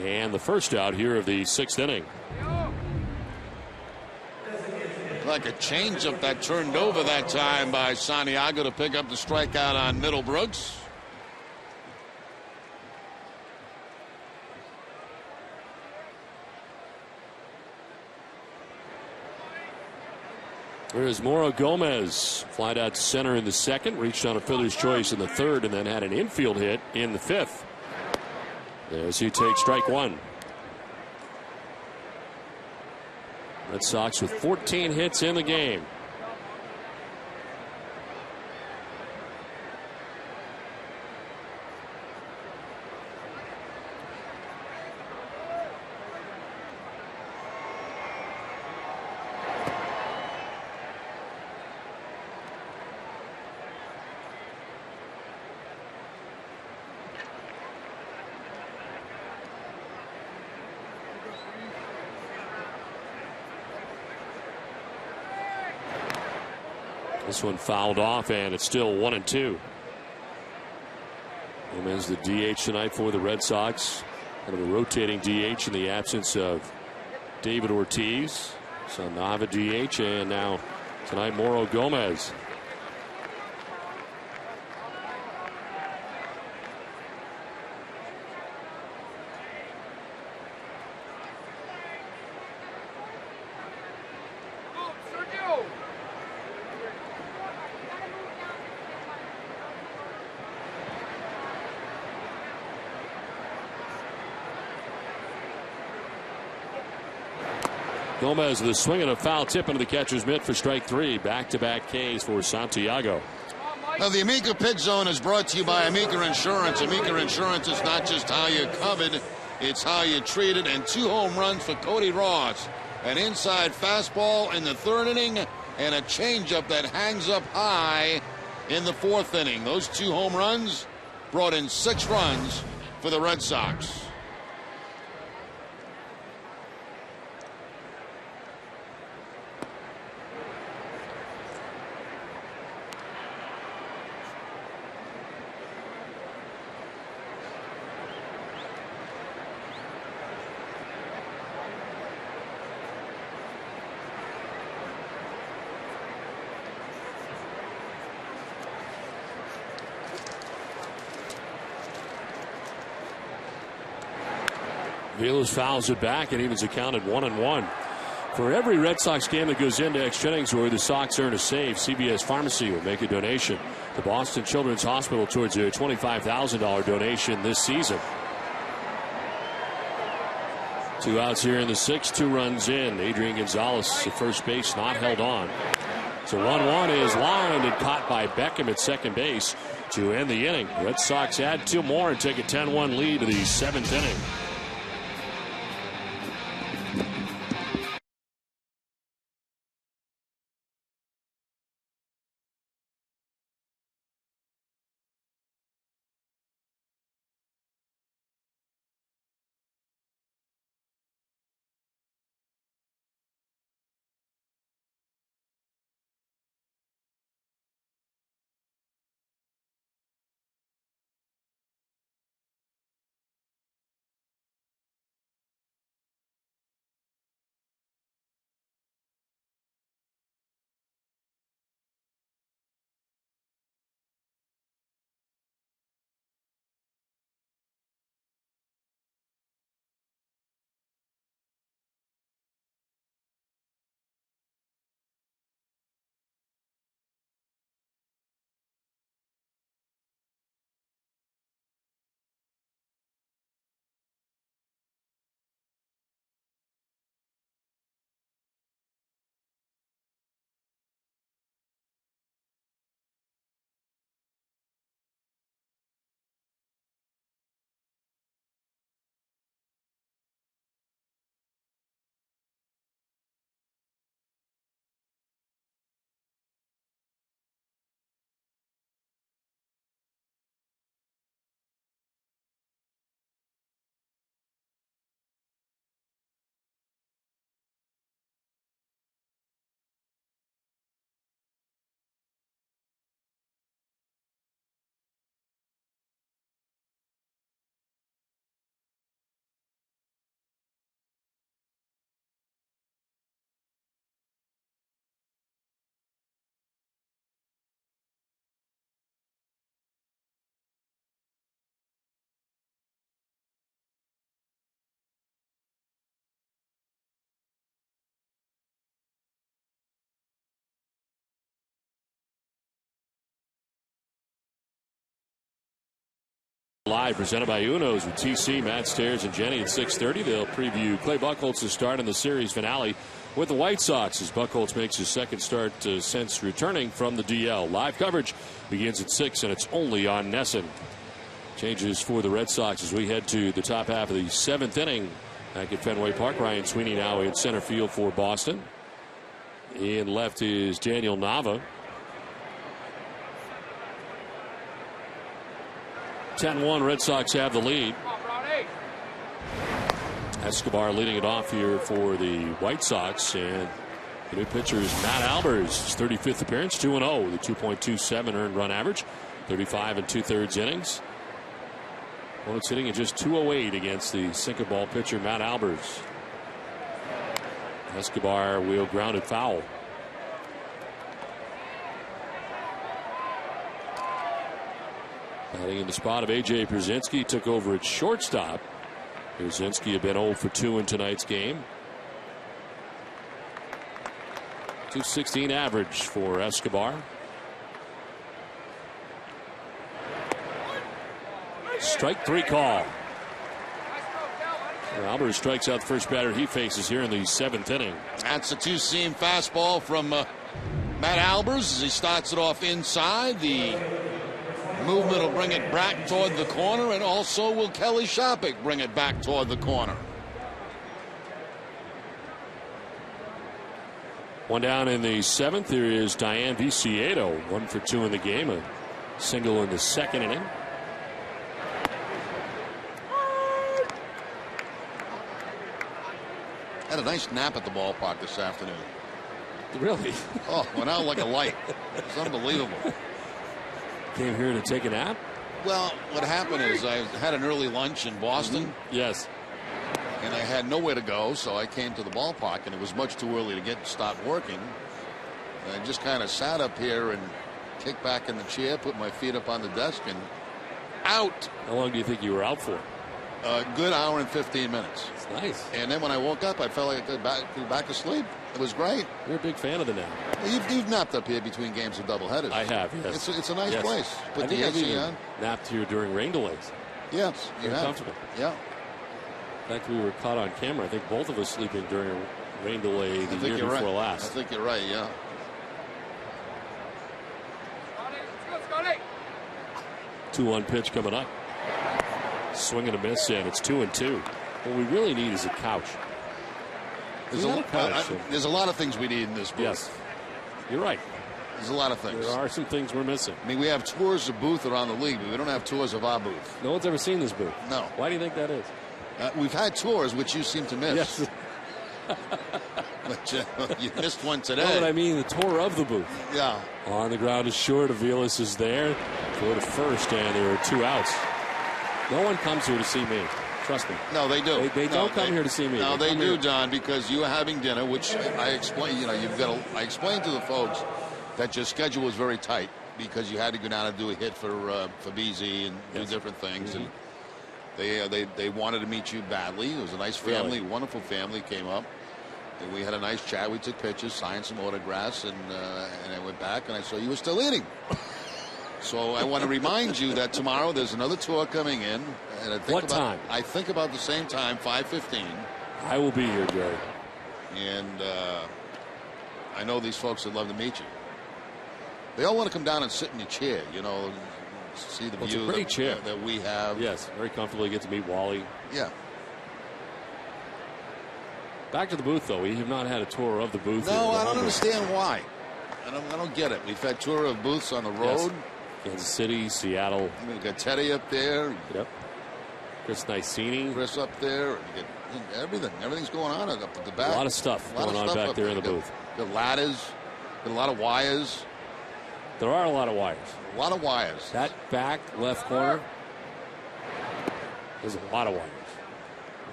And the first out here of the 6th inning. Like a changeup that turned over that time by Santiago to pick up the strikeout on Middlebrooks. There's Mauro Gomez. Flied out center in the 2nd. Reached on a fielder's choice in the 3rd, and then had an infield hit in the 5th. As he takes strike 1. Red Sox with 14 hits in the game. This one fouled off, and it's still 1-2. Gomez the DH tonight for the Red Sox. Kind of a rotating DH in the absence of David Ortiz. So Nava DH, and now tonight Mauro Gomez. Gomez with a swing and a foul tip into the catcher's mitt for strike 3. Back-to-back Ks for Santiago. Now, the Amica Pit Zone is brought to you by Amica Insurance. Amica Insurance is not just how you're covered, it's how you're treated. And 2 home runs for Cody Ross. An inside fastball in the 3rd inning and a changeup that hangs up high in the 4th inning. Those 2 home runs brought in 6 runs for the Red Sox. Vilas fouls it back and evens it count at 1-1. For every Red Sox game that goes into extra innings where the Sox earn a save, CVS Pharmacy will make a donation to Boston Children's Hospital towards their $25,000 donation this season. 2 outs here in the 6th, 2 runs in. Adrian Gonzalez at first base, not held on. So 1-1 is lined and caught by Beckham at second base to end the inning. Red Sox add 2 more and take a 10-1 lead to the 7th inning. Live presented by Uno's with TC, Matt Stairs, and Jenny at 6:30. They'll preview Clay Buchholz's start in the series finale with the White Sox as Buchholz makes his second start since returning from the DL. Live coverage begins at 6, and it's only on NESN. Changes for the Red Sox as we head to the top half of the 7th inning back at Fenway Park. Ryan Sweeney now in center field for Boston. In left is Daniel Nava. 10-1, Red Sox have the lead. Escobar leading it off here for the White Sox, and the new pitcher is Matt Albers. His 35th appearance, 2-0 with a 2.27 earned run average, 35 2/3 innings. Opponent's hitting at just 208 against the sinker ball pitcher Matt Albers. Escobar wheel grounded foul. Batting in the spot of A.J. Pierzynski, took over at shortstop. Pierzynski had been 0 for 2 in tonight's game. .216 average for Escobar. Strike 3 call. Albers strikes out the first batter he faces here in the 7th inning. That's a 2-seam fastball from Matt Albers as he starts it off inside. The movement will bring it back toward the corner, and also will Kelly Shopik bring it back toward the corner. One down in the 7th. There is Diane Viciedo, 1 for 2 in the game, a single in the 2nd inning. Had a nice nap at the ballpark this afternoon. Really? Oh, went out like a light. It's unbelievable. Came here to take a nap? Well, what happened is I had an early lunch in Boston. Mm-hmm. Yes. And I had nowhere to go, so I came to the ballpark, and it was much too early to start working. And I just kind of sat up here and kicked back in the chair, put my feet up on the desk, and out. How long do you think you were out for? A good hour and 15 minutes. It's nice. And then when I woke up, I felt like I could go back to sleep. It was great. You're a big fan of the nap. You've napped up here between games of doubleheaders. I have, yes. It's a nice place. Put I the think I've AC even on. napped here during rain delays. Yes, you Very have. comfortable. Yeah. In fact, we were caught on camera. I think both of us sleeping during a rain delay the year before last. I think you're right, yeah. Let's go, Scotty. 2-1 pitch coming up. Swing and a miss, and it's 2-2. What we really need is a couch. There's a lot of things we need in this booth. Yes, you're right. There's a lot of things. There are some things we're missing. I mean, we have tours of booth around the league, but we don't have tours of our booth. No one's ever seen this booth. No. Why do you think that is? We've had tours, which you seem to miss. Yes. But you missed one today. No, but I mean the tour of the booth. Yeah. On the ground is short. Aviles is there. Throw to first, and there are 2 outs. No one comes here to see me. Trust me. No, they do. They don't come here to see me. No, they do, here. Don, because you were having dinner, which I explained. You know, I explained to the folks that your schedule was very tight because you had to go down and do a hit for BZ and do different things, and they wanted to meet you badly. It was a nice family, wonderful family came up, and we had a nice chat. We took pictures, signed some autographs, and I went back and I saw you were still eating. So I want to remind you that tomorrow there's another tour coming in. And I think what time? I think about the same time, 5:15. I will be here, Jerry. And I know these folks would love to meet you. They all want to come down and sit in your chair, you know, see the view that we have. Yes, very comfortable. You get to meet Wally. Yeah. Back to the booth, though. We have not had a tour of the booth. No, I don't understand why. I don't get it. We've had tour of booths on the road. Yes. Kansas City, Seattle. We've got Teddy up there. Yep. Chris Nicini. Chris up there. You get everything. Everything's going on up at the back. A lot of stuff going on back there in the booth. The ladders. Got a lot of wires. There are a lot of wires. A lot of wires. That back left corner. There's a lot of wires.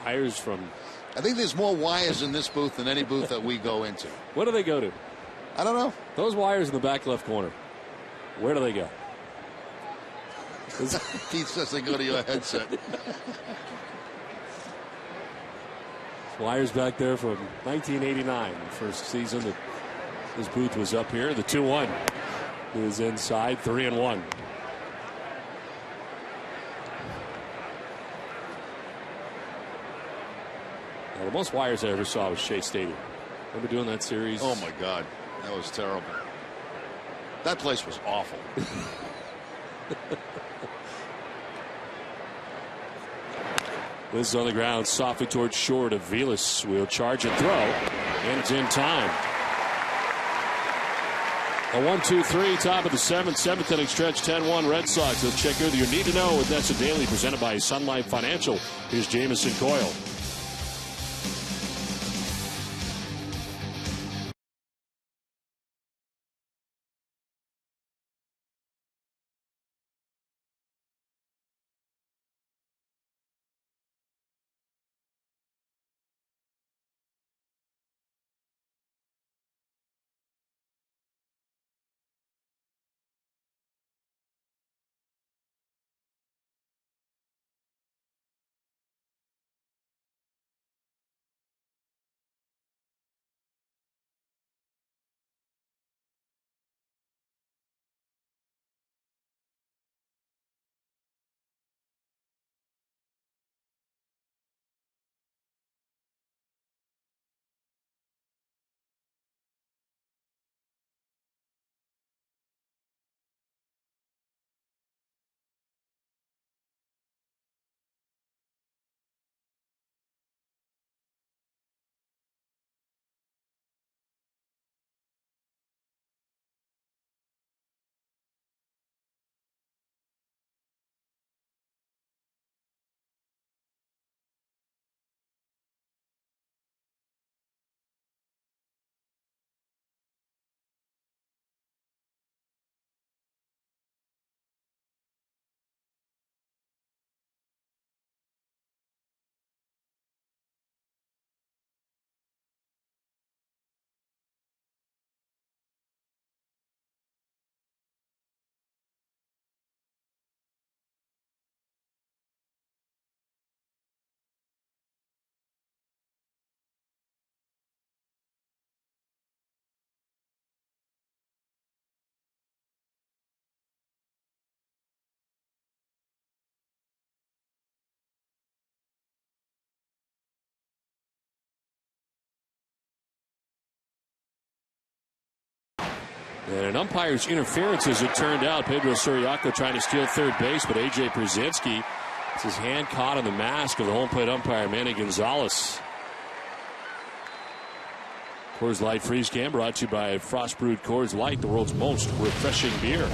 Wires from. I think there's more wires in this booth than any booth that we go into. Where do they go to? I don't know. Those wires in the back left corner. Where do they go? Keith says they go to your headset. Wires back there from 1989, the first season that this booth was up here. The 2-1 is inside, 3-1. Now, the most wires I ever saw was Shea Stadium. Remember doing that series? Oh my God, that was terrible. That place was awful. This is on the ground, softly towards short. Aviles will charge and throw, and it's in time. A 1-2-3, top of the seventh inning stretch, 10-1 Red Sox. Let's check here. You need to know with That's a Daily, presented by Sun Life Financial. Here's Jamison Coyle. And an umpire's interference, as it turned out. Pedro Suriaco trying to steal third base, but A.J. Brzezinski, it's his hand caught on the mask of the home plate umpire, Manny Gonzalez. Coors Light Freeze Can brought to you by Frost Brewed Coors Light, the world's most refreshing beer.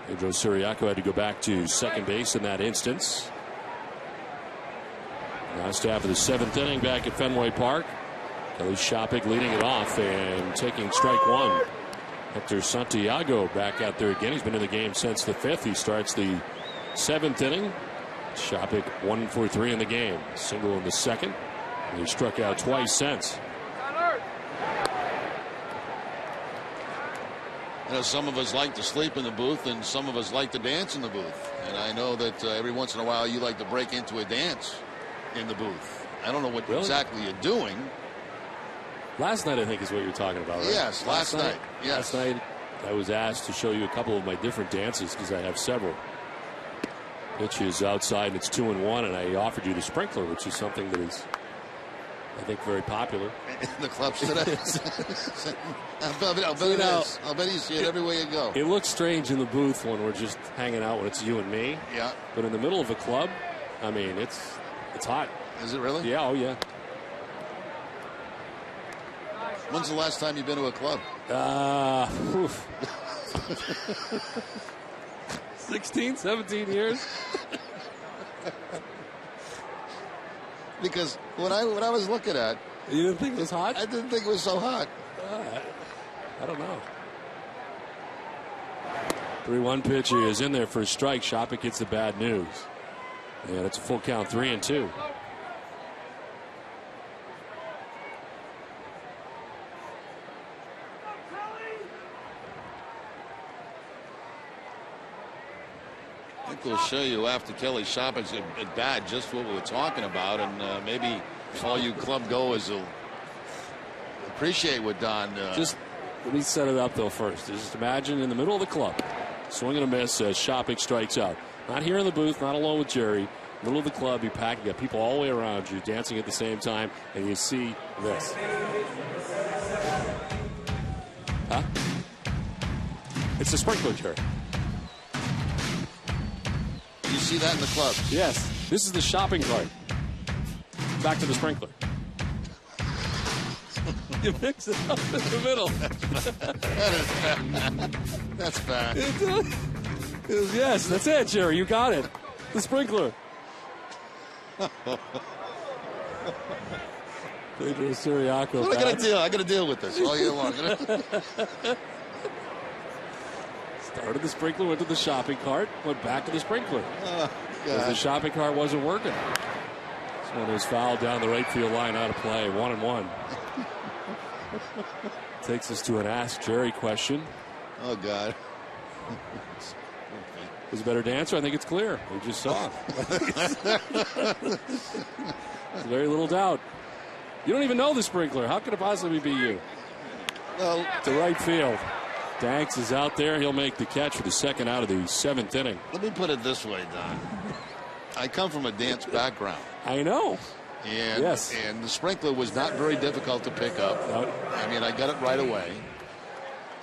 Pedro Suriaco had to go back to second base in that instance. Last half of the seventh inning back at Fenway Park. Kelly Shopik leading it off and taking strike one. Hector Santiago back out there again. He's been in the game since the fifth. He starts the seventh inning. Shopik 1 for 3 in the game. Single in the second. And he struck out twice since. You know, some of us like to sleep in the booth and some of us like to dance in the booth. And I know that every once in a while you like to break into a dance in the booth. I don't know what exactly you're doing. Last night, I think, is what you're talking about, right? Yes, last night. Yes. Last night, I was asked to show you a couple of my different dances because I have several. Pitches outside, and it's 2-1, and I offered you the sprinkler, which is something that is, I think, very popular. In the clubs today. I'll bet you see it everywhere you go. It looks strange in the booth when we're just hanging out when it's you and me. Yeah. But in the middle of a club, I mean, it's hot. Is it really? Yeah, oh yeah. When's the last time you've been to a club? 16, 17 years. Because when I was looking at, you didn't think it was hot? I didn't think it was so hot. I don't know. 3-1 pitch. He is in there for a strike. Shopik gets the bad news. And it's a full count, 3-2. I think we'll show you after Kelly Shopik's at bat just what we were talking about, and maybe all you club goers will appreciate what Don. Just let me set it up though first. Just imagine in the middle of the club, swing and a miss as Shopik strikes out. Not here in the booth, not alone with Jerry. Middle of the club, you pack, you got people all the way around you dancing at the same time, and you see this. Huh? It's the sprinkler, Jerry. You see that in the club? Yes. This is the shopping cart. Back to the sprinkler. You mix it up in the middle. That's bad. Yes, that's it, Jerry. You got it. The sprinkler. Pedro Suriaco. What I got to deal with this all year long. Started the sprinkler, went to the shopping cart, went back to the sprinkler. Because the shopping cart wasn't working. This one was fouled down the right field line, out of play. 1-1. Takes us to an Ask Jerry question. Oh, God. Who's a better dancer? I think it's clear. We just saw. There's very little doubt. You don't even know the sprinkler. How could it possibly be you? Well, to right field. Danks is out there. He'll make the catch for the second out of the seventh inning. Let me put it this way, Don. I come from a dance background. I know. And, yes. And the sprinkler was not very difficult to pick up. I mean, I got it right away.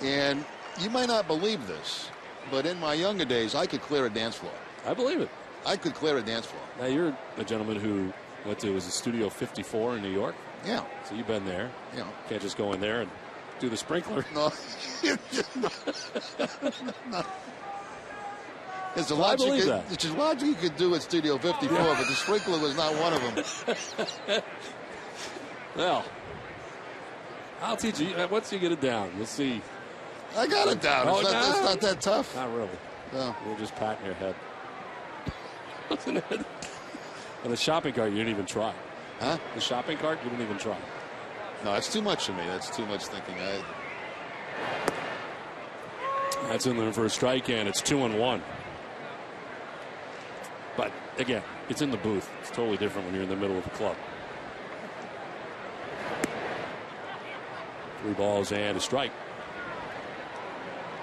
And you might not believe this, but in my younger days, I could clear a dance floor. I believe it. I could clear a dance floor. Now, you're a gentleman who went to, was it Studio 54 in New York? Yeah. So you've been there. Yeah. Can't just go in there and do the sprinkler. No. There's a lot you could do at Studio 54, but the sprinkler was not one of them. Well, I'll teach you. Once you get it down, you'll see. I got it down. Oh, it's not that tough. Not really. No. You're just patting your head. Wasn't it? And the shopping cart, you didn't even try. Huh? The shopping cart, you didn't even try. No, that's too much for me. That's too much thinking. That's in there for a strike, and it's 2-1. But, again, it's in the booth. It's totally different when you're in the middle of a club. 3 balls and a strike.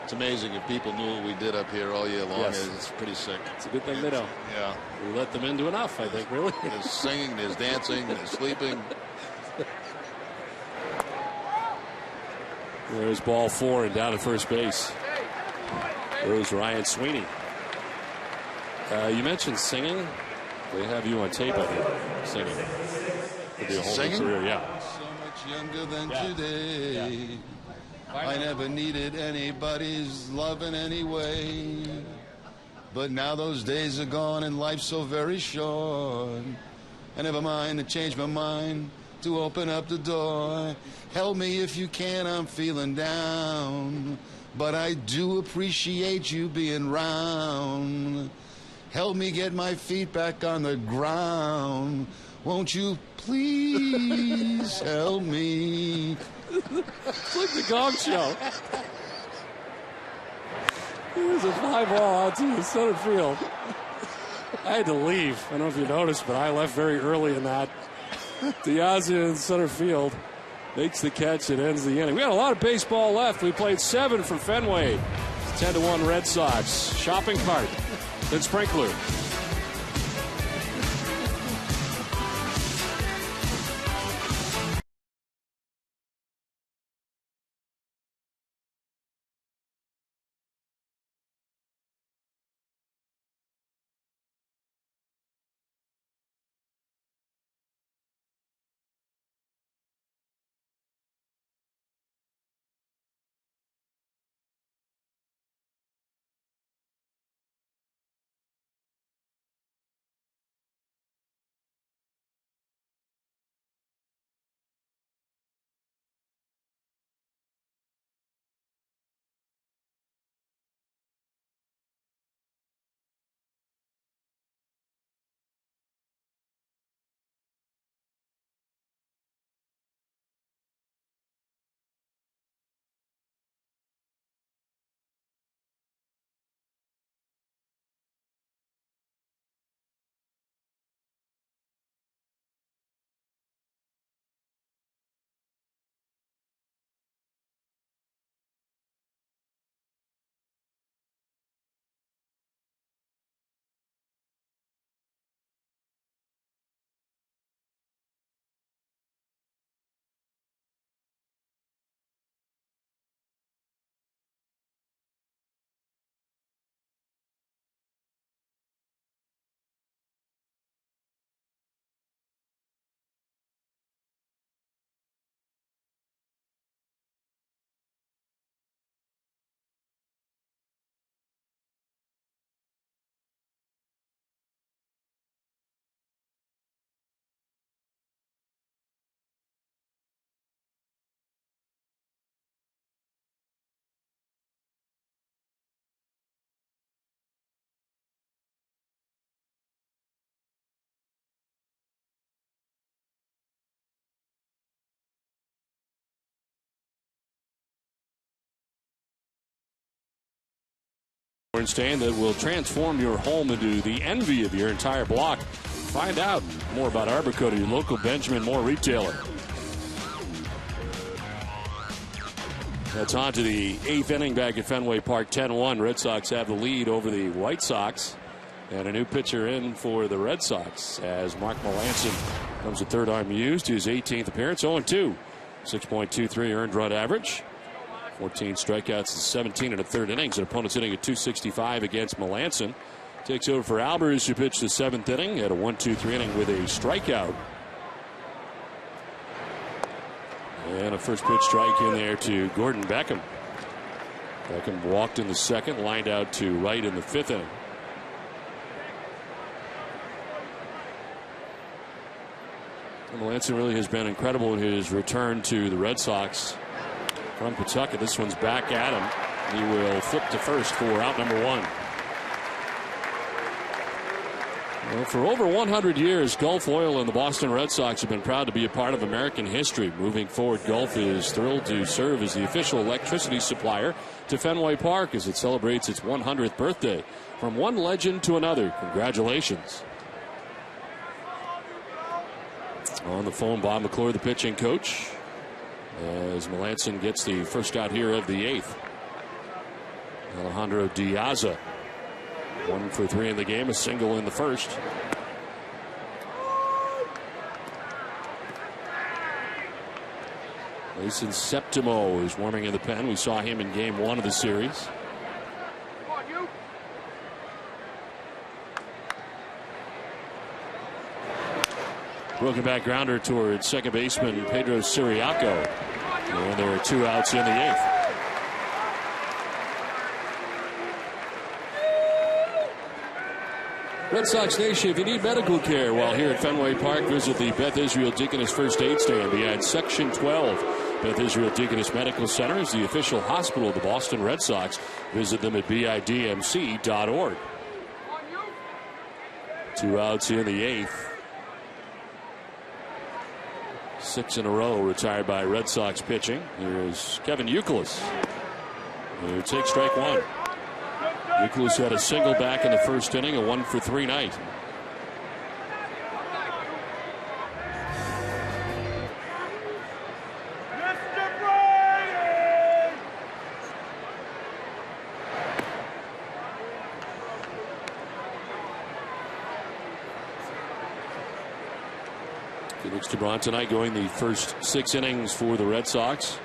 It's amazing if people knew what we did up here all year long. Yes. It's pretty sick. It's a good thing they don't. Yeah. We let them into enough, I think, really. There's singing, there's dancing, there's sleeping. There's ball 4 and down at first base. There's Ryan Sweeney. You mentioned singing. They have you on tape, I think, singing. Could be a whole Singing? career, yeah. So much younger than today. I never needed anybody's love in any way. But now those days are gone and life's so very short. I never mind to change my mind, to open up the door. Help me if you can, I'm feeling down. But I do appreciate you being round. Help me get my feet back on the ground. Won't you please help me? It's like the Gong Show. Here's a fly ball out to the center field. I had to leave. I don't know if you noticed, but I left very early in that. Diaz in center field makes the catch. It ends the inning. We had a lot of baseball left. We played 7 for Fenway. 10-1 Red Sox. Shopping cart. Then sprinkler. Stand that will transform your home into the envy of your entire block. Find out more about Arborcoda, your local Benjamin Moore retailer. That's on to the 8th inning back at Fenway Park. 10-1. Red Sox have the lead over the White Sox. And a new pitcher in for the Red Sox as Mark Melanson comes to third arm used. His 18th appearance. 0-2. 6.23 earned run average. 14 strikeouts and 17 in the third innings. An opponent's hitting at .265 against Melanson. Takes over for Albers, who pitched the 7th inning at a 1-2-3 inning with a strikeout. And a first pitch strike in there to Gordon Beckham. Beckham walked in the 2nd, lined out to right in the 5th inning. And Melanson really has been incredible in his return to the Red Sox from Pawtucket. This one's back at him. He will flip to first for out number 1. Well, for over 100 years, Gulf Oil and the Boston Red Sox have been proud to be a part of American history. Moving forward, Gulf is thrilled to serve as the official electricity supplier to Fenway Park as it celebrates its 100th birthday. From one legend to another, congratulations. On the phone, Bob McClure, the pitching coach, as Melanson gets the first out here of the 8th. Alejandro Diaz, 1 for 3 in the game, a single in the first. Mason Septimo is warming in the pen. We saw him in game 1 of the series. Broken back grounder towards second baseman Pedro Siriaco. And there are 2 outs in the 8th. Red Sox Nation, if you need medical care while here at Fenway Park, visit the Beth Israel Deaconess First Aid Stand behind Section 12. Beth Israel Deaconess Medical Center is the official hospital of the Boston Red Sox. Visit them at bidmc.org. 2 outs in the 8th. 6 in a row retired by Red Sox pitching. Here is Kevin Youkilis, who takes strike 1. Youkilis had a single back in the first inning, a 1-for-3 night. Felix Gibran tonight going the first 6 innings for the Red Sox.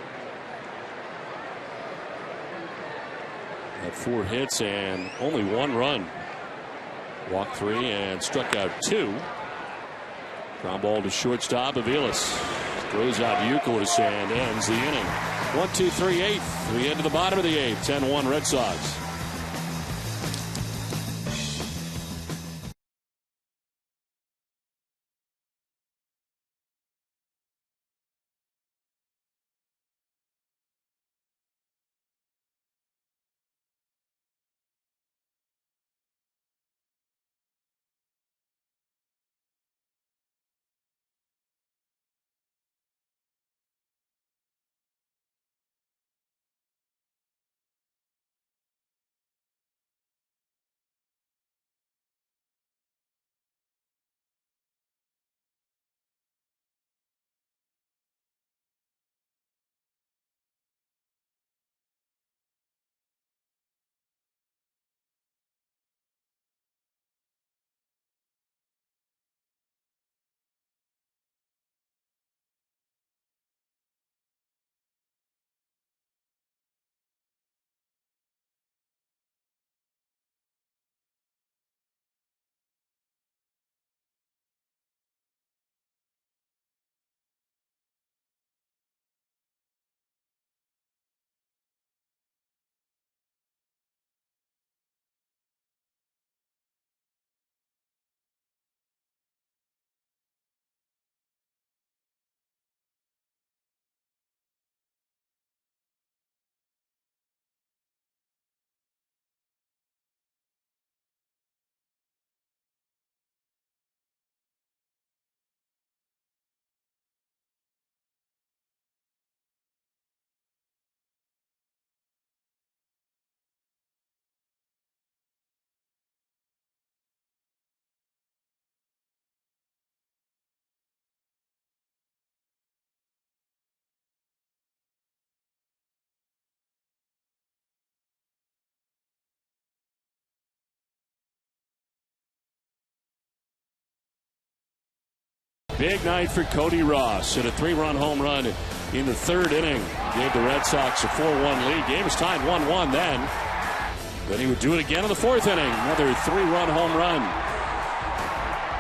Had 4 hits and only 1 run. Walked 3 and struck out 2. Ground ball to shortstop. Aviles throws out Youkilis and ends the inning. 1-2-3 8th. We head to the bottom of the 8th. 10-1 Red Sox. Big night for Cody Ross. Hit a 3-run home run in the 3rd inning. Gave the Red Sox a 4-1 lead. Game was tied 1-1 then. Then he would do it again in the 4th inning. Another 3-run home run.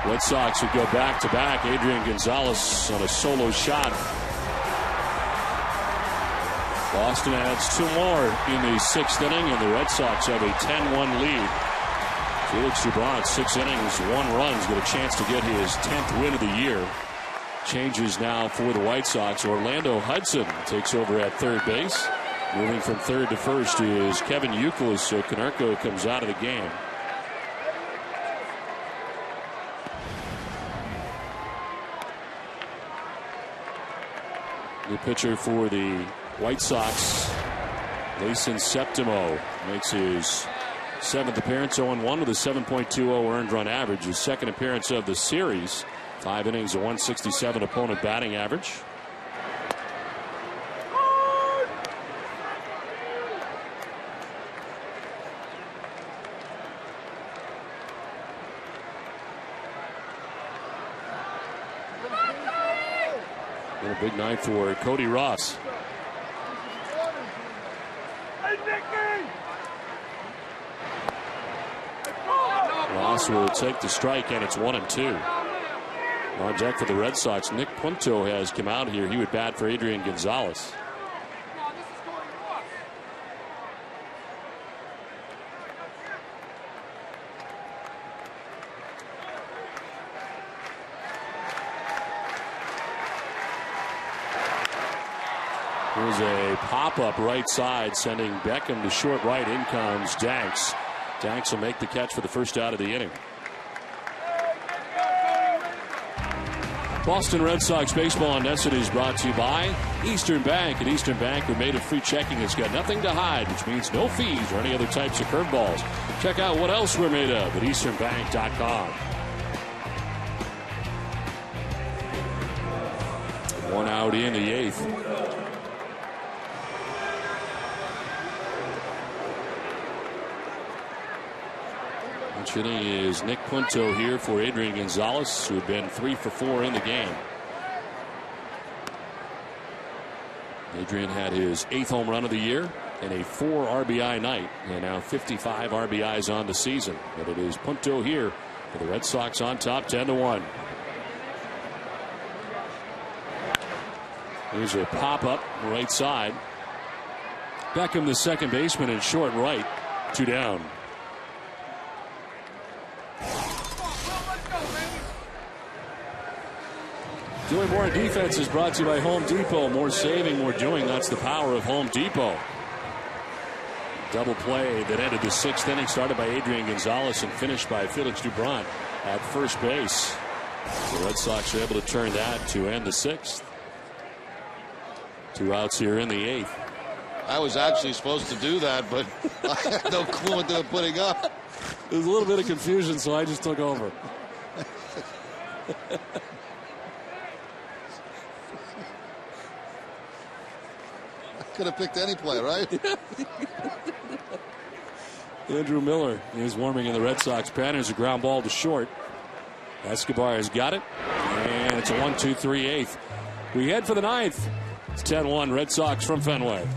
Red Sox would go back-to-back. Adrian Gonzalez on a solo shot. Boston adds 2 more in the 6th inning, and the Red Sox have a 10-1 lead. Felix Gibran, 6 innings, 1 run. He's got a chance to get his 10th win of the year. Changes now for the White Sox. Orlando Hudson takes over at 3rd base. Moving from 3rd to 1st is Kevin Youkilis, so Konerko comes out of the game. The pitcher for the White Sox, Mason Septimo, makes his 7th appearance, 0-1 with a 7.20 earned run average. His 2nd appearance of the series. 5 innings, a 167 opponent batting average. And a big night for Cody Ross. Ross will take the strike, and it's 1-2. On deck for the Red Sox, Nick Punto has come out here. He would bat for Adrian Gonzalez. Here's a pop-up right side, sending Beckham to short right. In comes Danks. Danks will make the catch for the first out of the inning. Boston Red Sox baseball on NESN is brought to you by Eastern Bank. At Eastern Bank, we're made of free checking. It's got nothing to hide, which means no fees or any other types of curveballs. Check out what else we're made of at easternbank.com. One out in the eighth. Inning is Nick Punto here for Adrian Gonzalez, who had been 3 for 4 in the game. Adrian had his 8th home run of the year and a 4 RBI night, and now 55 RBIs on the season. But it is Punto here for the Red Sox on top, 10-1. Here's a pop-up right side. Beckham, the second baseman, in short right, 2 down. Doing more defense is brought to you by Home Depot. More saving, more doing. That's the power of Home Depot. Double play that ended the 6th inning, started by Adrian Gonzalez and finished by Felix Doubront at first base. The Red Sox are able to turn that to end the 6th. 2 outs here in the 8th. I was actually supposed to do that, but I had no clue what they were putting up. There was a little bit of confusion, so I just took over. Could have picked any play, right? Andrew Miller is warming in the Red Sox pen. There's a ground ball to short. Escobar has got it, and it's a 1-2-3 eighth. We head for the 9th. It's 10-1 Red Sox from Fenway.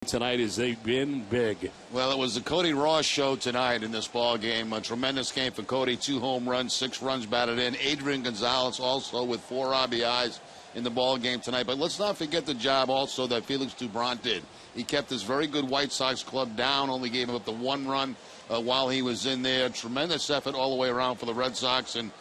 Tonight as they've been big. Well, it was the Cody Ross show tonight in this ball game. A tremendous game for Cody. 2 home runs, 6 runs batted in. Adrian Gonzalez also with 4 RBIs in the ball game tonight. But let's not forget the job also that Felix Doubront did. He kept this very good White Sox club down, only gave him up the 1 run while he was in there. Tremendous effort all the way around for the Red Sox, and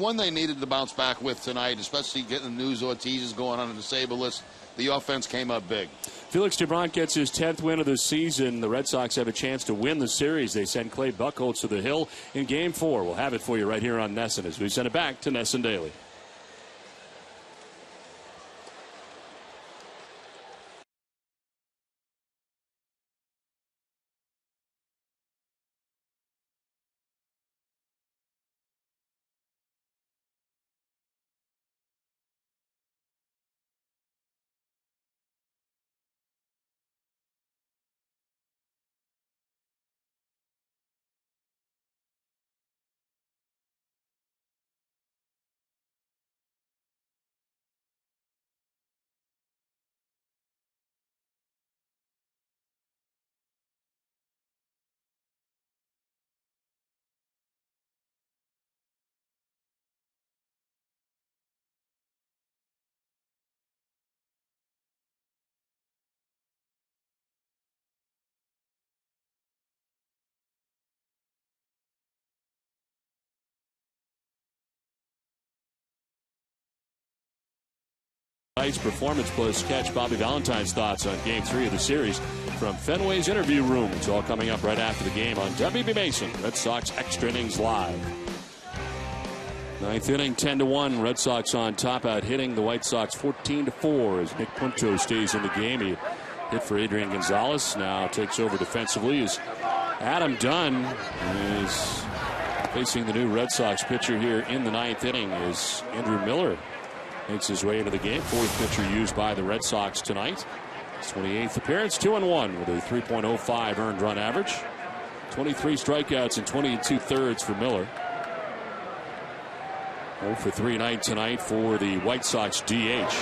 one they needed to bounce back with tonight, especially getting the news Ortiz is going on the disabled list. The offense came up big. Felix Doubront gets his 10th win of the season. The Red Sox have a chance to win the series. They send Clay Buchholz to the hill in Game 4. We'll have it for you right here on NESN as we send it back to NESN Daily. Heights Performance Plus. Catch Bobby Valentine's thoughts on Game 3 of the series from Fenway's interview room. It's all coming up right after the game on WB Mason Red Sox Extra Innings Live. Ninth inning, 10-1. Red Sox on top, out hitting the White Sox 14-4 as Nick Punto stays in the game. He hit for Adrian Gonzalez. Now takes over defensively as Adam Dunn is facing the new Red Sox pitcher here in the ninth inning as Andrew Miller makes his way into the game. Fourth pitcher used by the Red Sox tonight. His 28th appearance, 2-1 with a 3.05 earned run average. 23 strikeouts and 20 2/3 for Miller. 0 for 3 night tonight for the White Sox DH.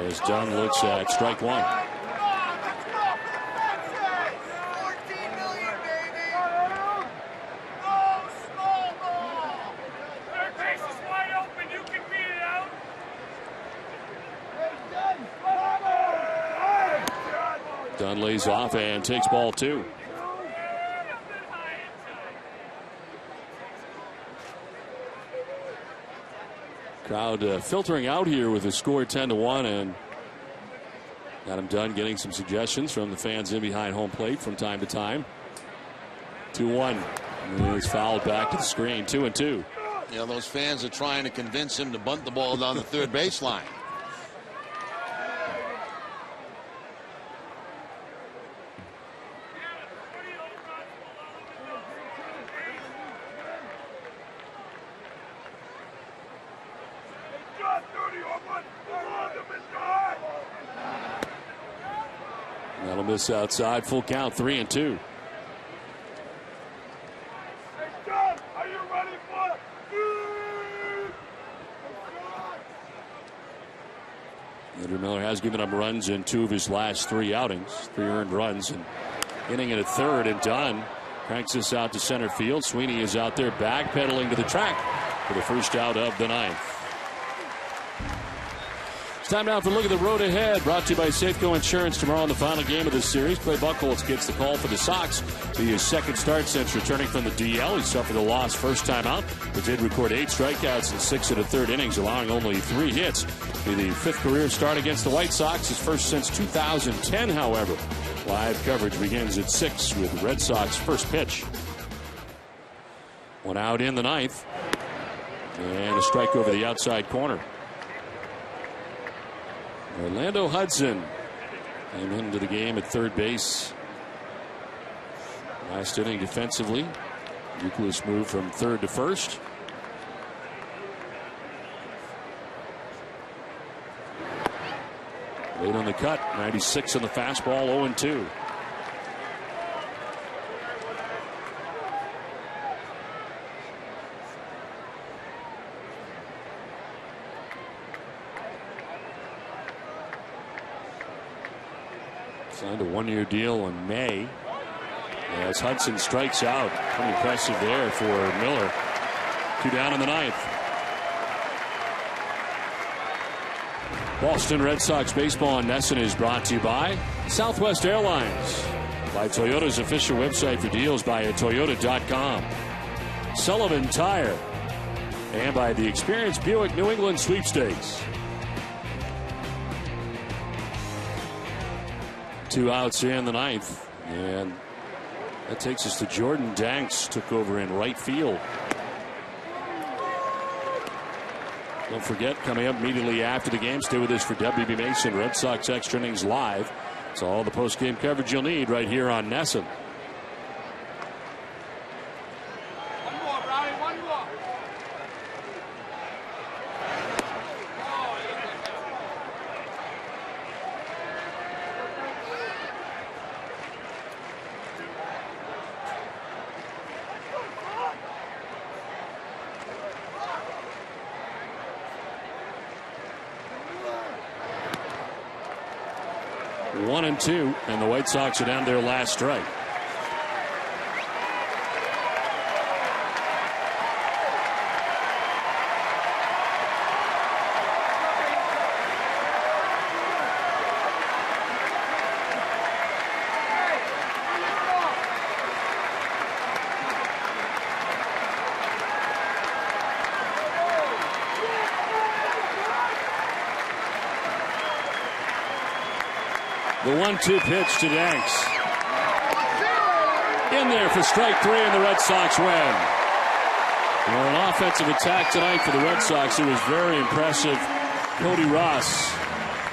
As Dunn looks at strike one. Dunn lays off and takes ball 2. Crowd filtering out here with the score 10-1, and Adam Dunn getting some suggestions from the fans in behind home plate from time to time. 2-1. He's fouled back to the screen. 2-2. Yeah, those fans are trying to convince him to bunt the ball down the third baseline. That'll miss outside. Full count, 3-2. Andrew Miller has given up runs in 2 of his last 3 outings. 3 earned runs, and inning at a third, and Dunn cranks this out to center field. Sweeney is out there backpedaling to the track for the first out of the ninth. It's time now for a look at the road ahead. Brought to you by Safeco Insurance. Tomorrow in the final game of this series, Clay Buchholz gets the call for the Sox. Be his second start since returning from the DL. He suffered a loss first time out, but did record 8 strikeouts in 6 of the third innings, allowing only 3 hits. Be the 5th career start against the White Sox, his first since 2010, however. Live coverage begins at 6 with the Red Sox first pitch. 1 out in the ninth, and a strike over the outside corner. Orlando Hudson came into the game at third base. Last inning defensively. Euclid moved from third to first. Late on the cut, 96 on the fastball, 0-2. Signed a 1-year deal in May as Hudson strikes out. Pretty impressive there for Miller. 2 down in the ninth. Boston Red Sox baseball on NESN is brought to you by Southwest Airlines, by Toyota's official website for deals by Toyota.com, Sullivan Tire, and by the Experience Buick New England Sweepstakes. 2 outs in the ninth, and that takes us to Jordan Danks. Took over in right field. Don't forget, coming up immediately after the game, stay with us for WB Mason Red Sox Extra Innings Live. It's all the post-game coverage you'll need right here on NESN. One more, Brownie, one more. 1-2, and the White Sox are down their last strike. The 1-2 pitch to Danks. In there for strike 3, and the Red Sox win. Well, an offensive attack tonight for the Red Sox. It was very impressive. Cody Ross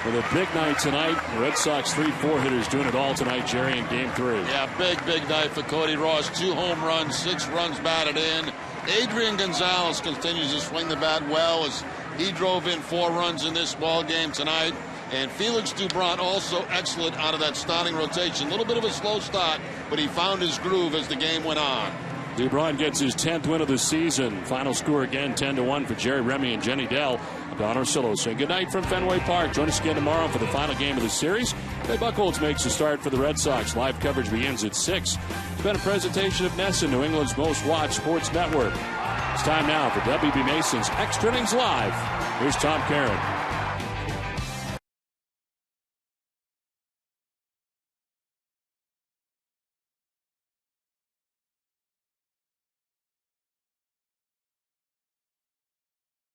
with a big night tonight. The Red Sox 3-4 hitters doing it all tonight, Jerry, in Game 3. Yeah, big night for Cody Ross. 2 home runs, 6 runs batted in. Adrian Gonzalez continues to swing the bat well as he drove in 4 runs in this ball game tonight. And Felix Dubron also excellent out of that starting rotation. A little bit of a slow start, but he found his groove as the game went on. Dubron gets his 10th win of the season. Final score again, 10-1 for Jerry Remy and Jenny Dell. Don Orsillo saying good night from Fenway Park. Join us again tomorrow for the final game of the series. Clay Buchholz makes the start for the Red Sox. Live coverage begins at 6. It's been a presentation of Nesson, New England's most watched sports network. It's time now for WB Mason's Extra Innings Live. Here's Tom Caron.